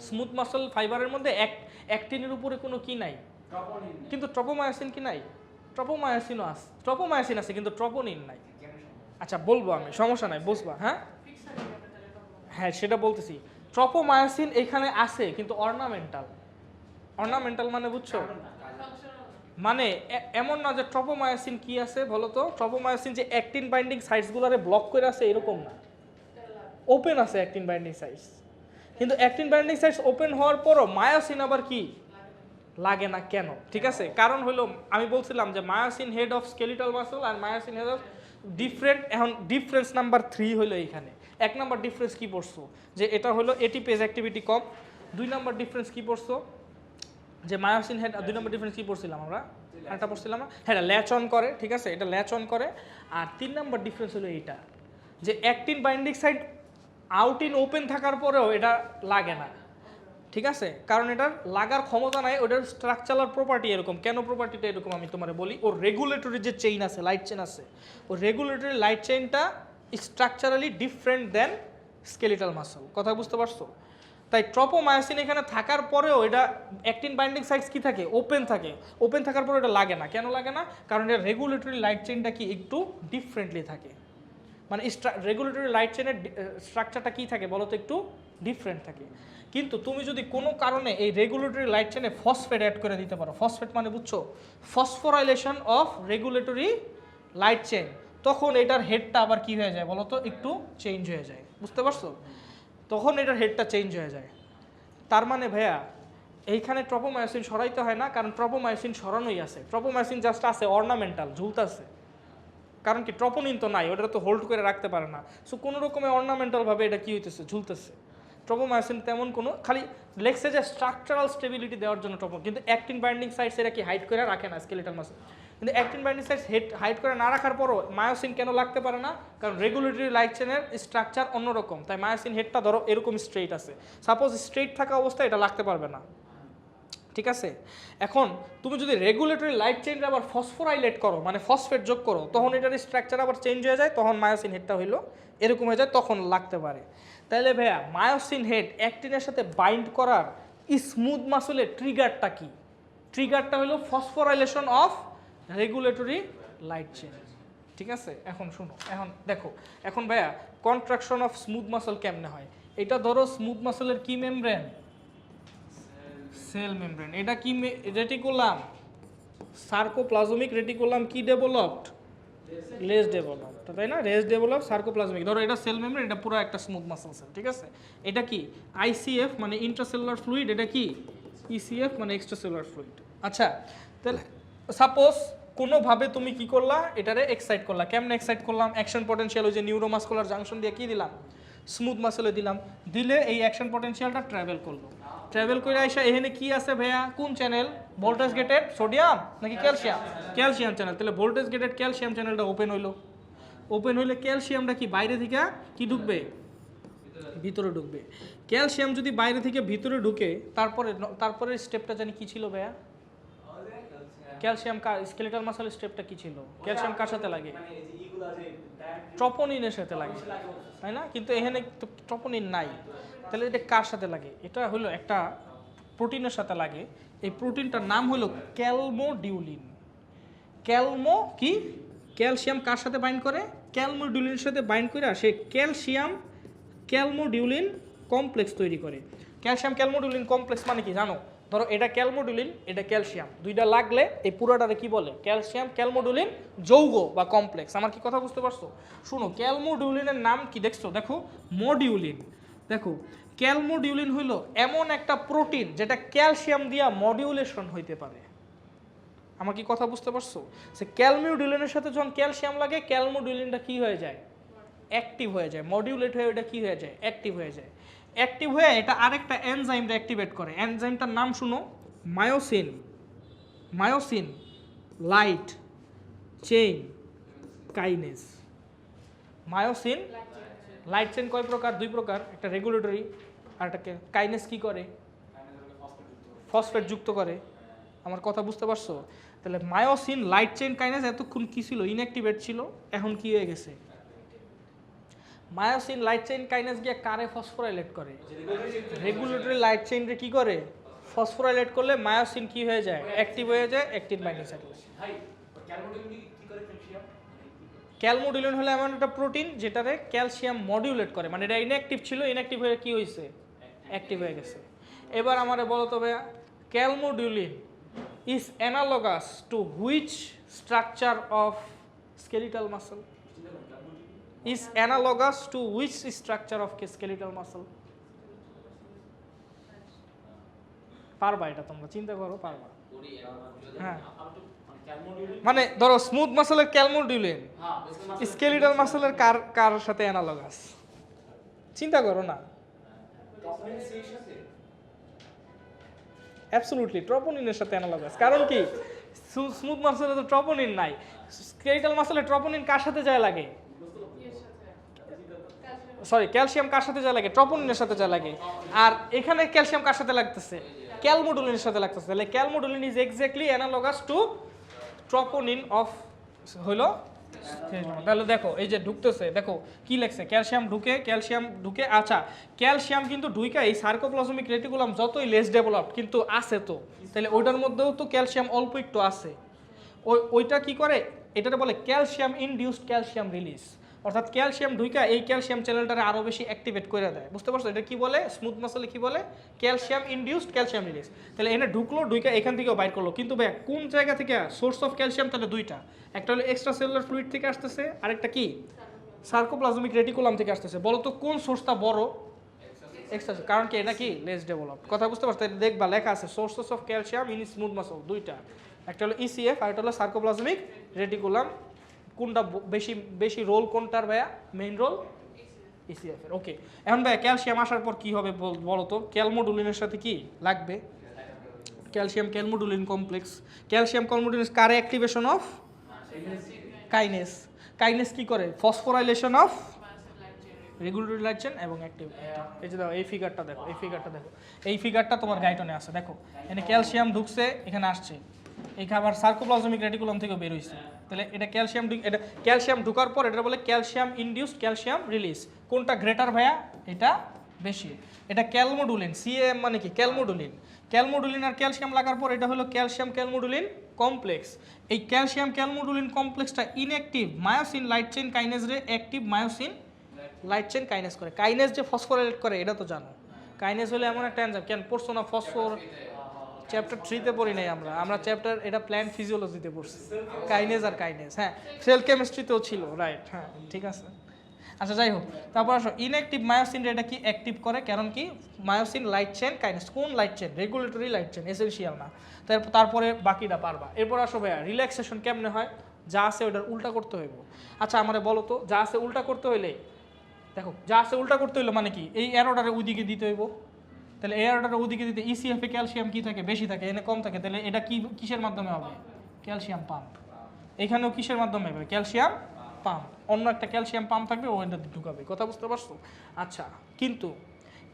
স্মুথ মাসল ফাইবারের মধ্যে অ্যাক্টিনের উপরে কোনো কি নাই, কিন্তু ট্রপোমায়োসিন কি নাই? ট্রপোমায়োসিনও আছে, ট্রপোমায়োসিন আছে কিন্তু ট্রপোনিন নাই। আচ্ছা বলবো আমি, সমস্যা নাই, বুঝবা। হ্যাঁ হ্যাঁ সেটা বলতেছি। ট্রপোমায়োসিন এখানে আছে কিন্তু অর্নামেন্টাল। অর্নামেন্টাল মানে বুঝছো, মানে এমন না যে ট্রপোমায়োসিন কি আছে বলো তো, ট্রপোমায়োসিন যে অ্যাক্টিন বাইন্ডিং সাইটসগুলোরে ব্লক করে আছে এরকম না, ওপেন আছে অ্যাক্টিন বাইন্ডিং সাইটস। কিন্তু অ্যাক্টিন বাইন্ডিং সাইটস ওপেন হওয়ার পরও মায়োসিন আবার কি লাগে না কেন? ঠিক আছে, কারণ হলো আমি বলছিলাম যে myosin head of skeletal muscle আর মায়োসিন হেড অফ ডিফারেন্ট। এখন ডিফারেন্স নাম্বার 3 হলো এইখানে। 1 নাম্বার ডিফারেন্স কি পড়ছো, যে এটা হলো এটিপেজ অ্যাক্টিভিটি কম। 2 নাম্বার ডিফারেন্স কি পড়ছো, যে মায়োসিন হেড। 2 নাম্বার ডিফারেন্স কি পড়ছিলাম আমরা, আরেকটা পড়ছিলাম না, হ্যাঁ ল্যাচ অন করে, ঠিক আছে, এটা ল্যাচ অন করে। আর 3 নাম্বার ডিফারেন্স হলো এইটা, যে actin binding sight out in open থাকার পরেও এটা লাগে না। ঠিক আছে, কারণ এটার লাগার ক্ষমতা নাই, ওটার স্ট্রাকচারাল প্রপার্টি এরকম। কেন প্রপার্টিটা এরকম আমি তোমার বলি, ওর রেগুলেটরি যে চেইন আছে, লাইট চেইন আছে, ওর রেগুলেটরি লাইট চেইনটা স্ট্রাকচারালি ডিফারেন্ট দেন স্কেলিটাল মাসল। কথা বুঝতে পারছো? তাই ট্রপোমায়োসিন এখানে থাকার পরেও এটা অ্যাক্টিন বাইন্ডিং সাইটস কি থাকে, ওপেন থাকে। ওপেন থাকার পরে এটা লাগে না। কেন লাগে না? কারণ এর রেগুলেটরি লাইট চেইনটা কি একটু ডিফারেন্টলি থাকে। মানে রেগুলেটরি লাইট চেইনের স্ট্রাকচারটা কি থাকে বলো তো, একটু ডিফারেন্ট থাকে। কিন্তু তুমি যদি কোনো কারণে এই রেগুলেটরি লাইট চেইনে ফসফেট অ্যাড করে দিতে পারো, ফসফেট মানে বুঝছো, phosphorylation of regulatory light chain, তখন এটার হেডটা আবার কি হয়ে যায় বলো তো, একটু চেঞ্জ হয়ে যায়। বুঝতে পারছো? তখন এটার হেডটা চেঞ্জ হয়ে যায়। তার মানে ভাইয়া এইখানে ট্রপোমায়োসিন সরাইতে হয় না, কারণ ট্রপোমায়োসিন সরানোই আছে। ট্রপোমায়োসিন জাস্ট আছে অর্নামেন্টাল, ঝুলতেছে। কারণ কি, ট্রপোনিন তো নাই, ওটা তো হোল্ড করে রাখতে পারে না। সো কোনো রকমে অর্নামেন্টালভাবে এটা কি হইতেছে, ঝুলতেছে। ট্রপোমায়োসিন তেমন কোনো, খালি লেগসে যে স্ট্রাকচারাল স্টেবিলিটি দেওয়ার জন্য ট্রপো, কিন্তু অ্যাক্টিন বাইন্ডিং সাইটস এরা কি হাইড করে রাখে না স্কেলিটাল মাসল। কিন্তু অ্যাক্টিন বাইন্ডিং সাইটস হাইড করে না রাখার পরও মায়োসিন কেন লাগতে পারে না? কারণ রেগুলেটরি লাইট চেনের স্ট্রাকচার অন্যরকম। তাই মায়োসিন হেডটা ধরো এরকম স্ট্রেইট আছে, সাপোজ স্ট্রেইট থাকা অবস্থায় এটা লাগতে পারবে না। ঠিক আছে, এখন তুমি যদি রেগুলেটরি লাইট চেইনটা আবার ফসফোরাইলেট করো, মানে ফসফেট যোগ করো, তখন এটার স্ট্রাকচার আবার চেঞ্জ হয়ে যায়, তখন মায়োসিন হেডটা হইলো এরকম হয়ে যায়, তখন লাগতে পারে। তাহলে ভাইয়া মায়োসিন হেড অ্যাক্টিনের সাথে বাইন্ড করার স্মুথ মাসলের ট্রিগারটা কি? ট্রিগারটা হলো phosphorylation of regulatory light chain. ঠিক আছে, এখন শুনো, এখন দেখো, এখন ভাইয়া কন্ট্রাকশন অফ স্মুথ মাসল কেমনে হয়? এটা ধরো স্মুথ মাসলের কি মেমব্রেন, সেল মেমব্রেন। এটা কি রেটিকুলাম, সার্কোপ্লাজমিক রেটিকুলাম কি ডেভেলপড, লেস ডেভেলপড, তাই না? Race develop sarcoplasmic. ধরো এটা সেল মেমব্রেন, এটা পুরো একটা স্মুথ মাসল সেল। ঠিক আছে, এটা কি আইসিএফ মানে ইন্ট্রাসেলুলার ফ্লুইড, এটা কি ইসিএফ মানে এক্সট্রাসেলুলার ফ্লুইড। আচ্ছা, তাহলে সাপোজ কোনোভাবে তুমি কি করলা, এটারে এক্সাইট করলা। কেমনে এক্সাইট করলাম? অ্যাকশন পটেনশিয়াল ওই যে নিউরোমাসকুলার জাংশন দিয়ে কি দিলাম, স্মুথ মাসলে দিলাম। দিলে এই অ্যাকশন পটেনশিয়ালটা ট্রাভেল করলো। ট্রাভেল করে আইসা এখানে কি আছে ভাইয়া, কোন চ্যানেল, ভোল্টেজ গেটেড সোডিয়াম নাকি ক্যালসিয়াম? Calcium channel. তাহলে ভোল্টেজ গেটেড ক্যালসিয়াম চ্যানেলটা ওপেন হইলো। ওপেন হইলে ক্যালসিয়ামটা কি বাইরে থেকে কি ঢুকবে, ভিতরে ঢুকবে। ক্যালসিয়াম যদি বাইরে থেকে ভিতরে ঢুকে, তারপরে স্টেপটা জানি কি ছিল ভাইয়া, ক্যালসিয়াম স্কেলিটাল মাসল স্টেপটা কি ছিল? ক্যালসিয়াম কার সাথে লাগে, ট্রপোনিনের সাথে লাগে, তাই না? কিন্তু এখানে তো ট্রপোনিন নাই, তাহলে এটা কার সাথে লাগে? এটা হলো একটা প্রোটিনের সাথে লাগে। এই প্রোটিনটার নাম হলো ক্যালমোডিউলিন। ক্যালমো কি, ক্যালসিয়াম কার সাথে বাইন্ড করে, ক্যালমোডিউলিনের সাথে বাইন্ড করে সে ক্যালসিয়াম ক্যালমোডিউলিন কমপ্লেক্স তৈরি করে। ক্যালসিয়াম ক্যালমোডিউলিন কমপ্লেক্স মানে কি জানো? ধরো এটা ক্যালমোডিউলিন, এটা ক্যালসিয়াম, দুইটা লাগলে এই পুরোটারে কি বলে, ক্যালসিয়াম ক্যালমোডিউলিন যৌগ বা কমপ্লেক্স। আমার কি কথা বুঝতে পারছো? শুনো, ক্যালমোডিউলিনের নাম কি দেখছো, দেখো মডিউলিন। দেখো ক্যালমোডিউলিন হইল এমন একটা প্রোটিন যেটা ক্যালসিয়াম দিয়া মডিউলেশন হইতে পারে। আমার কি কথা বুঝতে পারছো? সে ক্যালমোডিউলিনের সাথে যখন ক্যালসিয়াম লাগে, ক্যালমোডিউলিনটা কি হয়ে যায়, অ্যাক্টিভ হয়ে যায়, মডিউলেট হয়ে ওটা কি হয়ে যায়, অ্যাক্টিভ হয়ে যায়। অ্যাক্টিভ হয়ে এটা আরেকটা এনজাইমটা অ্যাক্টিভেট করে। এনজাইমটার নাম শুনো, myosin, myosin light chain kinase. Myosin light chain কয় প্রকার? দুই প্রকার, একটা রেগুলেটরি আর একটা কাইনেস কি করে? ফসফেট যুক্ত করে। আমার কথা বুঝতে পারছো? তাহলে মায়োসিন লাইট চেইন কাইনেস এতক্ষণ কি ছিল? ইনঅ্যাক্টিভেট ছিল, এখন কি হয়ে গেছে? মায়োসিন লাইট চেইন কাইনেস গিয়ে কারে ফসফোরাইলেট করে? রেগুলেটরি লাইট চেইন রে কি করে? ফসফোরাইলেট করলে মায়োসিন কি হয়ে যায়? অ্যাক্টিভ হয়ে যায়, অ্যাক্টিন বাইন্ডিং সাইট। ভাই ক্যালমোডিউলিন কি করে ক্যালসিয়াম? ক্যালমোডিউলিন হলো এমন একটা প্রোটিন যেটারে ক্যালসিয়াম মডিউলেট করে, মানে এটা ইনঅ্যাক্টিভ ছিল, ইনঅ্যাক্টিভ হয়ে কি হয়েছে? অ্যাক্টিভ হয়ে গেছে। এবার আমারে বলো তো ভাইয়া, calmodulin is analogous to which structure of skeletal muscle? Is analogous to which structure of skeletal muscle? পারবা এটা, তোমরা চিন্তা করো, পারবা। হ্যাঁ, মানে ধরো স্মুথ মাসলের ক্যালমোডিউলিন স্কেলিটাল মাসলের কার কার সাথে অ্যানালগাস? চিন্তা করো না। অ্যাবসলিউটলি ট্রপোনিনের সাথে অ্যানালগাস। কারণ কি? স্মুথ মাসলে তো ট্রপোনিন নাই, স্কেলিটাল মাসলে ট্রপোনিন কার সাথে যায় লাগে? সরি, ক্যালসিয়াম কার সাথে যায় লাগে? ট্রপোনিনের সাথে যায় লাগে। আর এখানে ক্যালসিয়াম কার সাথে লাগতেছে? ক্যালমোডুলিনের সাথে লাগতেছে। তাহলে calmodulin is exactly analogous to troponin of হলো। তাহলে দেখো এই যে ঢুকতেছে, দেখো কি লেখছে, ক্যালসিয়াম ঢুকে। আচ্ছা, ক্যালসিয়াম কিন্তু ঢুকে এই সার্কোপ্লাজমিক রেটিকুলাম যতই লেস ডেভেলপড কিন্তু আছে তো, তাহলে ওইটার মধ্যেও তো ক্যালসিয়াম অল্প একটু আছে। ওইটা কি করে? এটাতে বলে ক্যালসিয়াম ইনডিউসড ক্যালসিয়াম রিলিজ, অর্থাৎ ক্যালসিয়াম ঢুকা এই ক্যালসিয়াম চ্যানেলটারে আরও বেশি অ্যাক্টিভেট করে দেয়। বুঝতে পারছো এটা কি বলে? স্মুথ মাসলে কি বলে? Calcium induced calcium release. তাহলে এনে ঢুকলো, ঢুকা এখান থেকেও বাইর করলো, কিন্তু ভাই কোন জায়গা থেকে সোর্স অফ ক্যালসিয়াম? তাহলে দুইটা, একটা হলো এক্সট্রা সেলুলার ফ্লুইড থেকে আসতেছে, আরেকটা কি সার্কোপ্লাজমিক রেটিকুলাম থেকে আসতেছে। বলো তো কোন সোর্সটা বড়? এক্সট্রা, কারণ কি এটা কি লেস ডেভেলপ। কথা বুঝতে পারছো? দেখবা লেখা আছে sources of calcium in smooth muscle, দুইটা, একটা হলো ইসিএফ আর একটা হলো সার্কোপ্লাজমিক রেটিকুলাম। কোনটা বেশি রোল কোনটার ভাইয়া? মেইন রোল ইসিএফ এর। ওকে, এখন ভাইয়া ক্যালসিয়াম আসার পর কি হবে বলো তো? ক্যালমোডুলিনের সাথে কি লাগবে? Calcium calmodulin complex. Calcium calmodulin কারে অ্যাক্টিভেশন অফ? কাইনেস। কাইনেস কি করে? Phosphorylation of regulatory light chain এবং অ্যাক্টিভ। এই যে দেখো, এই ফিগারটা দেখো, এই ফিগারটা তোমার গাইটনে আছে। দেখো এখানে ক্যালসিয়াম ঢুকছে, এখানে আসছে, এই খাবার সার্কোপ্লাজমিক রেটিকুলাম থেকে বের হইছে। তাহলে এটা ক্যালসিয়াম ঢুকার পর এটা বলে ক্যালসিয়াম ইনডিউসড ক্যালসিয়াম রিলিজ। কোনটা গ্রেটার ভাইয়া? এটা বেশি। এটা ক্যালমোডুলিন, সিএম মানে কি? ক্যালমোডুলিন। ক্যালমোডুলিন আর ক্যালসিয়াম লাগার পর এটা হলো ক্যালসিয়াম ক্যালমোডুলিন কমপ্লেক্স। এই ক্যালসিয়াম ক্যালমোডুলিন কমপ্লেক্সটা inactive myosin light chain kinase রে active myosin light chain kinase করে। কাইনেজ যে ফসফোরাইলেট করে এটা তো জানো। কাইনেজ হলো এমন একটা এনজাইম, কেন পড়ছো না? ফসফোর চ্যাপ্টার 3-তে পড়ি নাই আমরা চ্যাপ্টার এটা প্ল্যান্ট ফিজিওলজিতে পড়ছি, কাইনেজ আর কাইনেজ। হ্যাঁ, সেল কেমিস্ট্রিতেও ছিল, রাইট। হ্যাঁ ঠিক আছে। আচ্ছা যাই হোক, তারপর আসো ইনঅ্যাক্টিভ মায়োসিন এটা কি অ্যাক্টিভ করে? কারণ কি? Myosin light chain kinase. কোন light chain? Regulatory light chain, essential না। তারপরে বাকিটা পারবা। এরপর আসো ভাইয়া রিল্যাক্সেশন কেমনে হয়? যা আছে ওটার উল্টা করতে হইব। আচ্ছা আমারে বলো তো, যা আছে উল্টা করতে হইলে, দেখো যা আছে উল্টা করতে হইলো মানে কি? এই অ্যারোটারে ওইদিকে দিতে হইব। তাহলে এই অ্যারোটারে ওইদিকে দিতে ইসিএফ এ ক্যালসিয়াম কি থাকে? বেশি থাকে, এনে কম থাকে। তাহলে এটা কি কিসের মাধ্যমে হবে? Calcium pump. এখানেও কিসের মাধ্যমে হবে? Calcium pump. অন্য একটা ক্যালসিয়াম পাম্প থাকবে, ওইটাতে ঢুকাবে। কথা বুঝতে পারছো? আচ্ছা, কিন্তু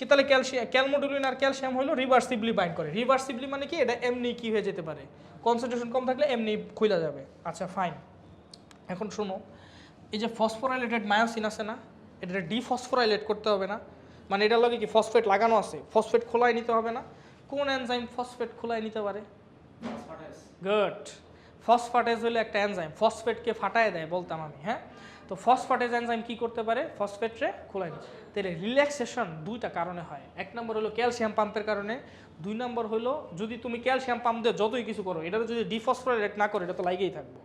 তাহলে ক্যালমোডুলিন আর ক্যালসিয়াম হলো রিভার্সিবলি বাইন্ড করে। রিভার্সিবলি মানে কি? এটা এমনি কি হয়ে যেতে পারে, কনসেন্ট্রেশন কম থাকলে এমনি খুলে যাবে। আচ্ছা ফাইন, এখন শোনো, এই যে ফসফোরাইলেটেড মায়োসিন আছে না, এটা ডিফসফোরাইলেট করতে হবে না? মানে এটার লগে কি ফসফেট লাগানো আছে, ফসফেট খোলাই নিতে হবে না? কোন এনজাইম ফসফেট খোলাই নিতে পারে? গুড, ফসফেটেজ হলো একটা এনজাইম, ফসফেটকে ফাটায় দেয় বলতাম আমি। হ্যাঁ, তো ফসফেটেজ এনজাইম কি করতে পারে? ফসফেটরে খোলাই নিতে। তাহলে রিল্যাক্সেশন দুইটা কারণে হয়। এক নম্বর হলো ক্যালসিয়াম পাম্পের কারণে, দুই নম্বর হলো যদি তুমি ক্যালসিয়াম পাম্প দিয়ে যতই কিছু করো, এটা যদি ডিফসফোরাইলেট না করে এটা তো লাগেই থাকবে,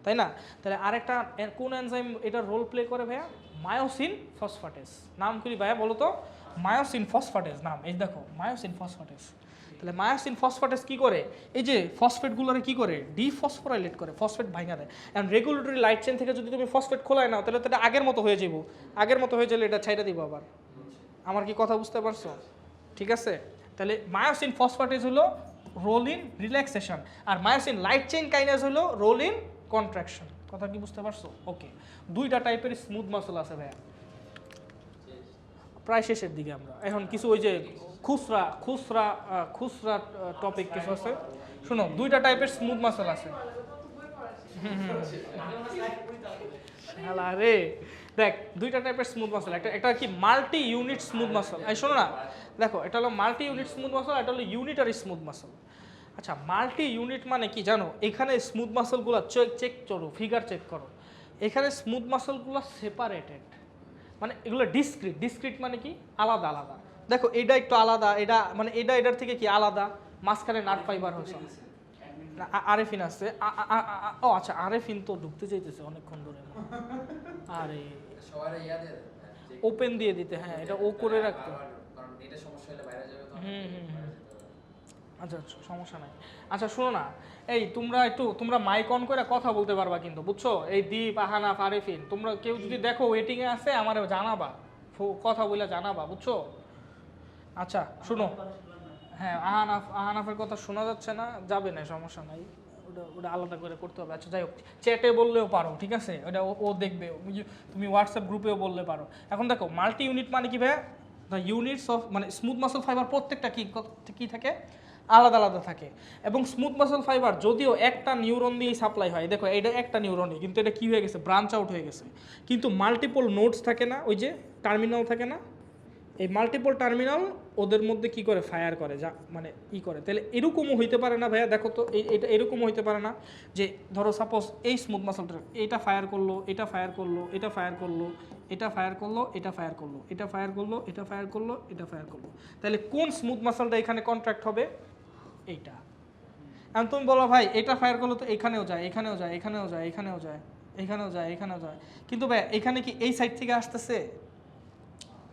তাই না? তাহলে আরেকটা কোন এনজাইম এটার রোল প্লে করে ভাইয়া? Myosin phosphatase. নাম কি ভাইয়া বলো তো? মায়োসিন ফসফেটেজ নাম। এই দেখো মায়োসিন ফসফেটেজ। তাহলে মায়োসিন ফসফেটেজ কি করে? এই যে ফসফেটগুলোরে কি করে? ডিফসফোরাইলেট করে, ফসফেট ভাঙা দেয়। এন্ড রেগুলেটরি লাইট চেইন থেকে যদি তুমি ফসফেট খোলায় নাও, তাহলে তো এটা আগের মতো হয়ে যাবো। আগের মতো হয়ে গেলে এটা ছাইড়া দিব আবার। আমার কি কথা বুঝতে পারছো? ঠিক আছে, তাহলে মায়োসিন ফসফেটেজ হলো রোল ইন রিল্যাক্সেশন, আর মায়োসিন লাইট চেইন কাইনেজ হলো রোল ইন কন্ট্রাকশন। কথা কি বুঝতে পারছো? ওকে, দুইটা টাইপের স্মুথ মাসল আছে ভাইয়া। প্রায় শেষের দিকে আমরা এখন কিছু ওই যে খুচরা টপিক কিছু আছে। শোনো, দুইটা টাইপের স্মুথ মাসল আছে। রে দেখ, দুইটা টাইপের স্মুথ মাসল, একটা কি মাল্টি ইউনিট স্মুথ মাসল। এই শোনো না, দেখো এটা হলো মাল্টি ইউনিট স্মুথ মাসল, এটা হলো ইউনিটারি স্মুথ মাসল। আচ্ছা, মাল্টি ইউনিট মানে কি জানো? এখানে স্মুথ মাসলগুলো চেক করো, ফিগার চেক করো। এখানে স্মুথ মাসলগুলো সেপারেটেড, মানে এগুলো ডিসক্রিট মানে কি আলাদা আলাদা। দেখো এটা একটু আলাদা, এটা মানে এটা এটার থেকে কি আলাদা, মাঝখানে নার্ভ ফাইবার হয়েছে। আরেফিন আছে। ও আচ্ছা, আরেফিন তো ঢুকতে চাইতেছে অনেকক্ষণ ধরে। আরে ওপেন দিয়ে দিতে, হ্যাঁ এটা ও করে রাখতে। আচ্ছা আচ্ছা, সমস্যা নাই। আচ্ছা শোনো না, এই তোমরা মাইক অন করে কথা বলতে পারবা কিন্তু, বুঝছো? এই দীপ, আহানাফ, আরেফিন, তোমরা কেউ যদি দেখো ওয়েটিং এ আছে আমার জানাবা, কথা বলে জানাবা, বুঝছো? আচ্ছা শোনো, হ্যাঁ আহানাফের কথা শোনা যাচ্ছে না, যাবে না, সমস্যা নাই, ওটা আলাদা করে করতে হবে। আচ্ছা যাই হোক, চ্যাটে বললেও পারো, ঠিক আছে? ওটা ও দেখবে, তুমি হোয়াটসঅ্যাপ গ্রুপেও বললে পারো। এখন দেখো মাল্টি ইউনিট মানে কি ভাই? দ্য ইউনিটস অফ, মানে স্মুথ মাসল ফাইবার প্রত্যেকটা কি থাকে, আলাদা আলাদা থাকে। এবং স্মুথ মাসল ফাইবার যদিও একটা নিউরন দিয়েই সাপ্লাই হয়, দেখো এটা একটা নিউরনই, কিন্তু এটা কি হয়ে গেছে, ব্রাঞ্চ আউট হয়ে গেছে। কিন্তু মাল্টিপল নোডস থাকে না, ওই যে টার্মিনাল থাকে না, এই মাল্টিপল টার্মিনাল ওদের মধ্যে কি করে ফায়ার করে, যা মানে ই করে। তাহলে এরকমও হইতে পারে না ভাইয়া? দেখো তো এটা এরকমও হইতে পারে না যে ধরো সাপোজ এই স্মুথ মাসলটা এটা ফায়ার করলো, এটা ফায়ার করলো, এটা ফায়ার করলো, এটা ফায়ার করলো, এটা ফায়ার করলো, এটা ফায়ার করলো, এটা ফায়ার করলো, এটা ফায়ার করলো, তাহলে কোন স্মুথ মাসলটা এখানে কন্ট্রাক্ট হবে? এইটা। এখন তুমি বলো ভাই এটা ফায়ার করলো তো এখানেও যায়, এখানেও যায়, এখানেও যায়, এখানেও যায়, এখানেও যায়, এখানেও যায়, কিন্তু ভাই এখানে কি এই সাইড থেকে আসতেছে,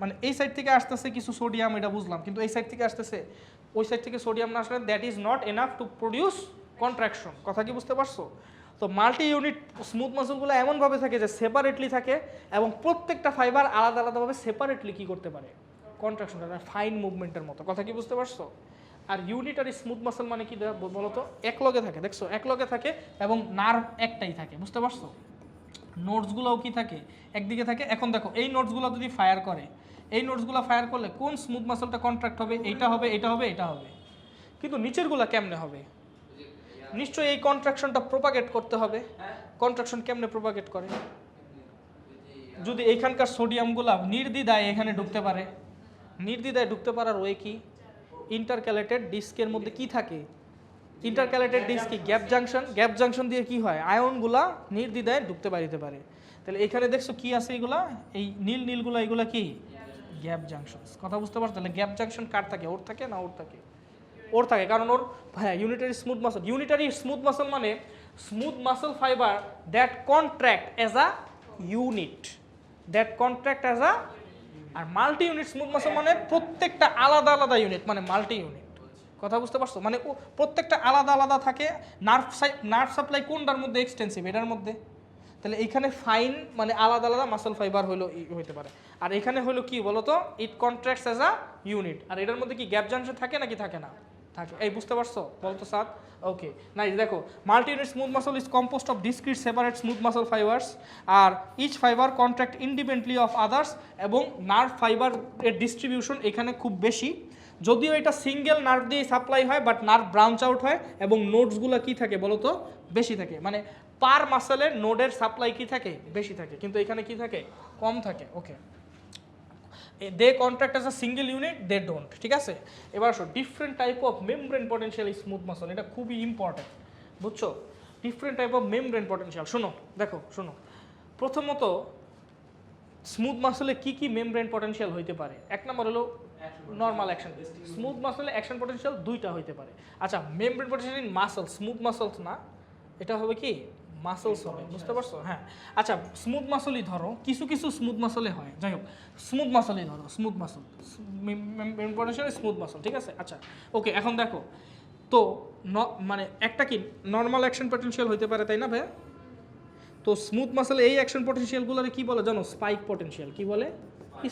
মানে এই সাইড থেকে আসতেছে কিছু সোডিয়াম, এটা বুঝলাম, কিন্তু এই সাইড থেকে আসতেছে, ওই সাইড থেকে সোডিয়াম না আসলে that is not enough to produce contraction. কথা কি বুঝতে পারছো? তো মাল্টি ইউনিট স্মুথ মাসলগুলো এমনভাবে থাকে যে সেপারেটলি থাকে এবং প্রত্যেকটা ফাইবার আলাদা আলাদাভাবে সেপারেটলি কি করতে পারে, কন্ট্রাকশনটা, ফাইন মুভমেন্টের মতো। কথা কি বুঝতে পারছো? আর ইউনিটারি স্মুথ মাসল মানে কি বলতো, একলগে থাকে, দেখছো একলগে থাকে এবং নার্ভ একটাই থাকে, বুঝতে পারছো? নোটসগুলোও কি থাকে, একদিকে থাকে। এখন দেখো এই নোটসগুলো যদি ফায়ার করে, এই নোটসগুলো ফায়ার করলে কোন স্মুথ মাসলটা কন্ট্রাক্ট হবে? এইটা হবে, এটা হবে, এটা হবে, কিন্তু নিচেরগুলো কেমনে হবে? নিশ্চয়ই এই কন্ট্রাকশনটা প্রোপাগেট করতে হবে। কন্ট্রাকশন কেমনে প্রোপাগেট করে? যদি এইখানকার সোডিয়ামগুলা নির্দ্বিধায় এখানে ঢুকতে পারে, নির্দ্বিধায় ঢুকতে পারার ওয়ে কি? ইন্টারক্যালেটেড ডিস্কের মধ্যে কি থাকে, ইন্টারক্যালেটেড ডিস্ক কি গ্যাপ জাংশন, গ্যাপ জাংশন দিয়ে কি হয়, আয়নগুলা নির্দ্বিধায় ঢুকতে পারিতে পারে। তাহলে এখানে দেখছো কি আছে, এগুলা এই নীলগুলা, এগুলা কি গ্যাপ জাংশন। কথা বুঝতে পারছো? তাহলে গ্যাপ জাংশন কার থাকে, ওর থাকে না ওর থাকে? ওর থাকে, কারণ ওর হ্যাঁ unitary smooth muscle. Unitary smooth muscle মানে smooth muscle fibre that contract as a unit, that contract as a. আর মাল্টি ইউনিট স্মুথ মাসল মানে প্রত্যেকটা আলাদা আলাদা ইউনিট, মানে মাল্টি ইউনিট। কথা বুঝতে পারছো? মানে ও প্রত্যেকটা আলাদা আলাদা থাকে। নার্ভ সাপ্লাই কোনটার মধ্যে এক্সটেন্সিভ, এটার মধ্যে। তাহলে এইখানে ফাইন মানে আলাদা আলাদা মাসল ফাইবার হইতে পারে। আর এখানে হলো কি বলতো, ইট কন্ট্রাক্টস অ্যাজ আ ইউনিট। আর এটার মধ্যে কি গ্যাপ জাংশন থাকে নাকি থাকে না? থাকে। এই বুঝতে পারছো বলতো স্যার? Okay nice. দেখো multi unit smooth muscle is composed of discrete separate smooth muscle fibres, আর each fibre contract independently of others. এবং নার্ভ ফাইবার এর ডিস্ট্রিবিউশন এখানে খুব বেশি, যদিও এটা সিঙ্গেল নার্ভ দিয়ে সাপ্লাই হয়, বাট নার্ভ ব্রাঞ্চ আউট হয় এবং নোডসগুলো কি থাকে বলতো, বেশি থাকে। মানে পার মাসেলের নোডের সাপ্লাই কি থাকে, বেশি থাকে, কিন্তু এখানে কি থাকে, কম থাকে। ওকে, they contract as a single unit, they don't. ঠিক আছে, এবার আসো different type of membrane potential smooth muscle. এটা খুবই ইম্পর্টেন্ট, বুঝছো? Different type of membrane potential. শোনো, দেখো শোনো, প্রথমত স্মুথ মাসলে কি কি মেমব্রেন পটেনশিয়াল হইতে পারে? এক নম্বর হলো নর্মাল অ্যাকশন। স্মুথ মাসলে অ্যাকশন পটেনশিয়াল দুইটা হইতে পারে। আচ্ছা, membrane potential in muscle, smooth muscles না, এটা হবে কি মাসলস হবে, বুঝতে পারছো? হ্যাঁ। আচ্ছা, স্মুথ মাসলই ধরো, কিছু কিছু স্মুথ মাসলে হয়, যাই হোক স্মুথ মাসলই ধরো, smooth muscle membrane potential smooth muscle. ঠিক আছে, আচ্ছা ওকে। এখন দেখো তো মানে একটা কি নর্মাল অ্যাকশন পটেনশিয়াল হইতে পারে, তাই না ভাইয়া? তো স্মুথ মাসলে এই অ্যাকশন পটেনশিয়ালগুলোরে কি বলে জানো? Spike potential. কি বলে?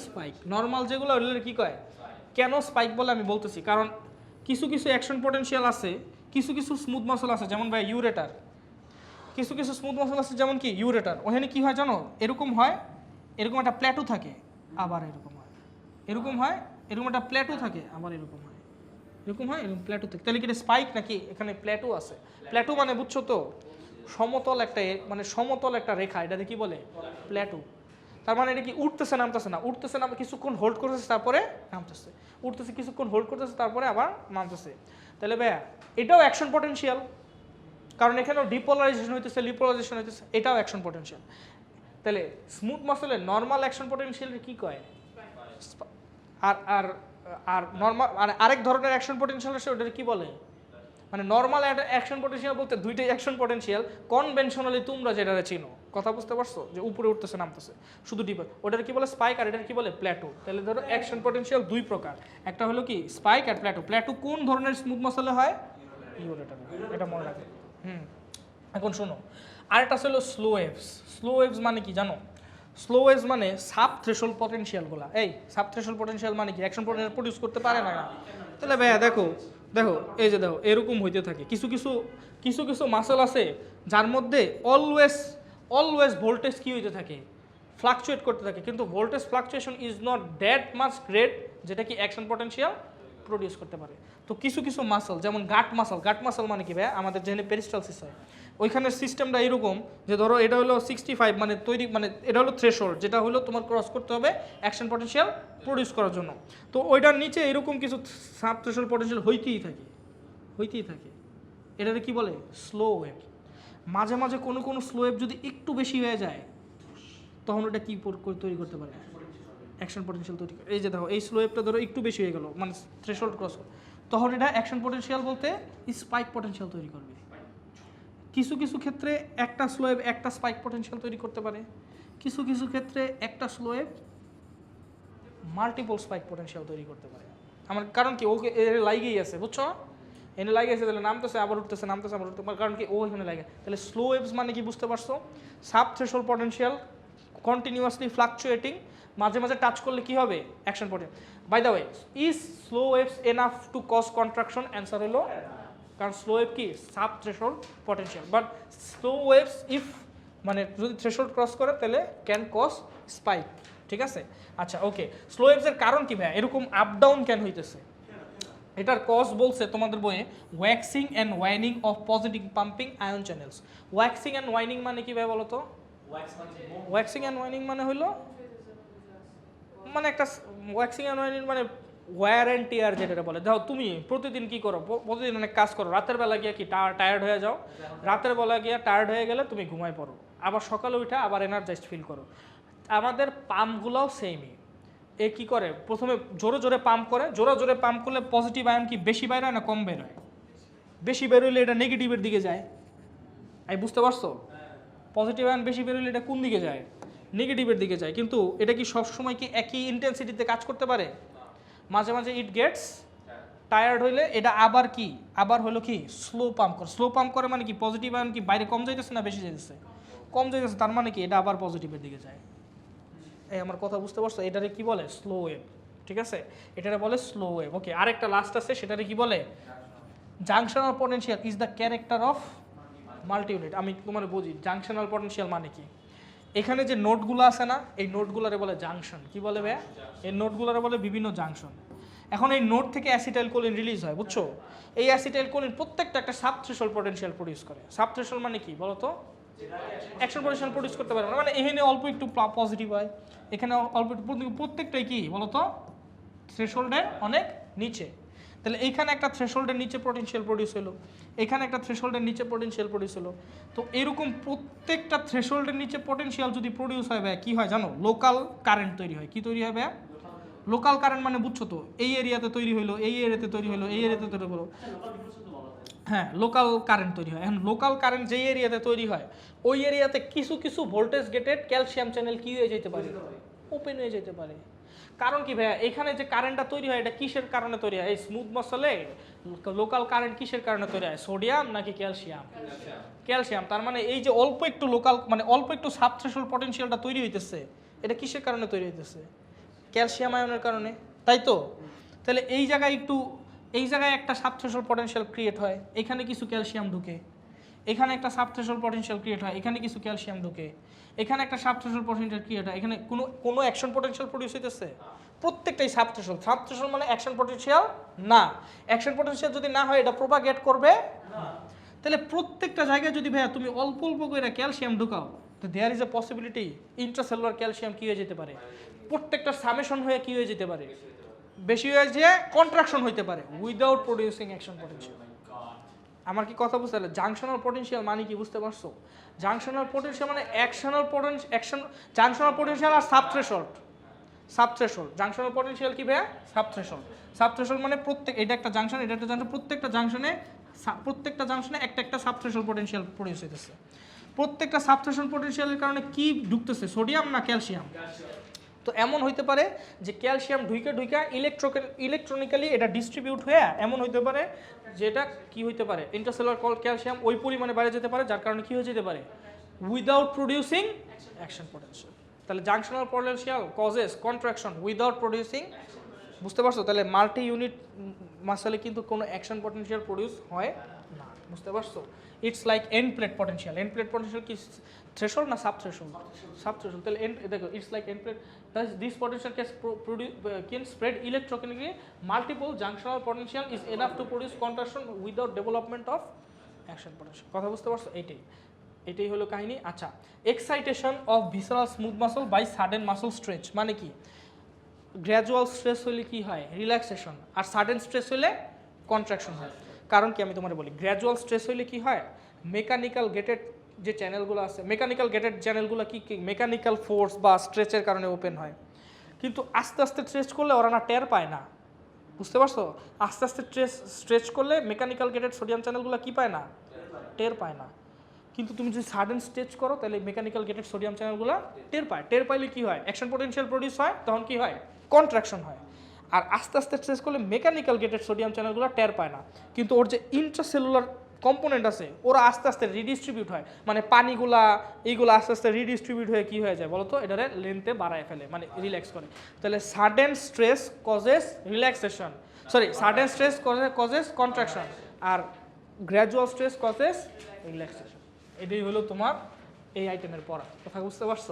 স্পাইক। নর্মাল যেগুলো ওগুলো কি কয়? কেন স্পাইক বলে আমি বলতেছি, কারণ কিছু কিছু অ্যাকশন পটেনশিয়াল আছে, কিছু কিছু স্মুথ মাসল আছে, যেমন ভাই ইউরেটার, কিছু কিছু স্মুথ মাসল আছে যেমন কি ইউরেটার, ওখানে কি হয় জানো? এরকম হয়, এরকম একটা প্ল্যাটু থাকে, আবার এরকম হয়, এরকম হয়, এরকম একটা প্ল্যাটু থাকে, আবার এরকম হয়, এরকম হয়, এরকম প্ল্যাটু থাকে। তাহলে কি এটা স্পাইক নাকি? এখানে প্ল্যাটু আছে। প্ল্যাটু মানে বুঝছো তো, সমতল একটা মানে সমতল একটা রেখা, এটাকে কি বলে? প্ল্যাটু। তার মানে এটা কি উঠতেছে নামতেছে না, উঠতেছে না, কিছুক্ষণ হোল্ড করতেছে তারপরে নামতেছে, উঠতেছে কিছুক্ষণ হোল্ড করতেছে তারপরে আবার নামতেছে। তাহলে ভাইয়া এটাও অ্যাকশন পটেনশিয়াল, কারণ এখানেও ডিপোলারাইজেশন হইতেছে, লিপোলারাইজেশন হইতেছে, এটাও অ্যাকশন পটেনশিয়াল। তাহলে স্মুথ মাসেলের নর্মাল অ্যাকশন পটেনশিয়াল কি কয়? আর আর আর নর্মাল মানে আরেক ধরনের অ্যাকশন পটেনশিয়াল আছে, ওটা কি বলে? মানে নর্মাল অ্যাকশন পটেনশিয়াল বলতে দুইটাই অ্যাকশন পটেনশিয়াল, কনভেনশনালি তোমরা যেটা চিনো, কথা বুঝতে পারছো, যে উপরে উঠতেছে নামতেছে শুধু ডিপ, ওটার কি বলে? স্পাইক, আর এটার কি বলে? প্ল্যাটু। তাহলে ধরো অ্যাকশন পটেনশিয়াল দুই প্রকার, একটা হলো কি স্পাইক আর প্ল্যাটু। প্ল্যাটু কোন ধরনের স্মুথ মাসেলে হয়? ইউরেটারে, এটা মনে রাখবে। এখন শোনো, আরেকটা ছিল স্লো ওয়েভস। স্লো ওয়েভস মানে কি জানো? স্লো ওয়েভস মানে সাব থ্রেশোল্ড পটেনশিয়ালগুলো। এই সাব থ্রেশোল্ড পটেনশিয়াল মানে কি? অ্যাকশন পটেনশিয়াল প্রডিউস করতে পারে না। তাহলে ভাইয়া দেখো দেখো এই যে দেখো এরকম হইতে থাকে, কিছু কিছু কিছু কিছু মাসেল আছে যার মধ্যে অলওয়েজ অলওয়েজ ভোল্টেজ কি হইতে থাকে? ফ্লাকচুয়েট করতে থাকে, কিন্তু voltage fluctuation is not that much great যেটা কি অ্যাকশন পটেনশিয়াল প্রডিউস করতে পারে। তো কিছু কিছু মাসল, যেমন গাট মাসল, গাট মাসল মানে কি ভাইয়া? আমাদের যেখানে পেরিস্টালসিস হয় ওইখানের সিস্টেমটা এরকম যে ধরো এটা হলো 65 মানে তৈরি, মানে এটা হলো থ্রেশহোল্ড, যেটা হলো তোমার ক্রস করতে হবে অ্যাকশন পটেনশিয়াল প্রডিউস করার জন্য। তো ওইটার নিচে এরকম কিছু সাব থ্রেশহোল্ড পটেনশিয়াল হইতেই থাকে, হইতেই থাকে। এটাকে কি বলে? Slow wave. মাঝে মাঝে কোনো কোনো স্লো ওয়েভ যদি একটু বেশি হয়ে যায় তখন ওটা কি তৈরি করতে পারে? অ্যাকশন পটেনশিয়াল তৈরি করে। এই যে দেখো এই স্লো ওয়েভটা ধরো একটু বেশি হয়ে গেল, মানে থ্রেশহোল্ড ক্রস, তখন এটা অ্যাকশন পটেনশিয়াল বলতে স্পাইক পটেনশিয়াল তৈরি করবে। কিছু কিছু ক্ষেত্রে একটা স্লো ওয়েভ একটা স্পাইক পটেনশিয়াল তৈরি করতে পারে, কিছু কিছু ক্ষেত্রে একটা slow wave multiple spike potential তৈরি করতে পারে। আমার কারণ কি, ওকে এর লাগেই আছে, বুঝছো? এনে লাগে আছে, তাহলে নামতেছে আবার উঠতেছে, নামতেছে আবার উঠতে, কারণ কি ও এখানে লাগে। তাহলে স্লো ওয়েভস মানে কি বুঝতে পারছো? Sub threshold potential continuously fluctuating, মাঝে মাঝে টাচ করলে কি হবে? Action potential. By the way, is slow waves enough to cause contraction? Answer হলো কারণ স্লো ওয়েভ কি sub threshold potential, but slow waves if মানে যদি থ্রেশহোল্ড ক্রস করে তাহলে ক্যান কজ স্পাইক। ঠিক আছে, আচ্ছা ওকে। স্লো ওয়েভসের কারণ কি ভাই এরকম আপ ডাউন কেন হইতেছে? এটার কজ বলছে তোমাদের বইয়ে waxing and waning of positive pumping ion channels. Waxing and waning মানে কি ভাই বলো তো? ওয়্যাক্সিং অ্যান্ড ওয়াইনিং মানে হইলো মানে একটা ওয়্যাক্সিং অ্যান্ড ওয়াইনিং মানে ওয়্যার অ্যান্ড টিয়ার যেটা বলে। দেখো তুমি প্রতিদিন কি করো? প্রতিদিন অনেক কাজ করো, রাতের বেলা গিয়ে কি টায়ার্ড হয়ে যাও, রাতের বেলা গিয়ে টায়ার্ড হয়ে গেলে তুমি ঘুমায় পড়ো, আবার সকালে উঠে আবার এনার্জাইজড ফিল করো। আমাদের পাম্পগুলোও সেমই। এ কি করে? প্রথমে জোরে জোরে পাম্প করে, জোরে জোরে পাম্প করলে পজিটিভ আয়ন কি বেশি বের হয় না কম বের হয়? বেশি বের হইলে এটা নেগেটিভের দিকে যায়। আমি বুঝতে পারছো? পজিটিভ আয়ন বেশি বের হইলে এটা কোন দিকে যায়? নেগেটিভের দিকে যায়। কিন্তু এটা কি সবসময় কি একই ইন্টেন্সিটিতে কাজ করতে পারে? মাঝে মাঝে ইট গেটস টায়ার্ড হইলে এটা আবার কি আবার হলো কি স্লো পাম্প করে। স্লো পাম্প করে মানে কি পজিটিভ আয়ন কি বাইরে কম যাইতেছে না বেশি যাইতেছে? কম যাইতেছে, তার মানে কি এটা আবার পজিটিভের দিকে যায়। এই আমার কথা বুঝতে পারছো? এটারে কি বলে? Slow wave. ঠিক আছে, এটারে বলে স্লো ওয়েভ। ওকে, আরেকটা লাস্ট আছে, সেটারে কি বলে? Junctional potential is the character of multi unit. আমি তোমার বুঝি জাংশনাল পটেনশিয়াল মানে কি। এখানে যে নোটগুলো আছে না, এই নোটগুলোরে বলে জাংশন। কি বলে ভাইয়া? এই নোটগুলোরে বলে বিভিন্ন জাংশন। এখন এই নোট থেকে অ্যাসিটাইল কোলিন রিলিজ হয়, বুঝছো? এই অ্যাসিটাইল কোলিন প্রত্যেকটা একটা সাব থ্রেশহোল্ড পটেনশিয়াল প্রডিউস করে। সাব থ্রেশহোল্ড মানে কি বলো তো? অ্যাকশন পটেনশিয়াল প্রডিউস করতে পারে না, মানে এখানে অল্প একটু পজিটিভ হয়, এখানে অল্প একটু, প্রত্যেকটাই কি বলো তো থ্রেশহোল্ডের অনেক নিচে। তাহলে এইখানে একটা থ্রেশহোল্ডের নিচে পটেনশিয়াল প্রডিউস হলো, এখানে একটা থ্রেশহোল্ডের নিচে পটেনশিয়াল প্রডিউস হলো। তো এরকম প্রত্যেকটা থ্রেশহোল্ডের নিচে পটেনশিয়াল যদি প্রডিউস হয় ভাই, কী হয় জানো? লোকাল কারেন্ট তৈরি হয়। কি তৈরি হয় ভাই? লোকাল কারেন্ট মানে বুঝছো তো, এই এরিয়াতে তৈরি হলো, এই এরিয়াতে তৈরি হলো, এই এরিয়াতে তৈরি হলো, হ্যাঁ লোকাল কারেন্ট তৈরি হয়। এখন লোকাল কারেন্ট যেই এরিয়াতে তৈরি হয় ওই এরিয়াতে কিছু কিছু ভোল্টেজ গেটেড ক্যালসিয়াম চ্যানেল কি হয়ে যেতে পারে? ওপেন হয়ে যেতে পারে। কারণ কি ভাইয়া, এখানে যে কারেন্টটা তৈরি হয় এটা কিসের কারণে তৈরি হয়? এই স্মুথ মাসলে লোকাল কারেন্ট কিসের কারণে তৈরি হয়? সোডিয়াম নাকি ক্যালসিয়াম? ক্যালসিয়াম। তার মানে এই যে অল্প একটু লোকাল মানে অল্প একটু সাব থ্রেশহোল্ড পটেনশিয়ালটা তৈরি হইতেছে, এটা কিসের কারণে তৈরি হইতেছে? ক্যালসিয়াম আয়নের কারণে, তাই তো? তাহলে এই জায়গায় একটা সাব থ্রেশহোল্ড পটেনশিয়াল ক্রিয়েট হয়, এখানে কিছু ক্যালসিয়াম ঢুকে, এখানে একটা সাবথ্রেশহোল্ড পটেনশিয়াল ক্রিয়েট হয়, এখানে কিছু ক্যালসিয়াম ঢুকে, এখানে একটা সাবথ্রেশহোল্ড পটেনশিয়াল ক্রিয়েট হয়, এখানে কোনো অ্যাকশন পটেনশিয়াল প্রডিউস হইতেছে? প্রত্যেকটাই সাবথ্রেশহোল্ড। সাবথ্রেশহোল্ড মানে অ্যাকশন পটেনশিয়াল না। অ্যাকশন পটেনশিয়াল যদি না হয় এটা প্রোপাগেট করবে না। তাহলে প্রত্যেকটা জায়গায় যদি ভাইয়া তুমি অল্প অল্প করে ক্যালসিয়াম ঢুকাও, তো there is a possibility intracellular calcium কি হয়ে যেতে পারে, প্রত্যেকটা সামেশন হয়ে কি হয়ে যেতে পারে, বেশি হয়ে যে কন্ট্রাকশন হইতে পারে উইদাউট প্রডিউসিং অ্যাকশন পটেনশিয়াল। আমার কি কথা বুঝতে পারলে? জাংশনাল পটেনশিয়াল মানে কি বুঝতে পারছো? জাংশনাল পটেনশিয়াল মানে জাংশনাল পটেনশিয়াল আর সাবথ্রেশহোল্ড। জাংশনাল পটেনশিয়াল কি ভাইয়া? সাবথ্রেশহোল্ড মানে এটা একটা জাংশন, এটা একটা জাংশন, প্রত্যেকটা জাংশনে একটা একটা সাবথ্রেশহোল্ড পটেনশিয়াল প্রডিউস হইতেছে। প্রত্যেকটা সাবথ্রেশহোল্ড পটেনশিয়ালের কারণে কি ঢুকতেছে, সোডিয়াম না ক্যালসিয়াম? তো এমন হইতে পারে যে ক্যালসিয়াম ঢুইকা ইলেকট্রনিক্যালি এটা ডিস্ট্রিবিউট হয়ে এমন হইতে পারে যেটা কি হইতে পারে, ইন্টারসেলুলার ক্যালসিয়াম ওই পরিমাণে বাইরে যেতে পারে, যার কারণে কি হয়ে যেতে পারে, উইদাউট প্রডিউসিং অ্যাকশন পটেনশিয়াল। তাহলে junctional potential causes contraction without producing. বুঝতে পারছো? তাহলে মাল্টি ইউনিট মাসেলে কিন্তু কোনো অ্যাকশন পটেনশিয়াল প্রডিউস হয় না। বুঝতে পারছো? It's like end plate potential. End plate potential কি থ্রেশহোল্ড না সাবথ্রেশহোল্ড? সাবথ্রেশহোল্ড। তাহলে দেখো it's like end plate, this potential can spread electrochemically. Multiple junctional potential is enough to produce contraction without development of action potential. কথা বুঝতে পারছো? এটাই হলো কাহিনী। আচ্ছা, excitation of visceral smooth muscle by sudden muscle stretch মানে কি? Gradual stress হলে কি হয়? রিল্যাক্সেশন। আর সাডেন স্ট্রেস হলে কন্ট্রাকশন হয়। কারণ কি আমি তোমার বলি, গ্র্যাজুয়াল স্ট্রেস হলে কি হয়, মেকানিক্যাল গেটেড যে চ্যানেলগুলো আছে, মেকানিক্যাল গেটেড চ্যানেলগুলো কি মেকানিক্যাল ফোর্স বা স্ট্রেচের কারণে ওপেন হয়। কিন্তু আস্তে আস্তে স্ট্রেচ করলে ওরা না টের পায় না। বুঝতে পারছো? আস্তে আস্তে স্ট্রেচ করলে মেকানিক্যাল গেটেড সোডিয়াম চ্যানেলগুলো কি পায় না, টের পায় না। কিন্তু তুমি যদি সাডেন স্ট্রেচ করো তাহলে মেকানিক্যাল গেটেড সোডিয়াম চ্যানেলগুলো টের পায়। টের পাইলে কি হয়, অ্যাকশন পটেনশিয়াল প্রডিউস হয়, তখন কি হয়, কন্ট্রাকশন হয়। আর আস্তে আস্তে স্ট্রেচ করলে মেকানিক্যাল গেটেড সোডিয়াম চ্যানেলগুলো টের পায় না, কিন্তু ওর যে ইন্ট্রাসেলুলার কম্পোনেন্ট আছে ওরা আস্তে আস্তে রিডিস্ট্রিবিউট হয়, মানে পানিগুলা এইগুলো আস্তে আস্তে রিডিস্ট্রিবিউট হয়ে কি হয়ে যায় বলো তো, এটারে লেন্থে বাড়ায় ফেলে, মানে রিল্যাক্স করে। তাহলে sudden stress causes relaxation, sudden stress causes contraction, আর গ্র্যাজুয়াল স্ট্রেস কজেস রিল্যাক্সেশন। এটাই হলো তোমার এই আইটেমের পড়া। কথা বুঝতে পারছো?